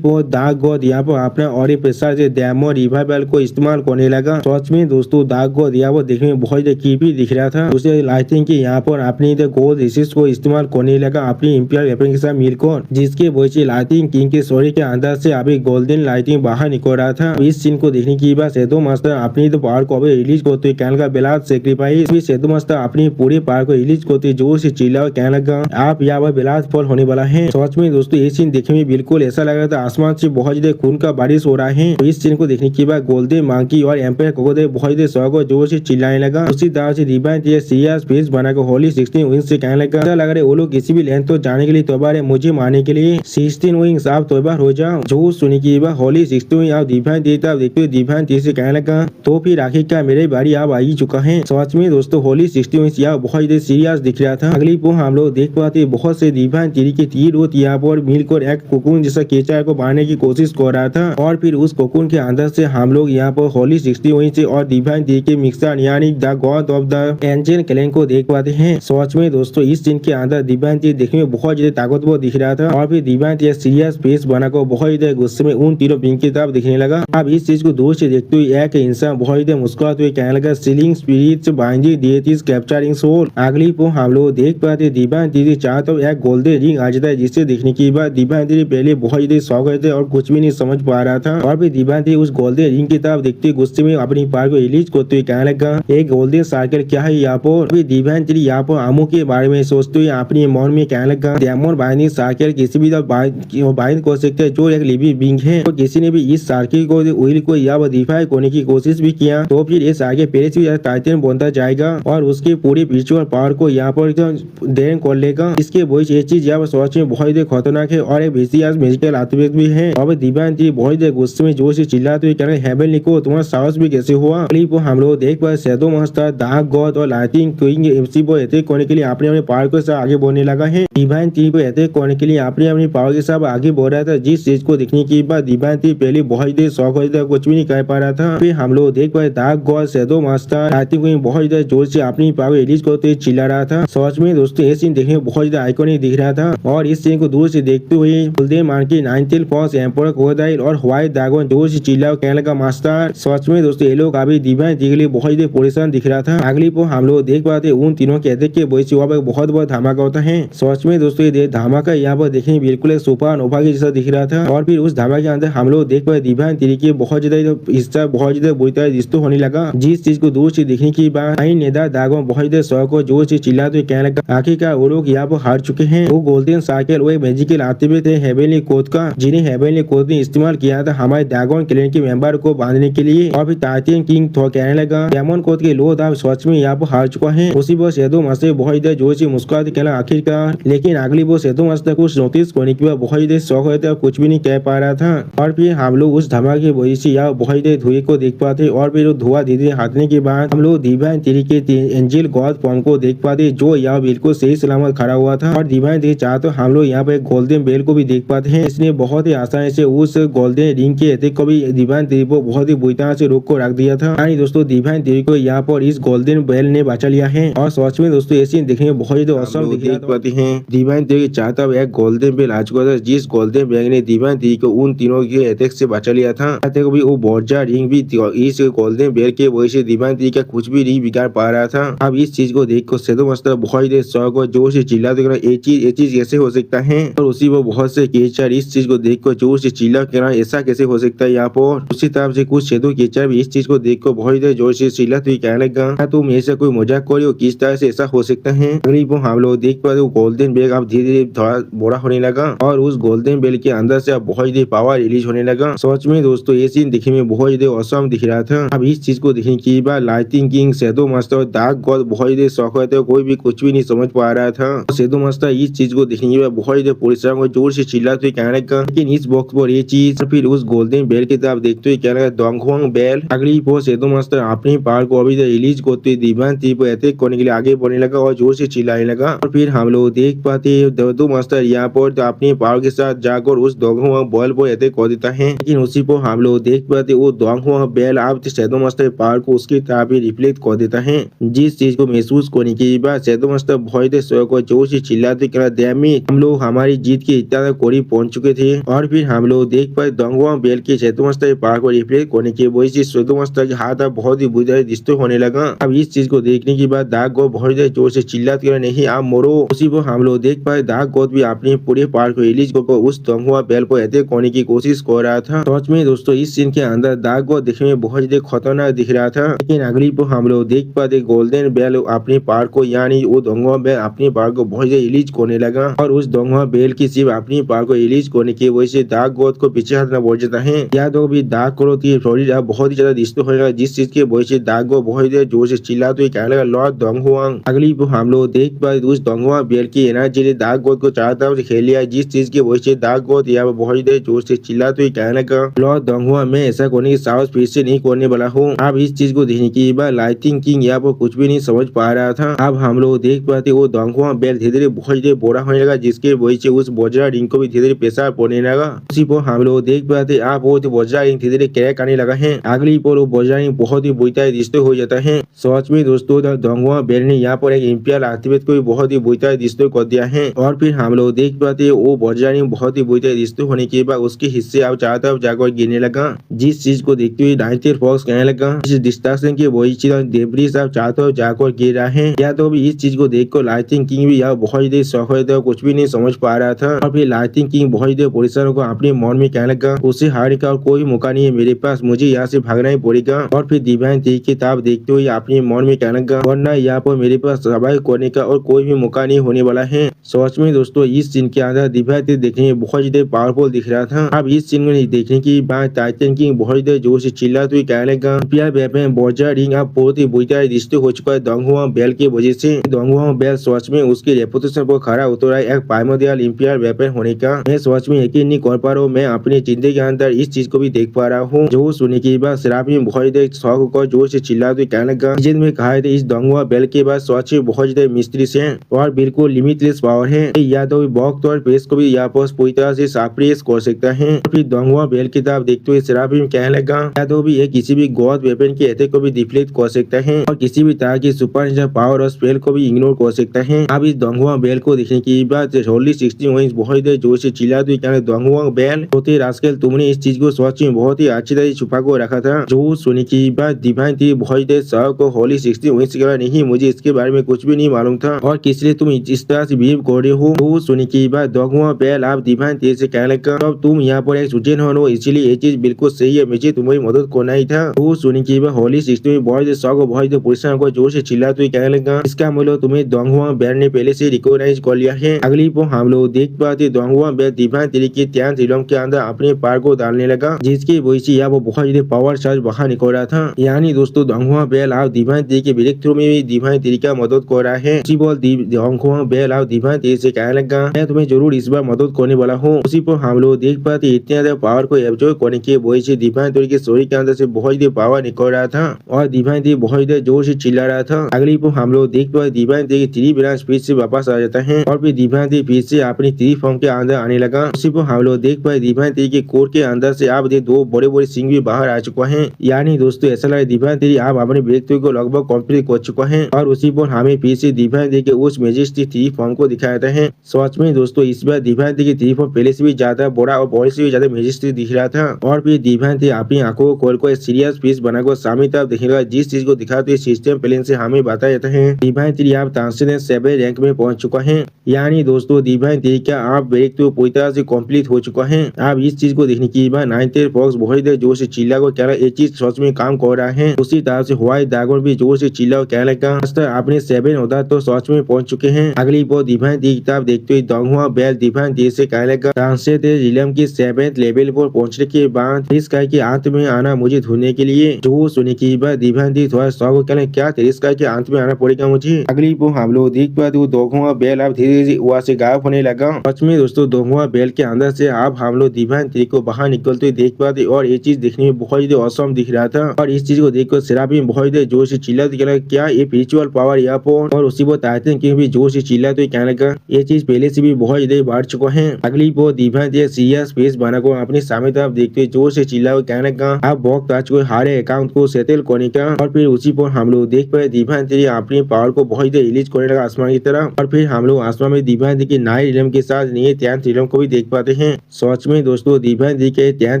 दाग गौत यहाँ पर अपना और प्रेशर से डैमो रिवाइवल को इस्तेमाल करने लगा। सच में दोस्तों दाग गौत यहाँ पर देखने में बहुत ज्यादा कीपी दिख रहा था। उसे लाइटिंग की यहाँ पर अपनी गोल्ड रिसिस्ट को इस्तेमाल करने लगा अपनी इंपियर वेपन के साथ मिलकर, जिसके वजह से लाइटिंग किंग के शरीर के अंदर से अभी गोल्डन लाइटिंग बाहर निकल रहा था। इस सीन को देखने के बाद शहदो मास्टर अपनी तो पावर को अभी रिलीज करते कहने लगा बेलाद सेक्रीफाइस। शहदो मास्टर अपनी पूरी पावर को रिलीज करते जोर से चिल्ला और कहने लगा आप यहाँ पर बेलाद फॉल होने वाला है। सच में दोस्तों ये सीन देखने में बिल्कुल ऐसा लग रहा था आसमान से बहुत ज्यादा खून का बारिश हो रहा है। इस सीन को देखने के बाद गोल्डन मांकी और एम्पायर कोकोडे बहुत ज्यादा शौक और जोर से चिल्लाने लगा। उसी तरह से दीवान दीदी सीरियस फेस बनाकर होली 16 विंग्स से कहने लगा ऐसा लग रहा है वो लोग किसी भी लेंथ तो जाने के लिए तैयार है, मुझे मारने के लिए 16 विंग्स आप तैयार हो जाओ। जो सुनी की बात होली 16 आप दीवान दीदी देखते हुए दीवान दीदी से कहने लगा तो फिर आखिर क्या मेरे बारी आप आ ही चुका है। सच में दोस्तों होली 16 विंग्स यहाँ बहुत ज्यादा सीरियस दिख रहा था। अगली को हम लोग देख पाते बहुत से दीवान दीदी के तीर वो यहाँ पर मिलकर एक कोकून जैसा केचर को मारने की कोशिश कर रहा था और फिर उस कोकून के अंदर से हम लोग यहाँ पर होली 16 विंग्स और दीवान दीदी के मिक्सर यानी the God of the angel clan को देख पाते हैं। सच में दोस्तों इस सीन के अंदर दीवान दीदी देखने में बहुत ज्यादा ताकतवर दिख रहा था और फिर दीवान दीदी सीरियस फेस बनाकर बहुत ज्यादा गुस्से में उन तीनों पिंक की तरफ दिखने लगा। अब इस चीज को दूर से देखते हुए एक इंसान बहुत ज्यादा मुस्कुराते हुए कहने लगा sealing spirits binding deities capturing soul. अगली को हम लोग देख पाते दीवान दीदी चाह तो एक गोल्डन रिंग आ जाता है जिससे देखने के बाद दीवान दीदी पहले बहुत ज्यादा शौक थे और कुछ भी नहीं समझ पा रहा था और फिर दीवान दीदी उस गोल्डन रिंग की तरफ देखते गुस्से में अपनी पार को रिलीज करते हुए कहने लगा एक गोल्डन सर्कल क्या है यहाँ पर। फिर दीवान दीदी यहाँ पर आमू के बारे में सोचते हुए अपने मन में कहने लगा डेमन बाइंडिंग सर्कल किसी भी बाइंड कर सकते हैं जो एक लिविंग बीइंग है। तो किसी ने भी इस सर्कल को व्हील को यहाँ पर डिफाई करने की कोशिश कोशिश भी किया तो फिर इस आगे पेरिस भी टाइटन बनता जाएगा और उसकी पूरी विजुअल पावर को यहाँ पर देन कर लेगा। इसके वॉइस ये चीज यहाँ पर सोच में बहुत ही खतरनाक है और एक विशियस म्यूजिकल आर्टिफैक्ट भी है। अब दिव्यांती बहुत ही गुस्से में जोर से चिल्लाते हुए कह रहे हेवनली को तुम्हारा साहस भी कैसे हुआ। क्लिप हम लोग देख पाए शैडो मास्टर डार्क गॉड और लाइटिंग क्वीन एमसी को अटैक करने के लिए अपने अपने पावर के साथ आगे बढ़ने लगा है। डिवाइन टी को अटैक करने के लिए अपने अपनी पावर के साथ आगे बढ़ रहा था। जिस चीज को देखने के बाद डिवाइन टी पहले बहुत देर शौक हो था, कुछ भी नहीं कर पा रहा था। फिर हम लोग देख पाए dark God shadow master lighting queen बहुत देर जोर से अपनी पावर रिलीज करते चिल्ला रहा था। सच में दोस्तों ये सीन देखने में बहुत ज्यादा आइकॉनिक दिख रहा था और इस सीन को दूर से देखते हुए golden marquee nine tail fox ember crocodile और व्हाइट ड्रैगन जोर से चिल्ला कहने लगा मास्टर। सच में दोस्तों ये लोग अभी डिवाइन टी के लिए बहुत ही परेशान दिख रहा था। अगली को हम लोग देख पाते उन तीनों के अटैक के वजह से वहाँ पर बहुत बड़ा धमाका होता है। सच में दोस्तों ये धमाका यहाँ पर देखने बिल्कुल एक सुपरनोवा के जैसा दिख रहा था और फिर उस धमाके के अंदर हम लोग देख पाए डिवाइन टी के बहुत ज्यादा हिस्सा बहुत ज्यादा बुरी तरह डिस्टर्ब होने लगा। जिस चीज को दूर से देखने के बाद नेदा ड्रैगन बहुत ज्यादा शौक को जोर से चिल्लाते कहने लगा आखिरकार वो लोग यहाँ पर हार चुके हैं। वो गोल्डन सर्कल वो एक मैजिकल आर्टिफैक्ट थे हेवनली कोड का जिन्हें हेवनली कोड ने इस्तेमाल किया था हमारे ड्रैगन क्लैन के मेंबर को बांधने के लिए। और फिर टाइटन किंग कहने लगा डेमन कोड के लोग आप सच में यहाँ पर हार चुका है। उसी पर शैडो मास्टर बहुत देर जोर से मुस्कुराते कहना आखिरकार। लेकिन अगली वो शैडो मास्टर कुछ नोटिस करने के बाद बहुत देर शौक होता कुछ भी नहीं कह पा रहा था। और फिर हम लोग उस धमाके की वजह से यहाँ बहुत देर धुएं को देख पाते और फिर धुआं धीरे धीरे हटने के बाद हम लोग डिवाइन टी के एंजल गॉड फॉर्म को देख पाते जो यहाँ बिल्कुल सही सलामत खड़ा हुआ था। और डिवाइन टी चाहे तो हम लोग यहाँ पे गोल्डन बेल को भी देख पाते हैं। इसने बहुत ही आसानी से उस गोल्डन रिंग के अटैक को भी डिवाइन टी को बहुत ही बुरी तरह से रोक को रख दिया था। यानी दोस्तों डिवाइन टी को यहाँ पर इस गोल्डन बेल ने बचा लिया है और सच में दोस्तों ऐसे देखने में बहुत ही औसम देख पाते हैं। डिवाइन टी चाहता हुआ एक गोल्डन बेल आ चुका था जिस गोल्डन बेल ने डिवाइन टी को उन तीनों के अटैक से बचा लिया था। भी वो बोर्जा रिंग भी इस गोल्डन बेल के वजह से डिवाइन टी का कुछ भी नहीं बिगाड़ पा रहा था। अब इस चीज को देख कर शैडो मास्टर बहुत ही शौक और जोर से चिल्लाते ये चीज कैसे हो सकता है। और उसी वो बहुत से केचर इस चीज को देख कर जोर से चिल्ला कर ऐसा कैसे हो सकता है। यहाँ पर उसी तरफ से कुछ शैडो केचर भी इस चीज को देख कर बहुत ही जोर से चिल्लाते हुए कहने लगा तुम ऐसा कोई मजाक कर रहे हो, किस तरह से ऐसा हो सकता है। अगली वो हम लोग देख पाते गोल्डन बेल अब धीरे धीरे थोड़ा बड़ा होने लगा और उस गोल्डन बेल के अंदर से अब बहुत ही पावर रिलीज होने लगा। सच में दोस्तों ये सीन दिखने में बहुत ही औसम दिख रहा था। अब इस चीज को देखने के बाद लाइटिंग किंग शैडो मास्टर और डार्क गॉड बहुत ही शौक होते थे, कोई भी कुछ भी नहीं समझ पा रहा था। शैडो मास्टर इस चीज को देखने के बाद बहुत ही परिश्रम और जोर से चिल्लाते हुए कहने लगा लेकिन इस बॉक्स पर ये चीज फिर उस गोल्डन बेल की तरफ देखते हुए कहने लगा डोंगहुआंग बेल। अगली वो शैडो मास्टर अपनी पावर को अभी रिलीज करते डिवाइन टी पर अटैक करने के लिए आगे बढ़ने लगा और जोर से चिल्लाने लगा। और फिर हम लोग देख पाते शैडो मास्टर यहाँ पर अपनी पावर के साथ जाकर उस डोंगहुआंग बेल पर अटैक कर देता है। लेकिन उसी पर हम लोग देख पाते वो डोंगहुआंग बेल आप शैडो मास्टर पावर को उसकी तरफ ही रिफ्लेक्ट कर देता है। जिस चीज को महसूस करने के बाद शैडो मास्टर बहुत जोर से चिल्लाते हम लोग हमारी जीत के इतना करीब पहुंच चुके थे। और फिर हम लोग देख पाए डोंगहुआंग बेल के शैडो मास्टर पावर को रिफ्लेक्ट करने की वजह से शैडो मास्टर के हाथ बहुत ही बुरी तरह डिस्टर्ब होने लगा। अब इस चीज को देखने के बाद डार्क गॉड बहुत जोर से चिल्लाते नहीं आप मरो। उसी पर हम लोग देख पाए डार्क गॉड भी अपने पूरे पावर को रिलीज कर उस डोंगहुआंग बेल पर अटैक करने की कोशिश कर रहा था। सच में दोस्तों इस सीन के अंदर डार्क गॉड देखने में बहुत ही खतरनाक दिख रहा था। लेकिन अगली पर हम लोग देख पाते गोल्डन बेल अपनी पावर को यानी वो डोंगहुआंग बेल अपनी पावर को बहुत रिलीज करने लगा और उस डोंगहुआंग बेल की सिर्फ अपनी पावर को रिलीज करने की वजह से डार्क गॉड को पीछे हटना पड़ जाता है। या तो भी डार्क गॉड की फ्लोरिडा बहुत ही ज्यादा डिस्टर्ब होगा जिस चीज की वजह से डार्क गॉड बहुत ही जोर से चिल्लाते हुए कहने लगा लॉर्ड डोंगहुआंग। अगली पर हम लोग देख पाते उस डोंगहुआंग बेल की एनर्जी ने डार्क गॉड को चारों तरफ से खेल लिया जिस चीज की वजह से डार्क गॉड यहाँ बहुत ही जोर से चिल्लाते हुए कहने लगा लॉर्ड डोंगहुआंग मैं ऐसा करने की साहस फिर से नहीं करने वाला हूँ। अब इस चीज को देखने के बाद लाइटिंग किंग यहाँ पर कुछ भी नहीं समझ पा रहा था। अब हम लोग देख पाते वो डोंगहुआंग बेल धीरे धीरे बहुत बड़ा होने लगा जिसके वजह से उस बोजरा रिंग को भी धीरे धीरे पेशा पड़ने लगा। उसी पर हम लोग देख पाते आप वो बोजरा रिंग धीरे धीरे क्रैक आने लगा है। अगली पर वो बोजरा रिंग बहुत ही बुरी तरह डिस्टर्ब हो जाता है। सच में दोस्तों डोंगहुआंग बेल ने यहाँ पर एक इंपियल आर्टिफैक्ट को भी बहुत ही बुरी तरह डिस्टर्ब कर दिया है। और फिर हम लोग देख पाते वो बोजरा रिंग बहुत ही बुरी तरह डिस्टर्ब होने के बाद उसके हिस्से आप चारों तरफ जाकर गिरने लगा जिस चीज को देखते हुए नाइनटेल फॉक्स कहने लगा इस डिस्ट्रैक्शन की वही चीज डेब्रिस आप चारों तरफ जाकर गिर रहा है। या तो भी इस चीज को देखकर लाइटिंग किंग भी यहाँ बहुत ही शौक है कुछ भी नहीं समझ पा रहा था। और फिर लाइटिंग किंग बहुत ही परेशान को अपने मन में कहने लगा उसे हारने का और कोई मौका नहीं है मेरे पास, मुझे यहाँ से भागना ही पड़ेगा। और फिर डिवाइन टी की ताब देखते हुए अपने मन में कहने लगा वरना यहाँ पर मेरे पास सर्वाइव करने का और कोई भी मौका नहीं होने वाला है। सच में दोस्तों इस सीन के अंदर डिवाइन टी देखने में बहुत ही पावरफुल दिख रहा था। अब इस सीन में देखने की बाद टाइटन किंग बहुत जोर से चिल्लाते हुए कहने लगा इंपियर वेपन बोजा रिंग अब बहुत ही बुरी तरह डिस्ट्रॉय हो चुका है डोंग हुआ बेल की वजह से। डोंग हुआ बेल सच में उसकी रेपुटेशन पर खरा उतरा है एक प्राइमोडियल इंपियर वेपन होने का। मैं सच में यकीन नहीं कर पा रहा हूँ, मैं अपनी जिंदगी के अंदर इस चीज को भी देख पा रहा हूँ। जो सुनने के बाद सेराफिन बहुत ज्यादा शौक होकर जोर से चिल्लाते कहने लगा में कहा था इस डोंग हुआ बेल के बाद सच में बहुत ज्यादा मिस्त्री है और बिल्कुल लिमिटलेस पावर है। या तो वक्त और पेस को भी यहाँ पर पूरी तरह से सप्रेस कर सकता है। फिर डोंग हुआ बेल की तरफ देखते हुए सेराफिन कहने लगा या तो भी ये किसी भी गॉड वेपन के अटैक को भी डिफ्लेक्ट कर सकता है और किसी भी तरह की सुपर पावर और स्पेल को भी इग्नोर कर सकता है। अब इस डोंग हुआ बेल को देखने के बाद होली 16 वही बहुत देर जोर से चिल्लाते हुए कहने डोंग हुआ बेल होते रास्केल तुमने इस चीज को सच में बहुत ही अच्छी तरह छुपा कर रखा था। जो सुनने की बात डिवाइन थी बहुत देर सर को होली 16 वही से नहीं, मुझे इसके बारे में कुछ भी नहीं मालूम था और किस लिए तुम इस तरह से बिहेव कर रहे हो। तो सुनने की बात डोंग हुआ बेल आप डिवाइन थी से कहने लगा अब तुम यहाँ पर एक सुजन हो इसलिए ये चीज बिल्कुल सही है, मुझे तुम्हारी मदद करना ही था। तो सुनने की बात होली 16 में बहुत देर सर को बहुत देर पुलिस को जोर से चिल्लाते हुए कहने लगा इसका मतलब तुम्हें डोंग हुआ बेल ने पहले से रिकॉग्नाइज कर लिया है। अगली पर हम लोग देख पाते डोंग हुआ बेल डिवाइन थी के त्यान तिलम के अंदर अपने पार को डालने लगा जिसकी वजह से यहाँ वो बहुत ज्यादा पावर चार्ज बाहर निकल रहा था। यानी दोस्तों डोंग हुआ बेल आप डिवाइन थी के ब्रेक थ्रू में भी डिवाइन थी का मदद कर रहा है। उसी पर डोंग हुआ बेल आप डिवाइन थी से कहने लगा मैं तुम्हें जरूर इस बार मदद करने वाला हूँ। उसी पर हम लोग देख पाते इतने ज्यादा पावर को एब्जॉर्ब करने की वजह से डिवाइन थी के स्टोरी के अंदर से बहुत ज्यादा पावर निकल रहा था और डिवाइन थी बहुत ज्यादा जोर से चिल्ला रहा था। अगली पर हम लोग देख पाते डिवाइन थी थ्री ब्रांच फिर से वापस आ जाता है और फिर डिवाइन थी फिर से अपनी थ्री फॉर्म के अंदर आने लगा। उसी पर हम लोग देख पाए डिवाइन थी के कोर के अंदर से आप दो बड़े बड़े सिंह भी बाहर आ चुका है। यानी दोस्तों ऐसा लगा डिवाइन थी आप अपने ब्रेक थ्रू को लगभग कंप्लीट कर चुका है और उसी पर हमें फिर से डिवाइन थी के उस मेजेस्टी थ्री फॉर्म को दिखाया जाता है। सच में दोस्तों इस बार डिवाइन थी की थ्री फॉर्म पहले से भी ज्यादा बड़ा और बॉडी से भी ज्यादा मेजेस्टी दिख रहा था और फिर डिवाइन थी अपनी आंखों को खोल कर सीरियस पीस बनाकर सामने तरफ देखने लगा जिस चीज को दिखाते सिस्टम प्लेन से हमें बताया जाता है डिवाइन थी आप ट्रांसलेशन 7 रैंक में पहुंच चुका है। यानी दोस्तों डिवाइन थी क्या आप ब्रेक थ्रू पूरी तरह से कंप्लीट हो चुका है। आप इस चीज को देखने की बाद नाइन्थ फॉक्स बहुत देर जोर से चिल्ला को क्या ये चीज सच में काम कर रहा है। उसी तरह से व्हाइट ड्रैगन भी जोर से चिल्ला क्या लगा आपने 7 होता तो सच में पहुंच चुके हैं। अगली पर डिवाइन थी किताब देखते हुए डोंग हुआ बेल डिवाइन थी से कहने लगा ट्रांसलेट रिलम की 7th लेवल पर पहुंचने के बाद इस स्काई के अंत में आना मुझे ढूंढने के लिए। जो सुनने की बात डिवाइन थी थोड़ा शौक कहने क्या तेरे स्काई के अंत में आना पड़ेगा मुझे। अगली पर हम लोग देख पाते डोंग हुआ बेल आप धीरे धीरे वहाँ से गायब होने लगा। सच में दोस्तों डोंग हुआ बेल के अंदर से आप हम लोग डिवाइन थी को बाहर निकलते हुए देख पाते और ये चीज देखने में बहुत ही औसम दिख रहा था और इस चीज को देखकर सेराफिन बहुत ही जोर से चिल्लाते कहने क्या ये स्पिरिचुअल पावर यहाँ पर और उसी पर टाइटन किंग भी जोर से चिल्लाते हुए कहने लगा ये चीज पहले से भी बहुत ज्यादा बढ़ चुका है। अगली पर डिवाइन थी सीरियस फेस बनाकर अपने सामने तरफ देखते हुए जोर से चिल्ला हुए कहने लगा आप वक्त आ चुके हारे अकाउंट को सेटल करने का। और फिर उसी पर हम लोग देख पाए डिवाइन थी अपनी पावर को बहुत ही रिलीज करने लगा आसमान की तरफ और फिर हम लोग आसमान में डिवाइन थी के नाइट रिलम के साथ नए त्यान रिलम को भी देख पाते हैं। सच में दोस्तों डिवाइन थी के त्यान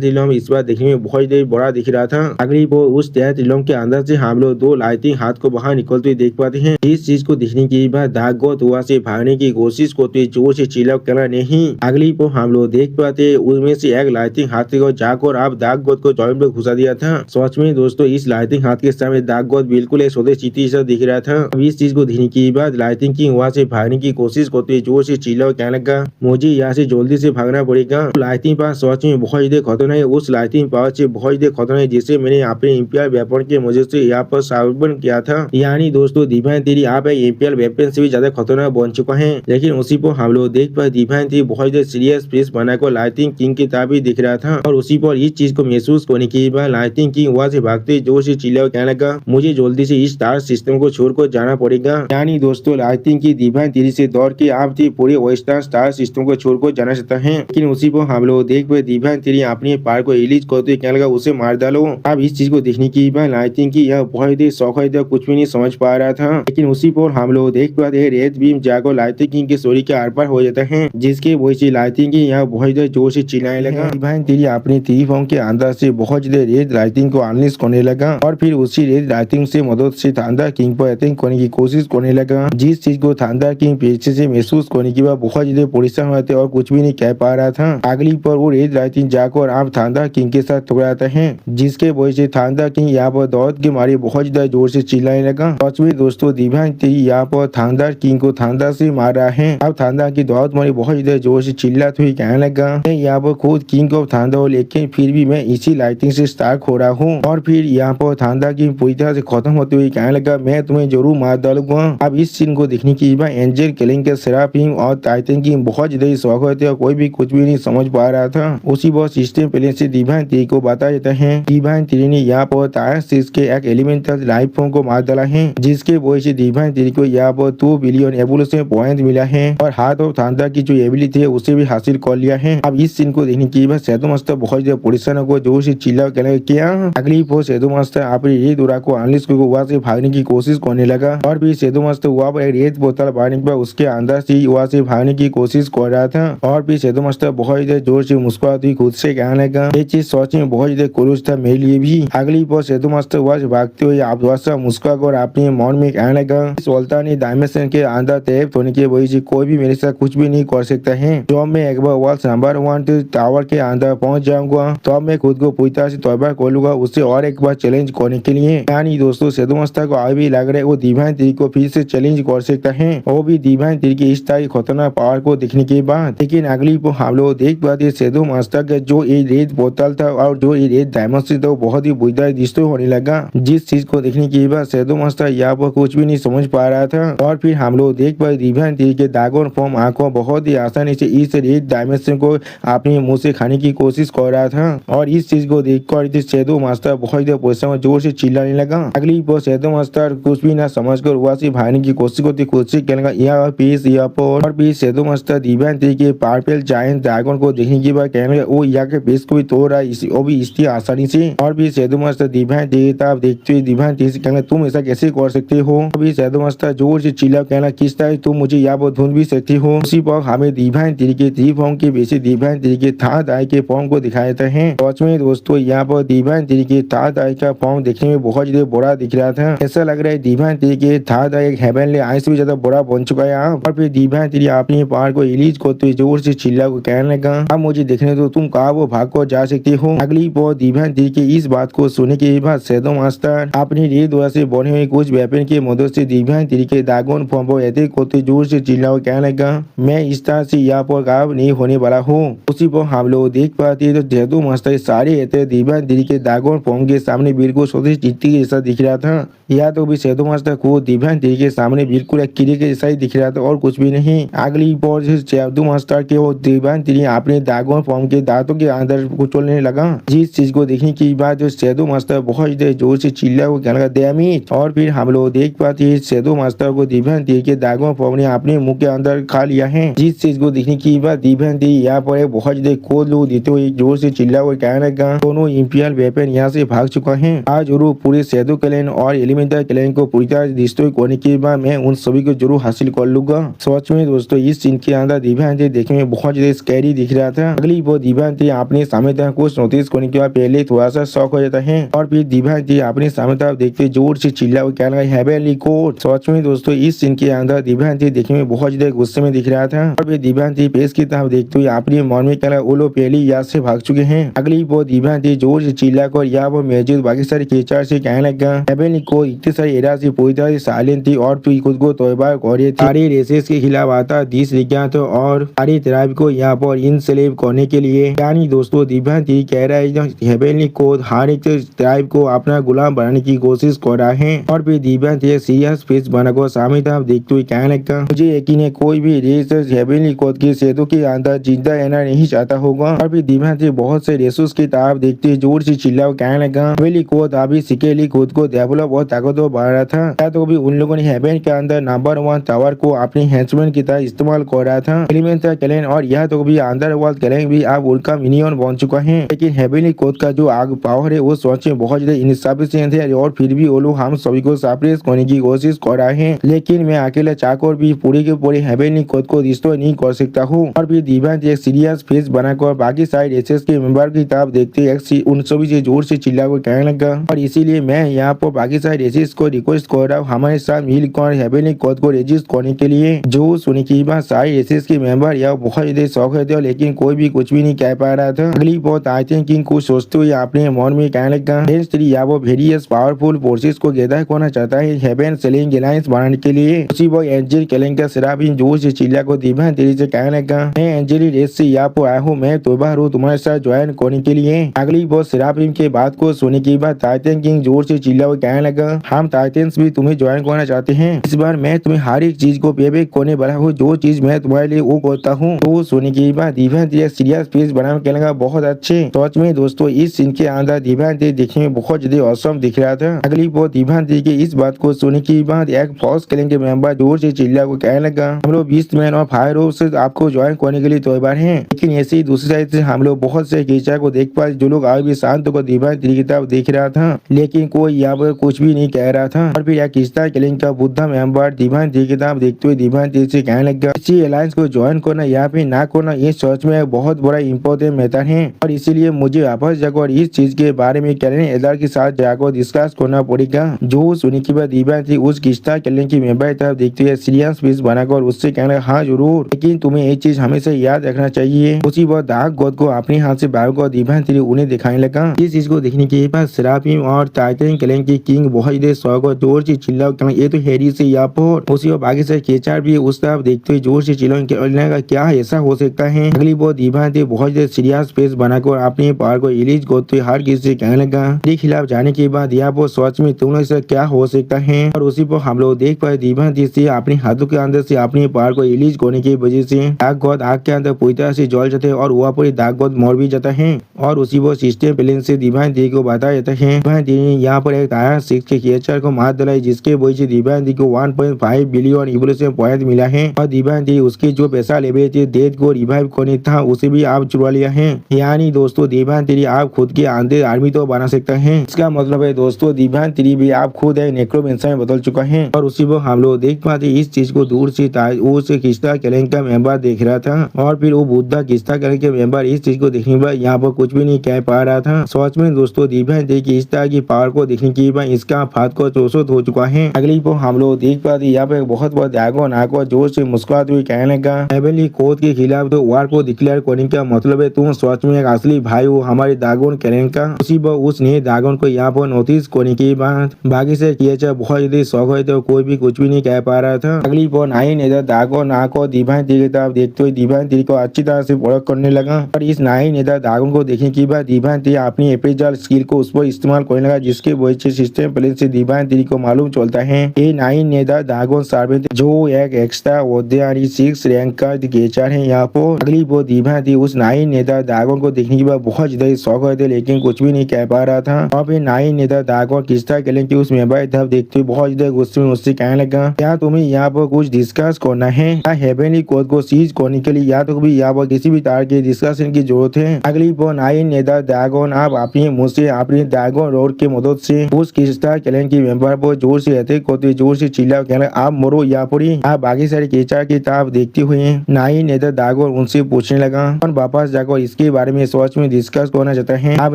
रिलम इस बार देखने में बहुत ही बड़ा दिख रहा था। अगली पर उस त्यान रिलम के अंदर से हम लोग 2 लाइटिंग हाथ को बाहर निकलते हुए देख पाते हैं। इस चीज को देखने के बाद डार्क गॉड वहाँ से भागने की कोशिश करते जोर से चिल्ला करना नहीं। अगली पर हम लोग देख पाते उसमें से एक लाइटिंग हाथ को जाकर आप डार्क गॉड को जॉइंट में घुसा दिया था। सच में दोस्तों इस लाइटिंग हाथ के सामने डार्क गॉड बिल्कुल एक छोटे चीटी सा दिख रहा था। अब इस चीज को देखने के बाद लाइटिंग किंग वहाँ से भागने की कोशिश करते जोर से चिल्ला कहने लगा मुझे यहाँ से जल्दी से भागना पड़ेगा। लाइटिंग पावर सच में बहुत ही खतरनाक है, उस लाइटिंग पावर से बहुत ही खतरनाक है जिसे मैंने अपने इंपियर वेपन के मदद से यहाँ पर साबित किया था। यानी दोस्तों डिवाइन थी आप एक इंपियर वेपन से भी ज्यादा खतरनाक बन चुका है। लेकिन उसी पर हम लोग देख पाए डिवाइन थी बहुत ही सीरियस फेस बनाकर लाइटिंग किंग की तरफ ही दिख रहा था और उसी पर इस चीज को महसूस करने के बाद लाइटिंग किंग वहाँ से भागते जोर से चिल्ला कहने लगा मुझे जल्दी से इस स्टार सिस्टम को छोड़कर जाना पड़ेगा। यानी दोस्तों लाइटिंग की डिवाइन थी से दौड़ के आप थी पूरे वेस्टर्न स्टार सिस्टम को छोड़कर जाना चाहता है। लेकिन उसी पर हम लोग देख पाए डिवाइन थी अपने पार को रिलीज करते कहने लगा उसे मार डालो। अब इस चीज को देखने के बाद लाइटिंग की यह बहुत ही शौक है कुछ भी नहीं समझ पा रहा था। लेकिन उसी पर हम लोग देख पाते रेड बीम जाकर लाइटिंग किंग के स्टोरी के आर पार हो जाता है जिसके वजह से लाइटिंग की यह बहुत जोर से चिल्लाने लगा। डिवाइन थी अपनी थ्री फॉर्म के अंदर से बहुत ज्यादा रेड लाइटिंग को अनलिश करने लगा और फिर उसी रेड लाइटिंग से मदद से थंडर किंग पर अटैक करने की कोशिश करने लगा जिस चीज को थंडर किंग पीछे से महसूस करने के बाद बहुत ज्यादा परेशान होते और कुछ भी नहीं कह पा रहा था। अगली पर वो रेड लाइटिंग जाकर आप थंडर किंग के साथ टकराता है जिसके वजह से थंडर किंग यहाँ पर दौड़ के मारे बहुत ज्यादा जोर से चिल्लाने लगा। सच में दोस्तों डिवाइन थी यहाँ पर थंडर किंग को थंडर से मार रहा है। अब थंडर की दौड़ मारी बहुत ज्यादा जोर से चिल्लाते हुए कहने लगा यहाँ पर खुद किंग ऑफ थंडर लेकिन फिर भी मैं इसी लाइटिंग से स्टार खोल रहा हूँ। और फिर यहाँ पर थांदा की पूरी तरह से खत्म होते हुए कहने लगा मैं तुम्हें जरूर मार डालूंगा। अब इस सीन को देखने की बाद एंजल किलिंग के सेराफिन और टाइटन की बहुत ज्यादा शौक होते और कोई भी कुछ भी नहीं समझ पा रहा था। उसी बहुत सिस्टम प्लेन से डिवाइन थ्री को बताया जाता है। डिवाइन थ्री ने यहाँ पर टायर सिक्स के एक एलिमेंटल लाइफ फॉर्म को मार डाला है, जिसके वजह से डिवाइन थ्री को यहाँ पर 2 बिलियन एवोल्यूशन पॉइंट मिला है और हाथ ऑफ थांडर की जो एबिलिटी है उसे भी हासिल कर लिया है। अब इस सीन को देखने के बाद शैडो मास्टर बहुत ज्यादा परेशान को जोर से चिल्ला कहने क्या अगली पोस्ट शैडो मास्टर अपनी रेत उड़ा को अनलिश को वहां से भागने की कोशिश करने लगा और फिर शैडो मास्टर वहां पर एक रेत बोतल मारने के बाद उसके अंदर से वहां से भागने की कोशिश कर रहा था और फिर शैडो मास्टर बहुत ज्यादा जोर से मुस्कुराती खुद से कहने लगा ये चीज सोच में बहुत ज्यादा क्लोज था मेरे लिए भी। अगली पोस्ट शैडो मास्टर वहां से भागते हुए आप मुस्कुरा कर अपने मन में कहने लगा सुल्तान ने डायमेंशन के अंदर ट्रैप होने की वजह से कोई भी मेरे साथ कुछ भी नहीं कर सकता है। जो मैं एक बार वर्ल्ड नंबर 1 टावर के अंदर पहुंच जाऊंगा तो मैं खुद को पूरी तरह से तौबा कर लूंगा उससे और एक बार चैलेंज करने के लिए। यानी दोस्तों शैडो मास्टर को अभी भी लग रहा है वो डिवाइन थ्री को फिर से चैलेंज कर सकता है, वो भी डिवाइन थ्री की इस तरह की खतरनाक पावर को देखने के बाद। लेकिन अगली हम लोग देख पाते शैडो मास्टर का जो ये रेड बोतल था और जो ये रेड डायमेंशन था वो बहुत ही बुरा दृश्य होने लगा, जिस चीज को देखने के बाद शैडो मास्टर यहाँ पर कुछ भी नहीं समझ पा रहा था। और फिर हम लोग देख पाए डिवाइन थ्री के ड्रैगन फॉर्म आंखों बहुत ही आसानी से इस रेड डायमेंशन को अपने मुंह से खाने की कोशिश कर रहा था और इस चीज को देखकर शैडो मास्टर बहुत ज्यादा परेशान जोर से चिल्लाने लगा। अगली बार शैडो मास्टर कुछ भी ना समझकर वहां से भागने की कोशिश करते खुद से कहने लगा यहाँ पीस यहाँ पर। और फिर शैडो मास्टर डिवाइन थ्री के पावरफुल जायंट ड्रैगन को देखने के बाद कहने लगा वो यहाँ के पेस को भी तोड़ रहा है वो भी इतनी आसानी से। और फिर शैडो मास्टर डिवाइन थ्री तरफ देखते हुए डिवाइन थ्री से कहना तुम ऐसा कैसे कर सकते हो। अभी शैडो मास्टर जोर से चिल्ला कहना किस तरह तुम मुझे यहाँ पर ढूंढ भी सकती हो। उसी पर हमें डिवाइन थ्री के 3 फॉर्म के बेसिस डिवाइन थ्री के थर्ड आई के फॉर्म को दिखाया जाता है। सच में दोस्तों यहाँ पर डिवाइन थ्री के थर्ड आई का फॉर्म देखने में बहुत ज्यादा बड़ा दिख रहा था। ऐसा लग रहा है डिवाइन थ्री के थर्ड आई एक हेवनली आई से भी ज्यादा बड़ा बन चुका है। और फिर डिवाइन थ्री अपनी पावर को रिलीज करते हुए जोर से चिल्ला को कहने लगा अब मुझे देखने दो तुम कहा वो भाग कर जा सकती हो। अगली बार डिवाइन थ्री के इस बात को सुनने के बाद शैडो मास्टर अपनी रेड द्वारा से बने हुए कुछ वेपन की मदद से डिवाइन थ्री के ड्रैगन फॉर्म को अटैक करते जोर से चिल्ला को कहने लगा मैं इस तरह से यहाँ पर गायब नहीं होने वाला हूँ। उसी पर हम लोग देख पाते हैं तो शैडो मास्टर सारे डिवाइन थ्री के ड्रैगन फॉर्म के सामने बिल्कुल छोटी चिट्ठी जैसा दिख रहा था। या तो भी शैडो मास्टर को डिवाइन थ्री के सामने बिल्कुल एक कीड़े के जैसा ही दिख रहा था और कुछ भी नहीं। अगली बार शैडो मास्टर के वो डिवाइन थ्री अपने ड्रैगन फॉर्म के दांतों के अंदर कुचलने लगा, जिस चीज को देखने के बाद जो शैडो मास्टर बहुत जोर से चिल्ला को कहने लगा डैम इट। और फिर हम लोग देख पाते हैं शैडो मास्टर को डिवाइन थ्री के ड्रैगन फॉर्म ने अपने मुंह के अंदर खा लिया है, जिस चीज को देखने के बाद डिवाइन थ्री यहाँ पर बहुत कोड लोग देते हुए जोर से चिल्ला को कहने लगा दोनों इंपीरियल वेपन यहाँ से भाग चुका है। आज जरूर पूरे शैडो क्लैन और एलिमेंटल क्लैन को पूरी तरह डिस्ट्रॉय करने के बाद मैं उन सभी को जरूर हासिल कर लूंगा। सच में दोस्तों इस सीन के अंदर डिवाइन थ्री देखने में बहुत ज्यादा स्कैरी दिख रहा था। अगली बार डिवाइन थ्री अपने सामने तरफ कुछ नोटिस करने के बाद पहले थोड़ा सा शॉक हो जाता है और फिर डिवाइन थ्री अपने सामने तरफ देखते जोर से चिल्ला को कहना हेवनली कोड। सच में दोस्तों इस सीन के अंदर डिवाइन थ्री देखने में बहुत ज्यादा गुस्से में दिख रहा था और फिर डिवाइन थ्री पेश की तरफ देखते हुए अपने मन में कहना वो लोग पहले यहाँ से भाग चुके हैं। अगली बार डिवाइन थ्री जोर से चिल्ला कर यहाँ पर मौजूद बाकी सारे क्रिएचर से कहने लगा हेवनली कोड इतने सारे एरा से पूरी तरह से साइलेंट थी और फिर खुद को तौबा कर रही थी। सारे रेसेस के खिलाफ आता 10 विज्ञान और सारी ट्राइब को यहाँ पर इंस्लेव करने के लिए। यानी दोस्तों डिवाइन थ्री कह रहा है हेवनली कोड हर एक ट्राइब को अपना गुलाम बनाने की कोशिश कर रहा है और फिर डिवाइन थ्री सीरियस फेस बनाकर सामने तरफ देखते हुए कहने लगा मुझे यकीन है कोई भी रेस हेवनली कोड के सेतु के अंदर जिंदा रहना नहीं चाहता होगा। और फिर डिवाइन थ्री बहुत से रेसोस की तरफ देखते जोर से चिल्ला कहने लगा हेवनली कोड अभी सिकेली खुद को डेवलप और ताकतवर बना रहा था। या तो भी उन लोगों ने हेवन के अंदर नंबर 1 टावर को अपने हेंचमैन की तरह इस्तेमाल कर रहा था। एलिमेंटल क्लैन और यह तो भी अंडरवर्ल्ड क्लैन भी अब उनका मिनियन बन चुका है। लेकिन हेवनली कोड का जो आग पावर है वो सोच में बहुत ज्यादा इनसफिशिएंट है और फिर भी वो लोग हम सभी को सप्रेस करने की कोशिश कर रहे हैं। लेकिन मैं अकेला चाहकर भी पूरे के पूरे हेवनली कोड को डिस्ट्रॉय नहीं कर सकता हूँ। और फिर डिवाइन एक सीरियस फेस बनाकर बाकी साइड एसएस के मेंबर की तरफ देखते उन सभी से जोर से चिल्ला को कहने लगा और इसीलिए मैं यहाँ पर बाकी साइड एसएस को रिक्वेस्ट कर रहा हूँ हमारे साथ मिलकर हेवनली कोड को रजिस्ट करने के लिए। जो सुनी की बात सारे एसएस के मेंबर यह बहुत ज्यादा शौक थे लेकिन कोई भी कुछ भी नहीं कह पा रहा था। अगली बात आई थिंक किंग कुछ सोचते हुए अपने मन में कहने लगा या वो वेरियस पावरफुल फोर्सेस को गैदर करना चाहता है हेवन सेलिंग अलायंस बनाने के लिए। उसी वक्त एंजल किलिंग का सेराफिन जोर से चिल्ला को डिवाइन थ्री से कहने लगा मैं एंजली रेस से यहाँ पर आया हूँ, मैं तौबा हूँ तुम्हारे साथ ज्वाइन करने के लिए। अगली बार सेराफिन फिल्म के बात को सुनने के बाद टाइटन किंग जोर से चिल्ला और कहने लगा, हम टाइटन्स भी तुम्हें ज्वाइन करना चाहते हैं। इस बार मैं तुम्हें हर एक चीज को पे करने वाला हूँ, जो चीज मैं तुम्हारे लिए वो करता हूँ। तो सुनने के बाद दिव्यांश सीरियस फेस बना कहने लगा, बहुत अच्छे। सच में दोस्तों इस सीन के अंदर दिव्यांश देखने में बहुत ज्यादा औसम दिख रहा था। अगली बार दिव्यांश की इस बात को सुनने के बाद एक फॉक्स क्लैन के मेंबर जोर से चिल्ला को कहने लगा, हम लोग बीस्ट मैन और फायर से आपको ज्वाइन करने के लिए तैयार हैं। लेकिन ऐसे ही दूसरी साइड से हम लोग बहुत से कीचड़ को देख पाए जो लोग आज भी शांत को दिव्यांश की किताब देख रहा था, लेकिन कोई यहाँ पर कुछ भी नहीं कह रहा था। और फिर एक किस्ता क्लैन का बुद्धा मेंबर दिव्यांश की किताब देखते हुए दिव्यांश से कहने लगा, इसी अलायंस को ज्वाइन करना या फिर ना करना ये सच में एक बहुत बड़ा इम्पोर्टेंट मैटर है और इसीलिए मुझे वापस जाकर इस चीज के बारे में कैलेन एडर के साथ जाकर डिस्कस करना पड़ेगा। जो सुनने के बाद दिव्यांश उस किस्ता कैलेन की मेंबर तरफ देखते हुए सीरियस फेस बनाकर उससे कहने लगा, हाँ जरूर, लेकिन तुम्हें एक चीज हमेशा याद रखना चाहिए। उसी वक्त डार्क गॉड को अपने हाथ से बाहर कर दिव्यांश उन्हें दिखाने लगा। इस चीज को देखने के बाद सेराफिम और टाइटन क्लैन के किंग बहुत ही शौक और जोर से चिल्ला, ये तो हैरी से यहाँ पर। उसी वक्त बाकी से केचर भी उस तरफ देखते हुए जोर से चिल्लाने, क्या ऐसा हो सकता है। अगली बार दिव्यांश बहुत सीरियस फेस बनाकर अपने पावर को रिलीज करते हुए हर किसी से कहने लगा, के खिलाफ जाने के बाद यहाँ पर सच में तुम लोग से क्या हो सकता है। और उसी पर हम लोग देख पाए दिव्यांश से अपने हाथों के अंदर से अपने पावर को रिलीज करने की वजह से डार्क गॉड आग के अंदर पूरी तरह से जल जाते हैं और वहाँ पर डार्क गॉड मर भी जाता है। और उसी वो सिस्टम प्लेन से दिव्यांश को बताया जाता है दिव्यांश ने यहाँ पर एक टायर 6 के क्रिएचर को मार डाला, जिसके वजह से दिव्यांश को 1.5 बिलियन इवोल्यूशन पॉइंट मिला है। और दिव्यांश उसके जो पैसा लेवे थे डेथ को रिवाइव करने था उसे भी आप चुरा लिया है। यानी दोस्तों दिव्यांश आप खुद के अंदर आर्मी तो बना सकते हैं। इसका मतलब है दोस्तों दिव्यांश भी आप खुद एक नेक्रोमेंसर में बदल चुका है। और उसी वक्त हम लोग देख पाते इस चीज को दूर से उस किस्ता क्लैन का मेंबर देख रहा था और फिर वो बुद्धा किस्ता क्लैन के मेंबर इस चीज को देखने पर यहाँ पर कुछ भी नहीं कह पा रहा था। सच में दोस्तों दिव्यांश की इस तरह की पावर को देखने के बाद इसका फात को चौसत हो चुका है। अगली पर हम लोग देख पाते यहाँ पे बहुत बड़ा ड्रैगन आकर जोर से मुस्कुराते हुए कहने लगा, हेवनली कोड के खिलाफ तो वार को डिक्लेयर करने का मतलब है तुम सच में एक असली भाई हो हमारे ड्रैगन क्लैन का। उसी पर उसने ड्रैगन को यहाँ पर नोटिस करने के बाद बाकी से किया बहुत ज्यादा शौक है तो कोई भी कुछ भी नहीं कह पा रहा था। अगली पर नाइन इधर ड्रैगन आकर दिव्यांश की तरफ देखते हुए दिव्यांश को अच्छी तरह से प्रयोग करने लगा। और इस नाइन इधर ड्रैगन को देखने के बाद दिव्यांश अपनी एपिजल स्किल को उस पर इस्तेमाल करने लगा, जिसके वजह से सिस्टम प्लेन से दिव्यांश को मालूम चलता है ये नाइन नेता ड्रैगन सर्वेंट जो एक एक्स्ट्रा ऑर्डिनरी 6 रैंक का क्रिएचर है। यहाँ पर अगली वो दिव्यांश उस नाइन नेता ड्रैगन को देखने के बाद बहुत ज्यादा शौक हुए थे लेकिन कुछ भी नहीं कह पा रहा था। और फिर नाइन नेता ड्रैगन किस्ता क्लैन की उस मेंबर तरफ देखते हुए बहुत ज्यादा गुस्से में उससे कहने लगा, क्या तुम्हें यहाँ पर कुछ डिस्कस करना है या हेवनली कोड को सीज करने के लिए या तो भी यहाँ पर किसी भी तरह के डिस्कशन की जरूरत है। अगली पर नाइन नेता ड्रैगन आप अपने मुँह से अपने ड्रैगन रोड की मदद से उस किस्ता क्लैन की मेंबर पर जोर से अटैक करते जोर से चिल्ला कहना, आप मरो या पड़ी। आप बाकी सारे केचर की तरफ देखते हुए नाइन नेता ड्रैगन उनसे पूछने लगा और वापस जाकर इसके बारे में सोच में डिस्कस करना चाहता है। अब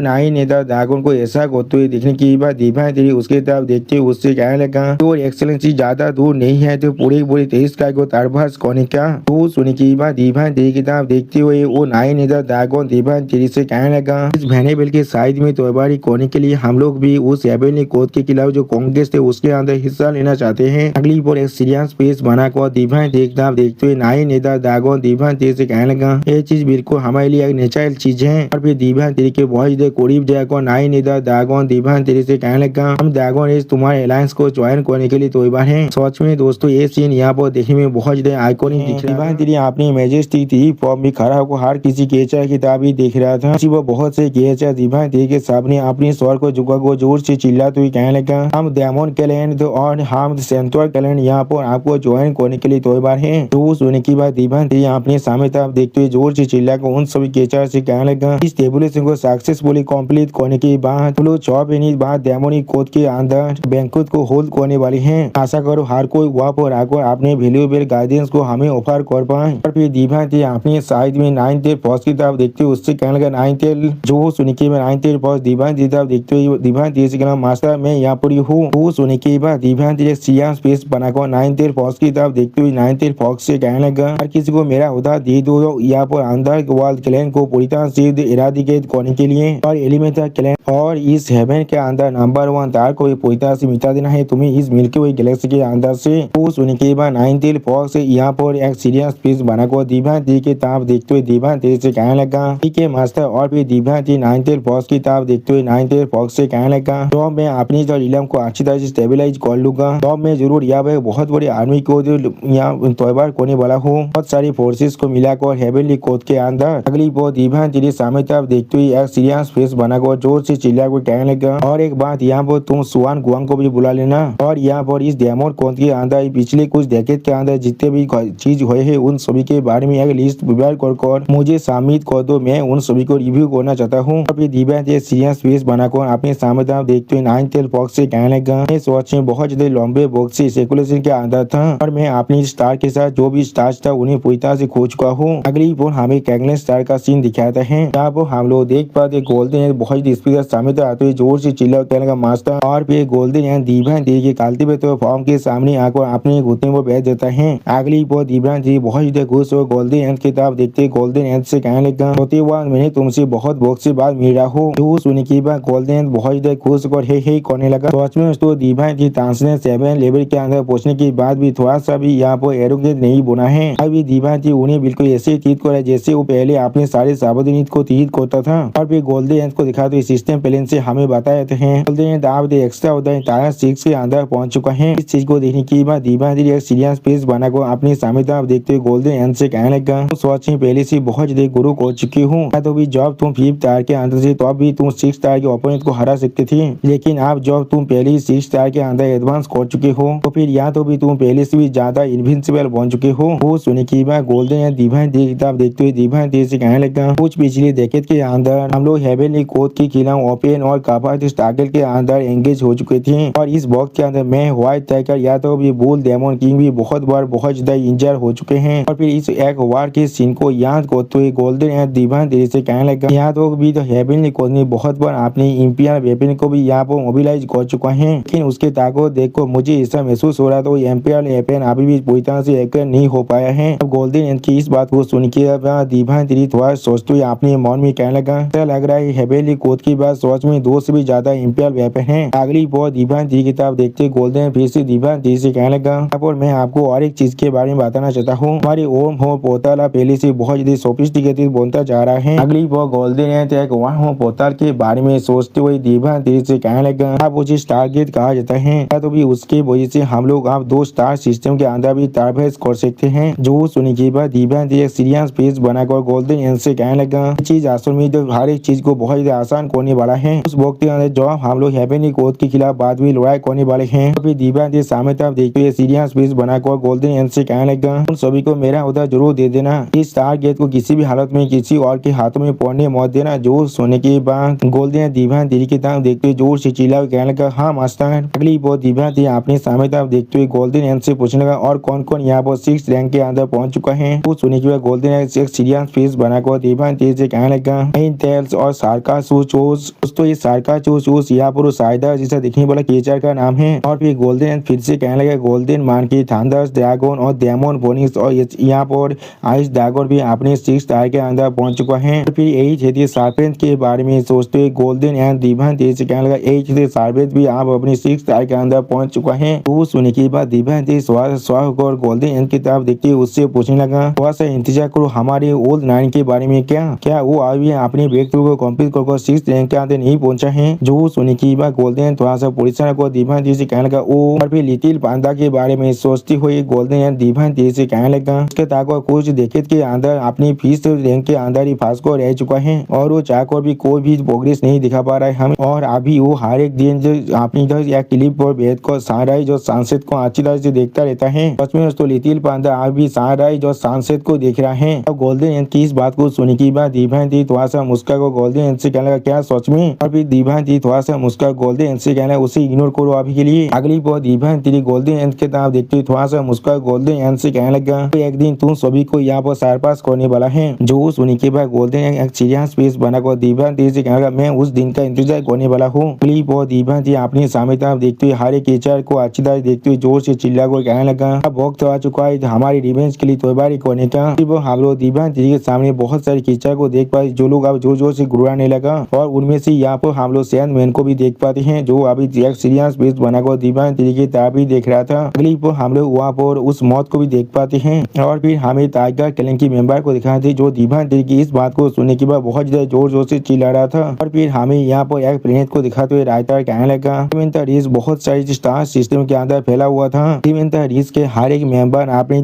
नाइन नेता ड्रैगन को ऐसा करते हुए देखने के बाद दिव्यांश उसके तरफ देखते हुए उससे कहने लगा, तो एक्सेलेंसी ज्यादा दूर नहीं है तो पूरी 23 का को तरबस करने का। तो सुनने के बाद दिव्यांश की तरफ देखते हुए वो नाइन नेता ड्रैगन दिव्यांश से कहने लगा, इस वेनेबल के साइड में तैयारी करने के लिए हम लोग भी उस हेवनली कोड के खिलाफ जो कांग्रेस थे उसके अंदर हिस्सा लेना चाहते हैं। अगली बार एक सीरियस फेस बनाकर दिव्यांश देखते हुए नाइन नेता ड्रैगन दिव्यांश से कहने लगा, ये चीज बिल्कुल हमारे लिए एक नेचुरल चीज है। और फिर दिव्यांश के बहुत करीब जाकर नाइन नेता ड्रैगन दिव्यांश से कहने लगा, हम ड्रैगन रेस तुम्हारे अलायंस को ज्वाइन करने के लिए तैयार हैं। सच में दोस्तों ये सीन यहाँ पर देखने में बहुत ज्यादा आइकॉनिक दिख रहा है। दिव्यांश अपनी मैजेस्टी थी फॉर्म में खड़ा होकर हर किसी केचर की तरफ ही देख रहा था। वो बहुत से केचर दिव्यांश के सामने अपने स्वर को झुका को जोर से चिल्लाते हुए कहने लगा, हम डेमन क्लैन और हम सेंट्रल क्लैन यहाँ पर आपको ज्वाइन करने के लिए तैयार हैं। तो सुनने के बाद दिव्यांश अपने सामने तरफ देखते हुए जोर से चिल्ला कर उन सभी केचर से कहने लगा, इस टेबुलेशन को सक्सेसफुली कंप्लीट करने के बाद लोग 6 महीने बाद डेमोनिक कोड के अंदर बैंकुट को होल्ड करने वाले हैं। आशा करो हर कोई वहाँ पर आकर अपने वैल्यूएबल गाइडेंस को हमें ऑफर कर पाए। और फिर दिव्यांश अपने साइड में 9th फर्स्ट की तरफ देखते हुए उससे कहने लगा, 9th जो सुनने के बाद 9th फर्स्ट दिव्यांश की तरफ देखते हुए दिव्यांश से कहना, मास्टर मैं यहाँ पर हूँ। वो सुनने के बाद दिव्यांश सीरियस फेस बनाकर 9th फर्स्ट की तरफ देखते हुए 9th फर्स्ट से कहने लगा, हर किसी को मेरा उधार दे दो यहाँ पर अंदर वर्ल्ड क्लैन को पूरी तरह से इरादिकेट करने के लिए और एलिमेंटल क्लैन और इस हेवन के अंदर नंबर 1 तार को पूरी तरह से मिटा देना है तुम्हें इस मिल्की वे गैलेक्सी के अंदर से। वो सुनने के बाद 9th फर्स्ट यहाँ पर एक सीरियस फेस बनाकर दिव्यांश के तरफ देखते हुए दिव्यांश से कहने लगा, ठीक है मास्टर। और फिर दिव्यांश 9th फर्स्ट बॉस की तरफ देखते हुए नाइन टेल फॉक्स से कहने लगा, तो मैं अपनी जो रीलम को अच्छी तरह से स्टेबलाइज कर लूंगा, तो मैं जरूर यहाँ पे बहुत बड़ी आर्मी को जो यहाँ तैयार करने वाला हूँ। बहुत सारी फोर्सेस को मिलाकर हेवनली कोड के अंदर अगली बहुत इवान तेरी सामने तरफ देखते हुए एक सीरियस फेस बनाकर जोर से चिल्ला कर कहने लगा, और एक बात यहाँ पर तुम सुआन गुआंग को भी बुला लेना, और यहाँ पर इस डेमोन कोड के अंदर पिछले कुछ डेकेड के अंदर जितने भी चीज हुए हैं उन सभी के बारे में एक लिस्ट प्रिपेयर कर मुझे सबमिट कर दो। मैं उन सभी को रिव्यू करना चाहता हूँ। और फिर दिव्यांश एक सीरियस फेस बनाकर अपने सामने तरफ देखते हुए नाइन टेल फॉक्स से कहने लगा, मैं सोच में बहुत ज्यादा लंबे वक्त से स्पेकुलेशन के अंदर था, और मैं अपनी स्टार के साथ जो भी स्टार्स था उन्हें पूरी तरह से खो चुका हूँ। अगली पर हमें कैगलन स्टार का सीन दिखाता है, यहाँ पर हम लोग देख पाते गोल्डन बहुत स्पीड सामने तरफ आते हुए जोर से चिल्ला कहने का मास्टर, और फिर गोल्डन यहाँ दिव्यांश के कालते हुए तो फॉर्म के सामने आकर अपने घुटने को बैठ देता है। अगली पर दिव्यांश बहुत ज्यादा खुश हो गोल्डन एंड की तरफ देखते गोल्डन एंड से कहने लगा, होते हुआ मैंने तुमसे बहुत वक्त से बाद मिला हूँ। तो सुनने के बाद गोल्डन एंड बहुत ज्यादा खुश और हे करने लगा। सोच में तो दिव्यांश की तांसने 7 लेवल के अंदर पहुंचने के बाद भी थोड़ा सा भी यहाँ पर एरोगेंट नहीं बना है। अभी दिव्यांश उन्हें बिल्कुल ऐसे ट्रीट कर जैसे वो पहले अपने सारे सावधानी को ट्रीट करता था। और फिर गोल्डन एंड को दिखा तो सिस्टम प्लान से हमें बता जाते हैं गोल्डन एंड आप एक्स्ट्रा होता है टायर 6 के अंदर पहुंच चुका है। इस चीज को देखने के बाद दिव्यांश एक सीरियस फेस बनाकर अपने सामने तरफ देखते हुए गोल्डन एंड से कहने लगा, सोच में पहले से बहुत ज्यादा गुरु कर चुकी हूँ। तो भी जब तुम 5th टायर के अंदर से तो भी तुम 6th टायर के ओपोनेंट को हरा सकती थी, लेकिन अब जब तुम पहले ही 6th टायर के अंदर एडवांस कर चुके हो तो फिर यहाँ तो भी तुम पहले से भी ज्यादा इनविंसिबल बन चुके हो। वो सुनने की बात गोल्डन या दिव्यांश किताब देखते हुए दिव्यांश से कहने लगा, कुछ पिछले डेकेड के अंदर हम लोग हेवनली कोड के खिलाफ ओपन और काफी स्ट्रगल के अंदर एंगेज हो चुके थे, और इस वक्त के अंदर मैं व्हाइट टाइगर या तो भी बुल डेमन किंग भी बहुत बार बहुत ज्यादा इंजर हो चुके हैं। और फिर इस एक वार के सीन को याद करते हुए गोल्डन या दिव्यांश से कहने लगा, यहाँ तो भी तो हेवनली कोड ने बहुत बार अपने इंपियर वेपन को भी यहाँ पर मोबिलाइज कर चुका है, लेकिन उसके ताकत देखो मुझे ऐसा महसूस हो रहा तो इंपियर वेपन अभी भी पूरी तरह से एक्टिव नहीं हो पाया है। अब गोल्डन एंड की इस बात को सुन के दिव्यांश थोड़ा सोचते हुए अपने मन में कहने लगा, ऐसा लग रहा है हेवनली कोड की बात सोच में 2 से भी ज्यादा इंपियर वेपन है। अगली बार दिव्यांश की किताब देखते गोल्डन फिर से दिव्यांश से कहने लगा, और मैं आपको और एक चीज के बारे में बताना चाहता हूँ, हमारे ओम हो पोर्टल पहले से बहुत ज्यादा सोफिस्टिकेटेड बनता जा रहा है। अगली बार गोल्डन एक वन हो पोर्टल के बारे में सोचते हुए दिव्यांश से कहने लगा, आप उसे स्टारगेट कहा जाता है, तो भी उसके वजह से हम लोग आप 2 स्टार सिस्टम के अंदर भी ट्रैवल कर सकते हैं। जो सुनने के बाद दिव्यांश एक सीरियस पेज बनाकर गोल्डन एंड से कहने लगा, चीज असल में तो हर एक चीज को बहुत ज्यादा आसान करने वाला है। उस वक्त के अंदर जब हम लोग हेवनली कोड के खिलाफ बाद में लड़ाई करने वाले हैं, तो फिर दिव्यांश सामने तरफ देखते हुए सीरियस पेज बनाकर गोल्डन एंड से कहने लगा, उन सभी को मेरा उधर जरूर दे देना। इस स्टार गेट को किसी भी हालत में किसी और के हाथों में पड़ने मत देना। जो सोने के बाद गोल्डन दिव्यांश दिल की तरफ देखते हुए जोर से चिल्ला कहने लगा, हाँ मास्टर। अगली बार दिव्यांश अपने सामने तरफ देखते हुए गोल्डन एंड से पूछने लगा, और कौन कौन यहाँ पर 6th रैंक के अंदर पहुंच चुका है। तो सुनने के बाद गोल्डन एक सीरियस फेस बनाकर दिव्यांश से कहने लगा, टेल्स और सार्काचूचूस। दोस्तों ये सार्काचूचूस यहाँ पर साइडर जैसा दिखने वाला क्रिएचर का नाम है। और फिर गोल्डन फिर से कहने लगा, गोल्डन मान की थंडर्स ड्रैगन और डेमन बोनिक्स और यहाँ पर आइस ड्रैगन भी अपने 6th टायर के अंदर पहुंच चुका है। फिर यही क्षेत्रीय सार्पेंट के बारे में सोचते हुए गोल्डन एंड दिव्यांश से कहने लगा, यही क्षेत्रीय सार्पेंट भी आप अपनी 6th टायर के अंदर पहुंच चुका है। तो सुनने के बाद दिव्यांश स्वाग और गोल्डन एंड की तरफ देखते हुए उससे पूछने लगा, थोड़ा सा इंतजार करो हमारे ओल्ड 9 के बारे में, क्या वो अभी अपने ब्रेक थ्रू को कंप्लीट कर 6th रैंक के अंदर नहीं पहुंचा है। जो सुनने की बात गोल्डन थोड़ा सा परेशान को दिव्यांश से कहने लगा, ओ। और फिर लिटिल पांडा के बारे में सोचती हुई गोल्डन एंड दिव्यांश से कहने लगा, उसके ताकत कुछ डेकेड के अंदर अपनी 5th रैंक के अंदर ही फांस को रह चुका है, और वो चाहकर भी कोई भी प्रोग्रेस नहीं दिखा पा रहा है हमें। और अभी वो हर एक दिन जो अपनी या क्लिप पर बैठ कर सनराइज और सनसेट को अच्छी तरह से देखता रहता है। सच में तो लिटिल पांडा अभी सनराइज और सनसेट को देख रहा है। और गोल्डन एंड की इस बात को सुनने की बाद दिव्यांश थोड़ा सा मुस्का को गोल्डन एंड से कहने लगा, क्या सच में। और फिर दिव्यांश थोड़ा सा मुस्का गोल्डन एंड से कहना उसे इग्नोर करो अभी के लिए। अगली बार दिव्यांश गोल्डन एंड के तरफ देखते हुए थोड़ा सा मुस्का गोल्डन एंड से कहने लगा, एक दिन तुम सभी को यहाँ पर सरपास करने वाला है। जो सुनने के बाद गोल्डन एक सीरियस फेस बनाकर दिव्यांश से कहने लगा, मैं उस दिन का इंतजार करने वाला हूँ। अगली बार दिव्यांश अपनी सामने तरफ देखते हुए हर एक टीचर को अच्छी तरह देखते हुए जोर से चिल्ला कर कहने लगा, अब वक्त आ चुका है हमारी रिवेंज के लिए तैयारी करने का। हम लोग दिव्यांश के सामने बहुत सारे टीचर को देख पाए जो लोग अब जोर जोर से गुड़ाने लगा, और उनमें से यहाँ पर हम लोग सैंडमैन को भी देख पाते हैं जो अभी एक सीरियस फेस बनाकर दिव्यांश की तरफ ही देख रहा था। अगली बार हम लोग वहाँ पर उस मौत को भी देख पाते हैं, और फिर हमें टाइगर क्लैन की मेंबर को दिखाते जो दिव्यांश की इस बात को सुनने के बाद बहुत ज्यादा जोर जोर से चिल्ला चिल्ला रहा था। और फिर हमें यहाँ पर एक प्लेनेट को दिखाते हुए राइटर कहने लगा एलिमेंटल रिच बहुत सारी स्टार सिस्टम के अंदर फैला हुआ था। एलिमेंटल रिच के हर एक मेंबर अपने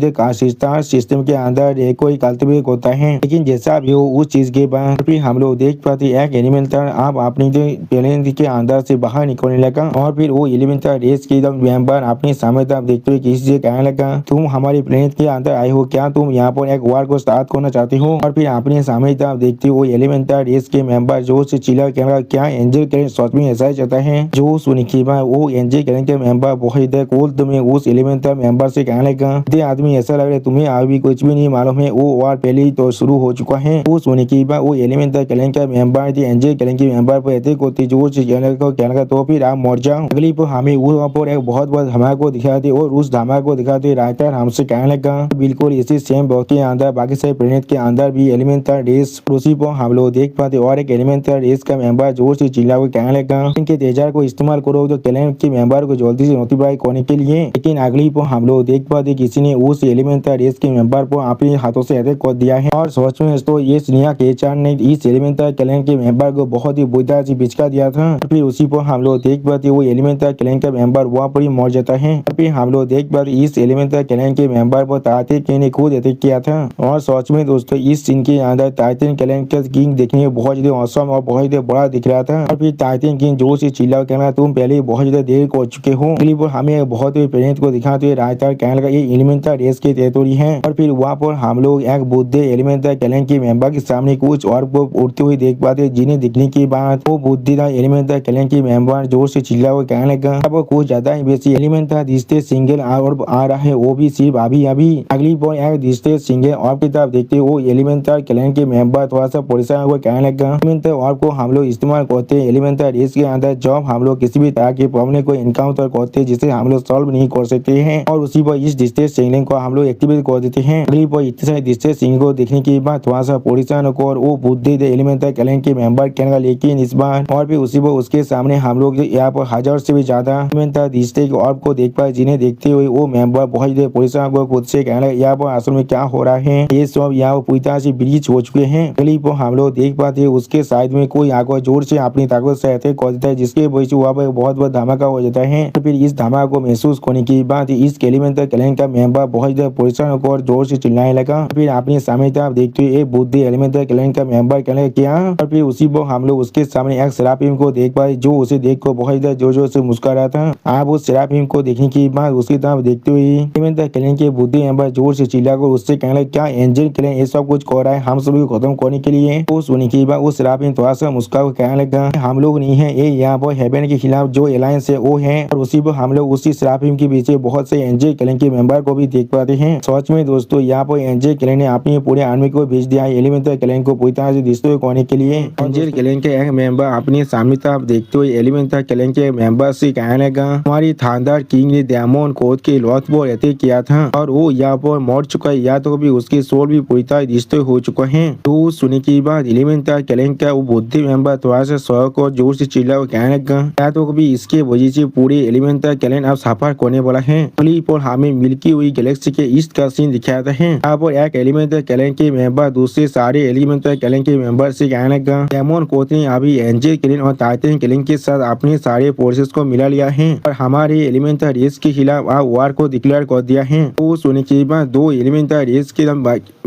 स्टार सिस्टम के अंदर एक कोई कल्टिवेट होता है, लेकिन जैसा भी हो उस चीज के बाद फिर हम लोग देख पाते एक एलिमेंटल आप अपने प्लेनेट के अंदर से बाहर निकलने लगा। और फिर वो एलिमेंटल रेस के मेंबर अपने सामने तरफ देखते हुए किसी से कहने लगा तुम हमारे प्लेनेट के अंदर आए हो क्या, तुम यहाँ पर एक वार को स्टार्ट करना चाहते हो। और फिर अपने सामने तरफ देखते हुए वो एलिमेंटल रेस के मेंबर जो से चिल्ला कहने क्या एंजल कैलेन सच में ऐसा ही चाहता है। जो सुनी की बात वो एंजल कैलेन के मेंबर बहुत कोल्ड में उस एलिमेंटल मेंबर से कहने लगा आदमी ऐसा लग रहा है तुम्हें अभी कुछ भी नहीं मालूम है, वो वार पहले ही तो शुरू हो चुका है। वो सुनी की बात वो एलिमेंटल कैलेन का मेंबर थी एंजल कैलेन के मेंबर पर ऐसे को जोर से कहने का तो फिर आप मर जाओ। अगली पर हमें वहाँ पर एक बहुत बड़ा धमाका को दिखाते और उस धमाका को दिखाते राइटर हमसे कहने लगा बिल्कुल इसी सेम बॉक्स के अंदर बाकी सारे प्लेनेट के अंदर भी एलिमेंटल रेस उसी पर हम लोग देख पाते और एक एलिमेंटल रेस का मेंबर जोर से चिल्ला को कहने लगा इनके तेजार को इस्तेमाल करो तो कैलेन के मेंबर को जल्दी से नोटिफाई करने के लिए। लेकिन अगली पर हम लोग देख पाते किसी ने उस एलिमेंटल रेस के मेंबर को अपने हाथों से अटैक कर दिया है। और सोच में तो ये स्नेहा केचार ने इस एलिमेंटल कैलेन के मेंबर को बहुत ही बुरा से बिचका दिया था। फिर उसी पर हम लोग देख पाते वो एलिमेंटल कैलेन का मेंबर वहाँ पर ही मर जाता है। फिर हम लोग देख पाते इस एलिमेंटल कैलेन के मेंबर पर टाइटन ने खुद अटैक किया था। और सोच में दोस्तों इस सीन के अंदर टाइटन कैलेन का किंग देखने में बहुत ज्यादा औसम और बहुत ज्यादा बड़ा दिख रहा था। और फिर टाइटन किंग जोर से चिल्ला कहना तुम पहले बहुत ज्यादा देर कर चुके हो। अगली पर हमें बहुत ही प्लेनेट को दिखाते हुए राइटर कहने लगा ये एलिमेंटल रेस के टेरिटोरी है। और फिर वहाँ पर हम लोग एक बुद्धे एलिमेंटल कैलेन के मेंबर के सामने कुछ और उड़ते हुए देख पाते जिन्हें दिखने के बाद वो बुद्धिदा एलिमेंटल कैलेन के मेंबर जोर से चिल्ला हुआ कहने लगा अब कुछ ज्यादा ही बेसी एलिमेंटल रिश्ते सिंगल और आ रहा है वो भी सिर्फ अभी। अगली पर एक रिश्ते सिंगल और की तरफ देखते वो एलिमेंटल कैलेन के मेंबर थोड़ा सा परेशान हुआ कहने लगा एलिमेंटल और को हम लोग इस्तेमाल करते हैं एलिमेंटल रेस के अंदर जब हम लोग किसी भी तरह के प्रॉब्लम को इनकाउंटर करते हैं जिसे हम लोग सॉल्व नहीं कर सकते हैं और उसी पर इस डिस्टेंस सिग्नलिंग को हम लोग एक्टिवेट कर देते हैं। अगली पर इतने सारे डिस्टेंस सिग्नल को देखने के बाद थोड़ा सा परेशान होकर वो बुद्धि एलिमेंटल कैलेन के मेंबर कहने का लेकिन इस बार और फिर उसी पर उसके सामने हम लोग यहाँ पर 1000 से भी ज्यादा एलिमेंटल डिस्टेंस और को देख पाए जिन्हें देखते हुए वो मेंबर बहुत ज्यादा परेशान को खुद से कहने यहाँ पर असल में क्या हो रहा है ये सब यहाँ पर पूरी तरह से ब्रीच हो चुके हैं। अगली पर हम लोग देख पाते हैं उसके साइड में कोई आकर जोर से अपनी ताकत से अटैक कर देता है जिसके वजह से वहाँ पर बहुत बड़ा धमाका हो जाता है। तो फिर इस धमाका को महसूस करने के बाद इस एलिमेंटल कैलेन का मेंबर बहुत ज्यादा परेशान होकर जोर से चिल्लाने लगा। फिर अपने सामने तरफ देखते हुए एक बुद्धि एलिमेंटल कैलेन का मेंबर कहने लगा क्या। और फिर उसी पर हम लोग उसके सामने एक सेराफिम को देख पाए जो उसे देख कर बहुत ज्यादा जोर जोर से मुस्कुरा रहा था। आप उस सेराफिम को देखने के बाद उसकी तरफ देखते हुए एलिमेंटल कैलेन के बुद्धि मेंबर जोर से चिल्लाकर उससे कहने लगा क्या एंजल कैलेन ये सब कुछ कर रहा है हम सभी को खत्म करने के लिए। वो सुनने के बाद उस सेराफिम थोड़ा सा मुस्कुरा कहने लगा हम लोग नहीं है ये यहाँ पर हेवन के खिलाफ जो अलायंस है वो है। और उसी पर हम लोग उसी सेराफिम के पीछे बहुत से एंजल कैलेन के मेंबर को भी देख पाते हैं। सच में दोस्तों यहाँ पर एंजल कैलेन ने अपनी पूरे आर्मी को भेज दिया है एलिमेंटल कैलेन को पूरी तरह से डिस्ट्रॉय करने के लिए। एंजल कैलेन के एक मेंबर अपने सामने तरफ देखते हुए एलिमेंटल कैलेन के मेंबर से कहने लगा हमारी थानदार किंग ने डायमंड कोड के लॉथ पर अटैक किया था और वो यहाँ पर मर चुका है या तो भी उसके सोल भी पूरी तरह डिस्ट्रॉय हो चुका है। तो सुनने के बाद एलिमेंटल कैलेन का वो बुद्धि मेंबर थोड़ा सा शौक और जोर से चिल्ला कहने लगा या तो भी इसके वजह से पूरे एलिमेंटल कैलेन अब सफर करने वाला है। अगली पर हमें मिल्की हुई गैलेक्सी के ईस्ट का सीन दिखाता है। यहाँ पर एक एलिमेंटल कैलेन के मेंबर दूसरे सारे एलिमेंटल कैलेन के मेंबर से कहने लगा डायमंड कोड ने अभी एंजल कैलेन और टाइटन कैलेन के साथ अपने सारे फोर्सेस को मिला लिया है और हमारे एलिमेंटल रेस के खिलाफ वार को डिक्लेयर कर दिया है। वो सुनने के बाद दो एलिमेंटल रेस के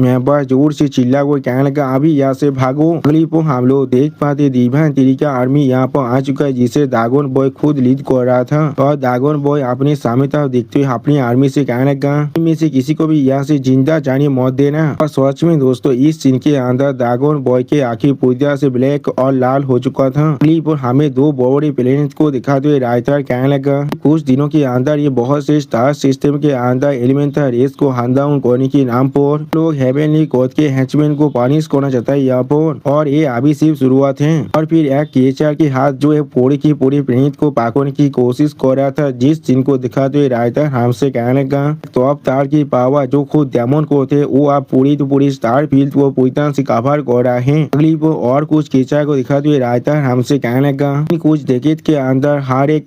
मेंबर जोर से चिल्ला को कहने लगा अभी यहाँ से भागो। अगली पर हम लोग देख पाते दिव्यांग तिरिका आर्मी यहाँ पर आ चुका है जिसे ड्रैगन बॉय खुद लीड कर रहा था और ड्रैगन बॉय अपने सामने तरफ देखते हुए अपनी आर्मी से कहने लगा इनमें से किसी को भी यहाँ से जिंदा जाने मौत देना। और सच में दोस्तों इस सीन के अंदर ड्रैगन बॉय के आखिर पूरी तरह से ब्लैक और लाल हो चुका था। अगली पर हमें दो बड़े प्लेनेट को दिखाते हुए राइटर कहने लगा कुछ दिनों के अंदर ये बहुत से स्टार सिस्टम के अंदर एलिमेंटल रेस को हैंड डाउन करने के नाम पर लोग हेवनली कोड के हैचमैन को पनिश करना चाहता है यहाँ पर और ये अभी सिर्फ शुरुआत है। और फिर एक केचर के हाथ जो है पूरी की पूरी प्लेनेट को पाकोने की कोशिश कर रहा था जिस सीन को दिखाते हुए राइटर हमसे कहने लगा तो अब तार की पावर जो खुद डायमंड को थे वो आप पूरी तो पूरी स्टार फील्ड को पूरी तरह से कवर कर रहा है। अगली को और कुछ केचर को दिखाते हुए राइटर हमसे कहने लगा कुछ डेकेड के अंदर हर एक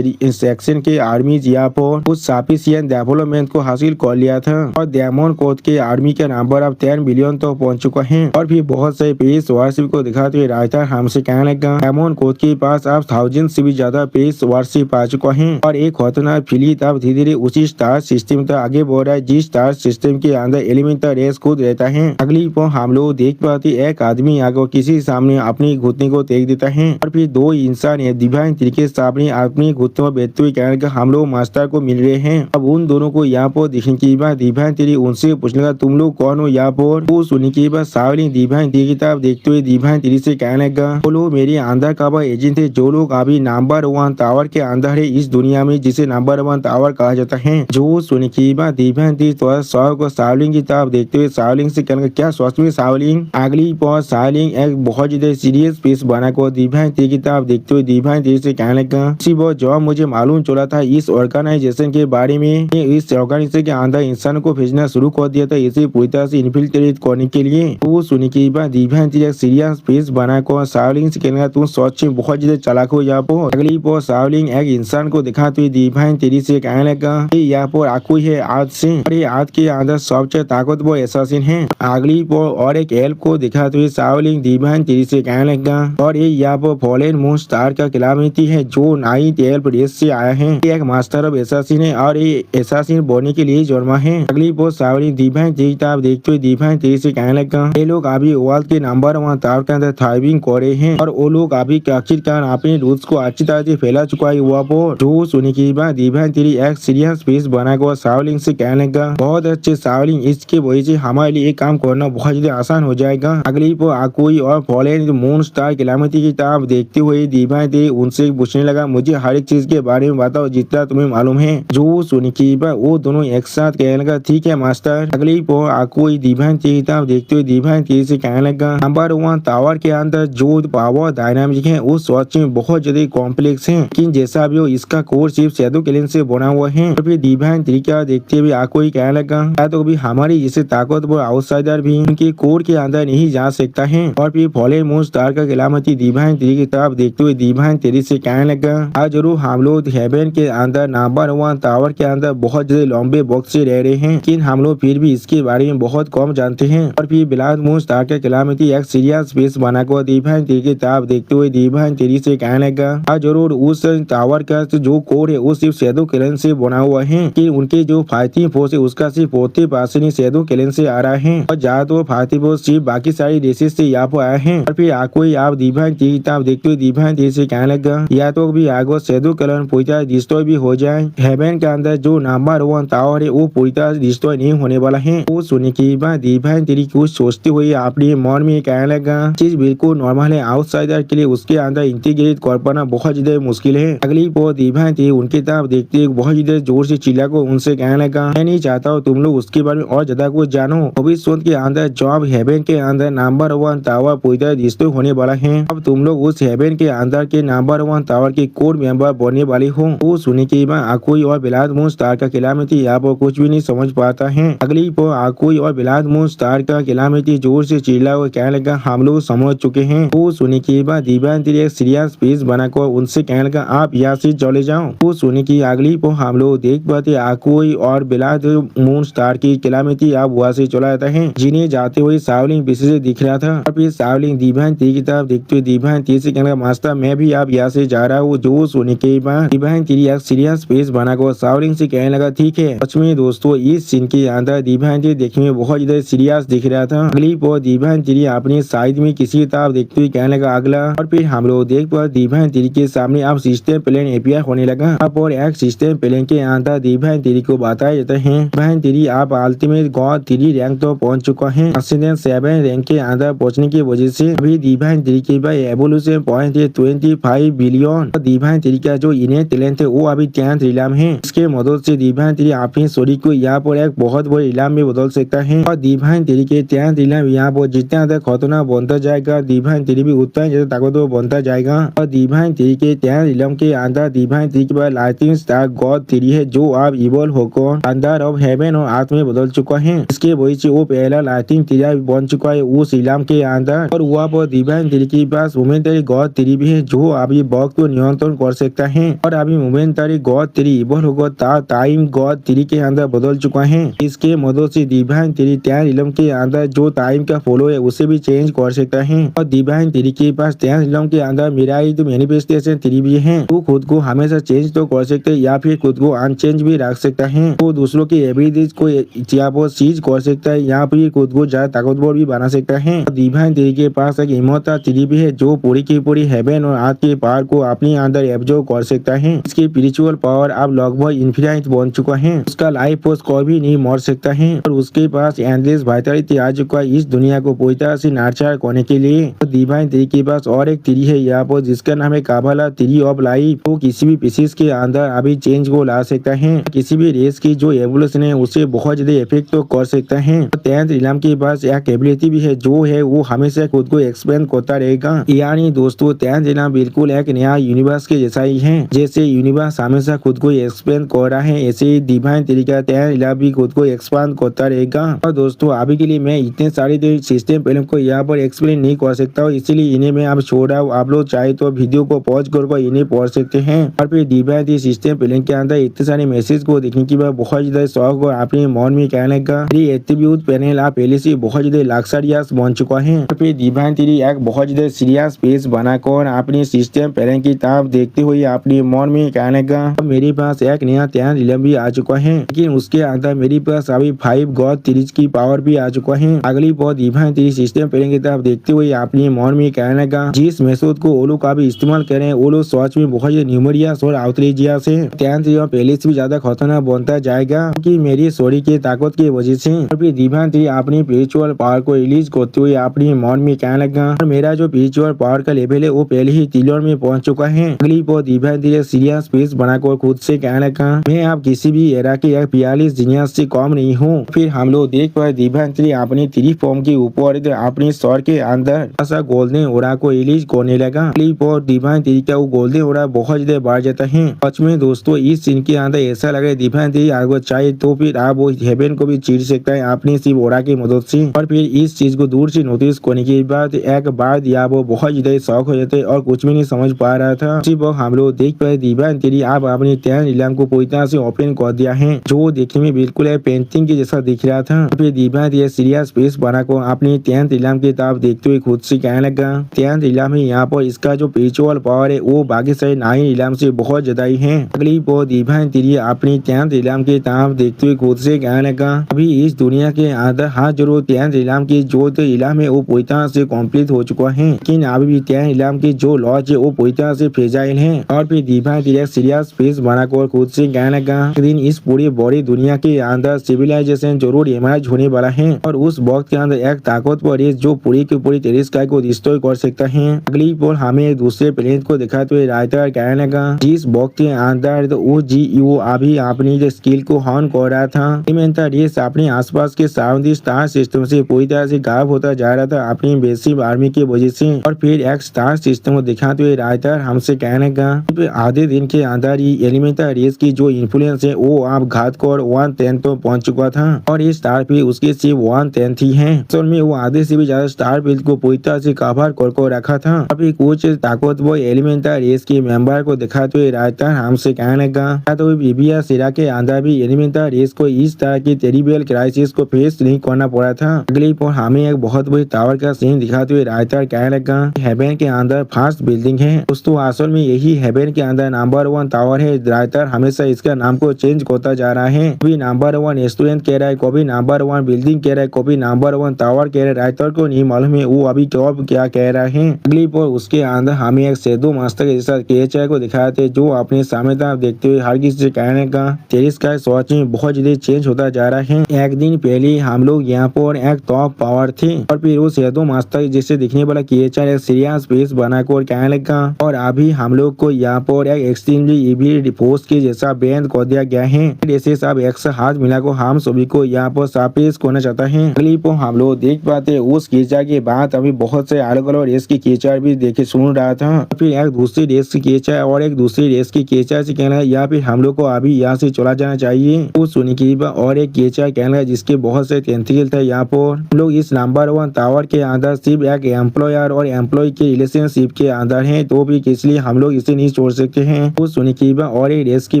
सेक्शन के आर्मी यहाँ पर कुछ सफिशिएंट डेवलपमेंट को हासिल कर लिया था और डायमंड कोड के आर्मी का नंबर अब 10 बिलियन तो पहुंच चुका है। और फिर बहुत से पेस वारशिप को दिखाते बताते हुए राजस्थान हमसे कहने लगा हेमोन कोच के पास अब 1000 से भी ज्यादा पेस वार्षिप आ चुका है और एक खतरनाक फिलिप अब धीरे धीरे उसी स्टार सिस्टम तक आगे बढ़ रहा है जिस स्टार सिस्टम के अंदर एलिमेंट रेस खुद रहता है। अगली हम लोग देख पाते एक आदमी आगे किसी सामने अपनी घुटने को तेज देता है और फिर दो इंसान डिवाइन तरीके सामने अपनी घुटने को बेचते हुए कहने का हम लोग मास्टर को मिल रहे हैं। अब उन दोनों को यहाँ पर देखने के बाद डिवाइन तेरी उनसे पूछने का तुम लोग कौन हो यहाँ पर। वो सुनने के बाद सावलिन डिवाइन तेरी किताब देखते हुए डिवाइन तेरी से कहने लगा वो लोग मेरे अंदर का एजेंट है जो लोग अभी नंबर 1 टावर के अंदर है इस दुनिया में जिसे नंबर 1 टावर कहा जाता है। जो सुनने के बाद डिवाइन तेरी थोड़ा सौ को सावलिन की किताब देखते हुए सावलिन से कहने का क्या सोच में सावलिन। अगली पर सावलिन एक बहुत ज्यादा सीरियस पीस बना को डिवाइन तेरी किताब देखते हुए डिवाइन तेरी से कहने लगा जो मुझे मालूम चला था इस ऑर्गेनाइजेशन के बारे में इस ऑर्गेनाइजेशन के अंदर इंसान को भेजना शुरू कर दिया था इसे पूरी तरह से इन्फिल्ट्रेट करने के लिए। वो सुनने के बाद डिवाइन तेरी सीरियस पीस बना को सावलिन से कहने का तुम सोच में बहुत ज्यादा चालाक हो यहाँ पर। अगली पर सावलिन एक इंसान को दिखाते हुए डिवाइन तेरी से कहने लगा यहाँ पर आकू है आज से और ये आज के अंदर सबसे ताकतवर एसासिन है। अगली पर और एक एल्फ को दिखाते हुए सावलिन डिवाइन तेरी से कहने लगा और ये यहाँ पर फॉलेन मून स्टार का कैलामिटी है जो नाइट एल्फ रेस से आया है। ये एक मास्टर ऑफ एसासिन है और ये एसासिन बनने के लिए जन्मा है। अगली पर सावलिन डिवाइन तेरी किताब देखते हुए डिवाइन तेरी से कहने लगा ये लोग अभी वर्ल्ड के नंबर 1 टावर के अंदर थ्राइविंग कर रहे हैं और वो लोग अभी आखिरकार अपने रूट्स को अच्छी तरह से फैला चुका है। वहाँ पर जो सुनने के बाद डिवाइन तेरी एक सीरियस पीस बना को सावलिन से कहने लगा बहुत अच्छे सावलिन इसके वजह से हमारे लिए काम करना बहुत ज्यादा आसान हो जाएगा। अगली पर आकोई और फॉलेन मून स्टार कैलामिटी की किताब देखते हुए डिवाइन तेरी उनसे पूछने लगा मुझे हर एक चीज के बारे में बताओ जितना तुम्हें मालूम है। जो सुनने के बाद वो दोनों एक साथ कहने लगा ठीक है मास्टर। अगली पर आकोई डिवाइन तेरी किताब देखते हुए डिवाइन तेरी से कहने लगा नंबर 1 टावर के अंदर जो पावर डायनामिक है उस सोच में बहुत ज्यादा कॉम्प्लेक्स है लेकिन जैसा भी हो इसका कोर सिर्फ शैडो क्लेन से बना हुआ है। और फिर डिवाइन तरीका देखते हुए आकोई कहने लगा तो भी हमारी जैसे ताकतवर आउटसाइडर भी उनके कोर के अंदर नहीं जा सकता है। और फिर फॉलेन मून स्टार का कैलामिटी डिवाइन तेरी की किताब देखते हुए डिवाइन तेरी से कहने लगा आज जरूर हम लोग हेवन के अंदर नंबर 1 टावर के अंदर बहुत ज्यादा लंबे वक्त से रह रहे हैं लेकिन हम लोग फिर भी इसके बारे में बहुत कम जानते हैं। और फिर बिलाद मून स्टार का कैलामिटी एक सीरियस पेस बना को डिवाइन तेरी की किताब देखते हुए डिवाइन तेरी से कहने लगा आज जरूर उस टावर का जो कोर है वो सिर्फ शैडो क्लेन से बना हुआ है कि उनके जो फाइटिंग फोर्स है उसका सिर्फ 40% शैडो क्लेन से आ रहा है और ज्यादा फाइटिंग फोर्स सिर्फ बाकी सारी रेसेस से यहाँ पर आए हैं। और फिर कोई आप डिवाइन तेरी किताब देखते हुए डिवाइन तेरी से कहने लगा या तो भी आगे शैडो क्लेन पूरी तरह डिस्ट्रॉय भी हो जाए हेवन के अंदर जो नंबर 1 टावर है वो पूरी तरह डिस्ट्रॉय नहीं होने वाला है। वो सुनने के बाद डिवाइन तेरी कुछ सोचते हुए अपने मन में कहने लगा चीज बिल्कुल नॉर्मल है आउटसाइडर के लिए उसके अंदर इंटीग्रेट कर पाना बहुत ज्यादा मुश्किल है। अगली पर डिवाइन तेरी उनकी तरफ देखते हुए बहुत ज्यादा जोर से चिल्ला को उनसे कहने लगा मैं नहीं चाहता हूँ तुम लोग उसके बारे में और ज्यादा कुछ जानो। भविष्य के अंदर जॉब हेवन के अंदर नंबर 1 टावर पूरी तरह डिस्ट्रॉय होने वाला है। अब तुम लोग उस हेवन के अंदर के नंबर 1 टावर के कोर मेंबर बनने वाले हो। वो सुनने के बाद आकोई और बिलाद मून स्टार का कैलामिटी यहाँ पर कुछ भी नहीं समझ पाता है। अगली पर आकोई और बिलाद मून स्टार का कैलामिटी जोर से चिल्ला और कहने लगा हम लोग समझ चुके हैं। वो सुनने के बाद डिवाइन तेरी एक सीरियस पीस बनाकर उनसे कहने लगा आप यहाँ से चले जाओ। वो सुनने की अगली पर हम लोग देख पाते आकोई और बिलाद मून स्टार की कैलामिटी आप वहाँ से चला जाता है जिन्हें जाते हुए सावलिन पीछे से दिख रहा था। और फिर सावलिन डिवाइन तेरी की तरफ देखते हुए डिवाइन तेरी से कहने लगा मास्टर मैं भी आप यहाँ से जा रहा हूँ। जो सुनने के बाद डिवाइन तेरी एक सीरियस पीस बनाकर सावलिन से कहने लगा ठीक है। सच में दोस्तों इस सीन के अंदर डिवाइन तेरी देखने में बहुत ज्यादा सीरियस दिख रहा था। अगली पर डिवाइन तेरी अपने साइड में किसी तरफ देखते हुए कहने लगा अगला। और फिर हम लोग देख पर डिवाइन तेरी के सामने अब सिस्टम प्लेन अपियर होने लगा। अब और एक सिस्टम प्लेन के अंदर डिवाइन तेरी को बताया जाता है डिवाइन तेरी आप अल्टीमेट गॉड 3 रैंक तो पहुंच चुका है। 7 रैंक के अंदर पहुंचने की वजह से अभी डिवाइन तेरी के बाद एवोल्यूशन पॉइंट है 25 बिलियन। डिवाइन तेरी का जो इनर टैलेंट है वो अभी 10th इलाम है। इसके मदद से डिवाइन तेरी अपने शरीर को यहाँ पर एक बहुत बड़े इलाम में बदल सकता है। और डिवाइन तेरी के 10th इलाम यहाँ पर जितना ज्यादा खतरनाक बनता जाएगा डिवाइन तेरी भी उतना ज्यादा ताकतवर बनता जाएगा। और डिवाइन तेरी के 10th इलाम के अंदर डिवाइन तेरी के बाद लाइटिंग स्टार गॉड तेरी है जो अब इवल होकर अंदर ऑफ हेवन और आर्थ में बदल चुका है। इसके वजह से वो पहला लाइटिंग तेरा बन चुका है उस इलाम के अंदर। और वहाँ पर डिवाइन तेरी के पास मोमेंटरी गॉड तेरी भी है जो अभी वक्त को नियंत्रण कर सकता है। और अभी मोमेंटरी गॉड तेरी इवल होकर टाइम गॉड तेरी के अंदर बदल चुका है। इसके मदद से डिवाइन तेरी 10th इलाम के अंदर जो टाइम का फॉलो है उसे भी चेंज कर सकता है। और डिवाइन थ्री के पास 10 इलम के अंदर मिराई तो मैनिफेस्टेशन थ्री भी है। वो खुद को हमेशा चेंज तो कर सकते हैं या फिर खुद को अनचेंज भी रख सकता है। वो दूसरों की एबिलिटीज को सीज कर सकता है या फिर खुद को ज्यादा ताकतवर भी बना सकता है। डिवाइन थ्री के पास एक इमोर्टल थ्री भी है जो पूरी की पूरी हेवन और अर्थ के पावर को अपने अंदर एब्जॉर्ब कर सकता है। इसकी स्पिरिचुअल पावर अब लगभग इन्फिनाइट बन चुका है। उसका लाइफ फोर्स कभी नहीं मर सकता है और उसके पास एंडलेस वाइटलिटी आ चुका है इस दुनिया को पूरी तरह से नर्चर करने के लिए। डिवाइन थ्री के पास और एक थ्री है यहाँ पर जिसका नाम है काबला थ्री ऑफ लाइफ। वो किसी भी पीसीस के अंदर अभी चेंज को ला सकता है। किसी भी रेस की जो एवोल्यूशन है उसे बहुत ज्यादा इफेक्ट तो कर सकता है। 10th इलम के पास एक एबिलिटी भी है जो है वो हमेशा खुद को एक्सपेंड करता रहेगा। यानी दोस्तों 10th इलम बिल्कुल एक नया यूनिवर्स के जैसा ही है। जैसे यूनिवर्स हमेशा खुद को एक्सपेंड कर रहा है ऐसे ही डिवाइन थ्री का 10th इलम भी खुद को एक्सपांड करता रहेगा। और दोस्तों अभी के लिए मैं इतने सारे सिस्टम पहले को यहाँ पर एक्सप्लेन नहीं कर सकता हूँ, इसीलिए इन्हें मैं अब छोड़ रहा हूँ। आप लोग चाहे तो वीडियो को पॉज कर इन्हें पढ़ सकते हैं। और फिर डिवाइन थ्री सिस्टम पहले के अंदर इतने सारे मैसेज को देखने के बाद बहुत ज्यादा शौक और अपने मन में कहने का एट्रीब्यूट पैनल आप पहले से बहुत ज्यादा लग्जरियस बन चुका है। और फिर डिवाइन थ्री एक बहुत ज्यादा सीरियस पेज बनाकर अपने सिस्टम पैनल की तरफ देखते हुए अपने मन में कहने का मेरे पास एक नया 10th इलम भी आ चुका है, लेकिन उसके अंदर मेरे पास अभी 5 गॉड सीरीज की पावर भी आ चुका है। अगली बार डिवाइन थ्री सिस्टम पैनल की तरफ देखते हुए अपने मन में कहने का जिस मेथड को वो लोग अभी इस्तेमाल करें वो लोग सच में बहुत न्यूमरियस और आउटरेजियस है। 10th इलम पहले से भी ज्यादा खतरनाक बनता जाएगा क्योंकि मेरी सॉरी की ताकत की वजह से। और फिर डिवाइन थ्री अपनी स्पिरिचुअल पावर को रिलीज करते हुए अपने मन में कहने लगा और मेरा जो स्पिरिचुअल पावर का लेवल है वो पहले ही तिलोर में पहुंच चुका है। अगली बार डिवाइन थ्री सीरियस पेज बनाकर खुद से कहने लगा मैं अब किसी भी एरा के 42 जीनियस से कम नहीं हूँ। फिर हम लोग देख पाए डिवाइन थ्री अपनी थ्री फॉर्म के ऊपर अपने सर के अंदर ऐसा गोल्डन ओरा को रिलीज करने लगा। अगली बार डिवाइन थ्री का वो गोल्डन ओरा बहुत ज्यादा बढ़ जाता है। सच में दोस्तों इस सीन के अंदर ऐसा लगा डिवाइन थ्री अगर चाहे तो फिर आप वो हेवन को भी चीर सकता है अपनी सिर्फ ओरा की मदद से। और फिर इस चीज को दूर से नोटिस करने के बाद एक बार दिया वो बहुत ज्यादा शौक हो जाते और कुछ भी नहीं समझ पा रहा था। उसी वक्त हम लोग देख पाए डिवाइन थ्री आप अपनी 10th इलम को पूरी तरह से ओपन कर दिया है जो देखने में बिल्कुल पेंटिंग के जैसा दिख रहा था। फिर डिवाइन थ्री सीरियस पेज बनाकर अपनी 10th इलम की तरफ देखते हुए खुद से कहने लगा 10th इलम है यहाँ पर इसका जो स्पिरिचुअल पावर है वो बाकी सारे 9 इलम से बहुत ज्यादा ही है। अगली बार डिवाइन थ्री अपनी 10th इलम की तरफ देखते हुए खुद से कहने लगा अभी इस दुनिया के अंदर हाँ जरूर 10th इलम की जो तो इलम है वो पूरी तरह से कंप्लीट हो चुका है, लेकिन अभी भी 10th इलम की जो लॉज है वो पूरी तरह से फ्रेजाइल है। और फिर डिवाइन थ्री सीरियस पेज बनाकर खुद से कहने लगा एक दिन इस पूरी बड़ी दुनिया के अंदर सिविलाइजेशन जरूर इमर्ज होने वाला है और उस वक्त के अंदर एक ताकतवर रेस जो पूरी की पूरी टेरिस्काई को डिस्ट्रॉय कर सकता है। अगली बार हमें एक दूसरे प्लेनेट को दिखाते हुए राइटर कहने लगा जिस वक्त के अंदर तो वो GU अभी अपनी स्किल को हॉर्न कर रहा था रेस अपने आसपास के सराउंडिंग स्टार सिस्टम से पूरी तरह से गायब होता जा रहा था अपनी बेसिक आर्मी की वजह से। और फिर एक स्टार सिस्टम को दिखाते हुए राइटर हमसे कहने लगा आधे दिन के अंदर ही एलिमेंटल रेस की जो इन्फ्लुएंस है वो आप घात को 1/10 तो पहुंच चुका था और ये स्टार फील्ड उसके सिर्फ 1/10 ही है। असल में वो आधे से भी ज्यादा स्टार फील्ड को पूरी तरह से कवर कर रखा था। अभी कुछ ताकतवर एलिमेंटल रेस के मेंबर को दिखाते हुए राइटर हमसे कहने लगा तो बीबिया सिरा के अंदर भी एलिमेंटल रेस को इस तरह की टेरिबल क्राइसिस को फेस नहीं करना पड़ा था। अगली पर हमें एक बहुत बड़ी टावर का सीन दिखाते हुए राइटर कहने लगा हेवन के अंदर फर्स्ट बिल्डिंग है दोस्तों, असल में यही हेवन के अंदर नंबर 1 टावर है। राइटर हमेशा इसका नाम को चेंज करता जा रहा है, कभी नंबर 1 रेस्टोरेंट कह रहा है, कभी नंबर 1 बिल्डिंग कह रहा है, कभी नंबर 1 टावर कह रहा है। राइटर को नहीं मालूम है वो अभी कब क्या कह रहा है। अगली पर उसके अंदर हमें एक शैडो मास्टर के जैसा KHI को दिखाया थे जो अपने सामने तरफ देखते हुए हर किसी से कहने का टेरिस्काई सोच में बहुत ज्यादा चेंज होता जा रहा है। एक दिन पहले हम लोग यहाँ पर एक टॉप पावर थे और फिर वो शैडो मास्टर जैसे दिखने वाला KHI एक सीरियस पेज बनाकर कहने लगा और अभी हम लोग को यहाँ पर एक एक्सट्रीमली इविल फोर्स के जैसा बैंड कर दिया गया है। जैसे सब एक साथ हाथ मिलाकर हम सभी को यहाँ पर सापेश करना चाहता है। अगली पर हम लोग देख पाते उस KHI के बाद अभी बहुत से अलग अलग रेस की KHI भी देखे सुन रहा था। फिर एक दूसरी रेस की KHI और एक दूसरी रेस की KHI से कहना या फिर हम लोग को अभी यहाँ से चला जाना चाहिए। वो सुनी की और एक KHI कहना जिसके बहुत से टेंटिकल थे। यहाँ पर हम लोग इस नंबर 1 टावर के अंदर सिर्फ एक एम्प्लॉयर और एम्प्लॉय के रिलेशनशिप के अंदर है तो भी इसलिए हम लोग इसे नहीं छोड़ सकते हैं। वो सुनी की और एक रेस की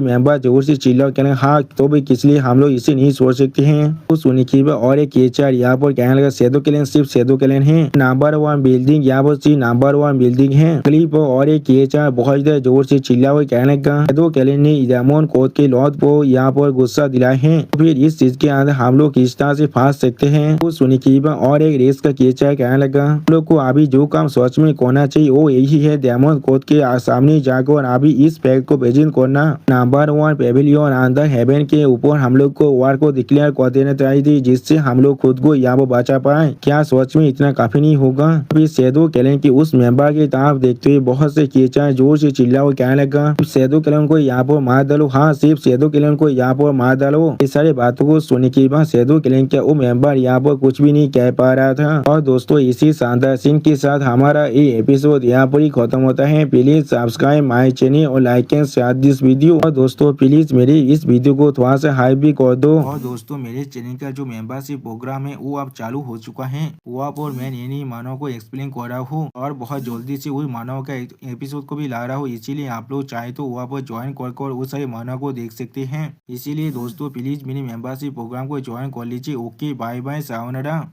मेंबर जोर से चिल्ला कहना हाँ तो भी इसलिए हम लोग इसे नहीं छोड़ सकते हैं। वो सुनी की और एक KHI यहाँ पर कहने लगा शैडो क्लैन सिर्फ शैडो क्लैन है, नंबर 1 बिल्डिंग यहाँ पर सी नंबर 1 बिल्डिंग है। क्लिप और एक केचा बहुत जोर से चिल्ला हुआ कहने लगा शैडो कैलन ने रेमन कोड के लॉर्ड को यहाँ पर गुस्सा दिलाए हैं। तो फिर इस चीज के अंदर हम लोग किस तरह से फंस सकते हैं। तो सुनिकीबा और एक रेस का केचा कहने लगा हम लोग को अभी जो काम सच में करना चाहिए वो यही है रेमन कोड के सामने जाकर अभी इस पैक को प्रेजेंट करना। नंबर 1 पेविलियन अंदर हेवन के ऊपर हम लोग को वार को डिक्लेयर कर देना चाहिए जिससे हम लोग खुद को यहाँ पर बचा पाए। क्या सच में इतना काफी नहीं होगा। अभी शैडो कैलन की उस मेंबर की तरफ देखते हुए बहुत से केचा जोर से चिल्ला हुआ कहने लगा शैडो कैलन को यहाँ पर मार डालो। हाँ सिर्फ शैडो कैलन को यहाँ पर मार डालो। इस सारी बातों को सुनने के बाद शैडो कैलन का वो मेंबर यहाँ पर कुछ भी नहीं कह पा रहा था। और दोस्तों इसी शानदार सीन के साथ हमारा ये एपिसोड यहाँ पर ही खत्म होता है। प्लीज सब्सक्राइब माई चैनल और like and share this video. और दोस्तों प्लीज मेरी इस वीडियो को थोड़ा सा हाइप भी कर दो। और दोस्तों मेरे चैनल का जो मेंबरशिप प्रोग्राम है वो अब चालू हो चुका है। वहाँ पर मैं नई मानव को एक्सप्लेन कर रहा हूँ और बहुत जल्दी से वही मानव का एपिसोड को भी ला रहा हूँ। इसीलिए आप लोग चाहे तो वहाँ पर ज्वाइन कर उस सारे मानव को देख सकते हैं। इसीलिए दोस्तों प्लीज मेरी मेंबरशिप प्रोग्राम को ज्वाइन कर लीजिए। Okay bye bye sayonara.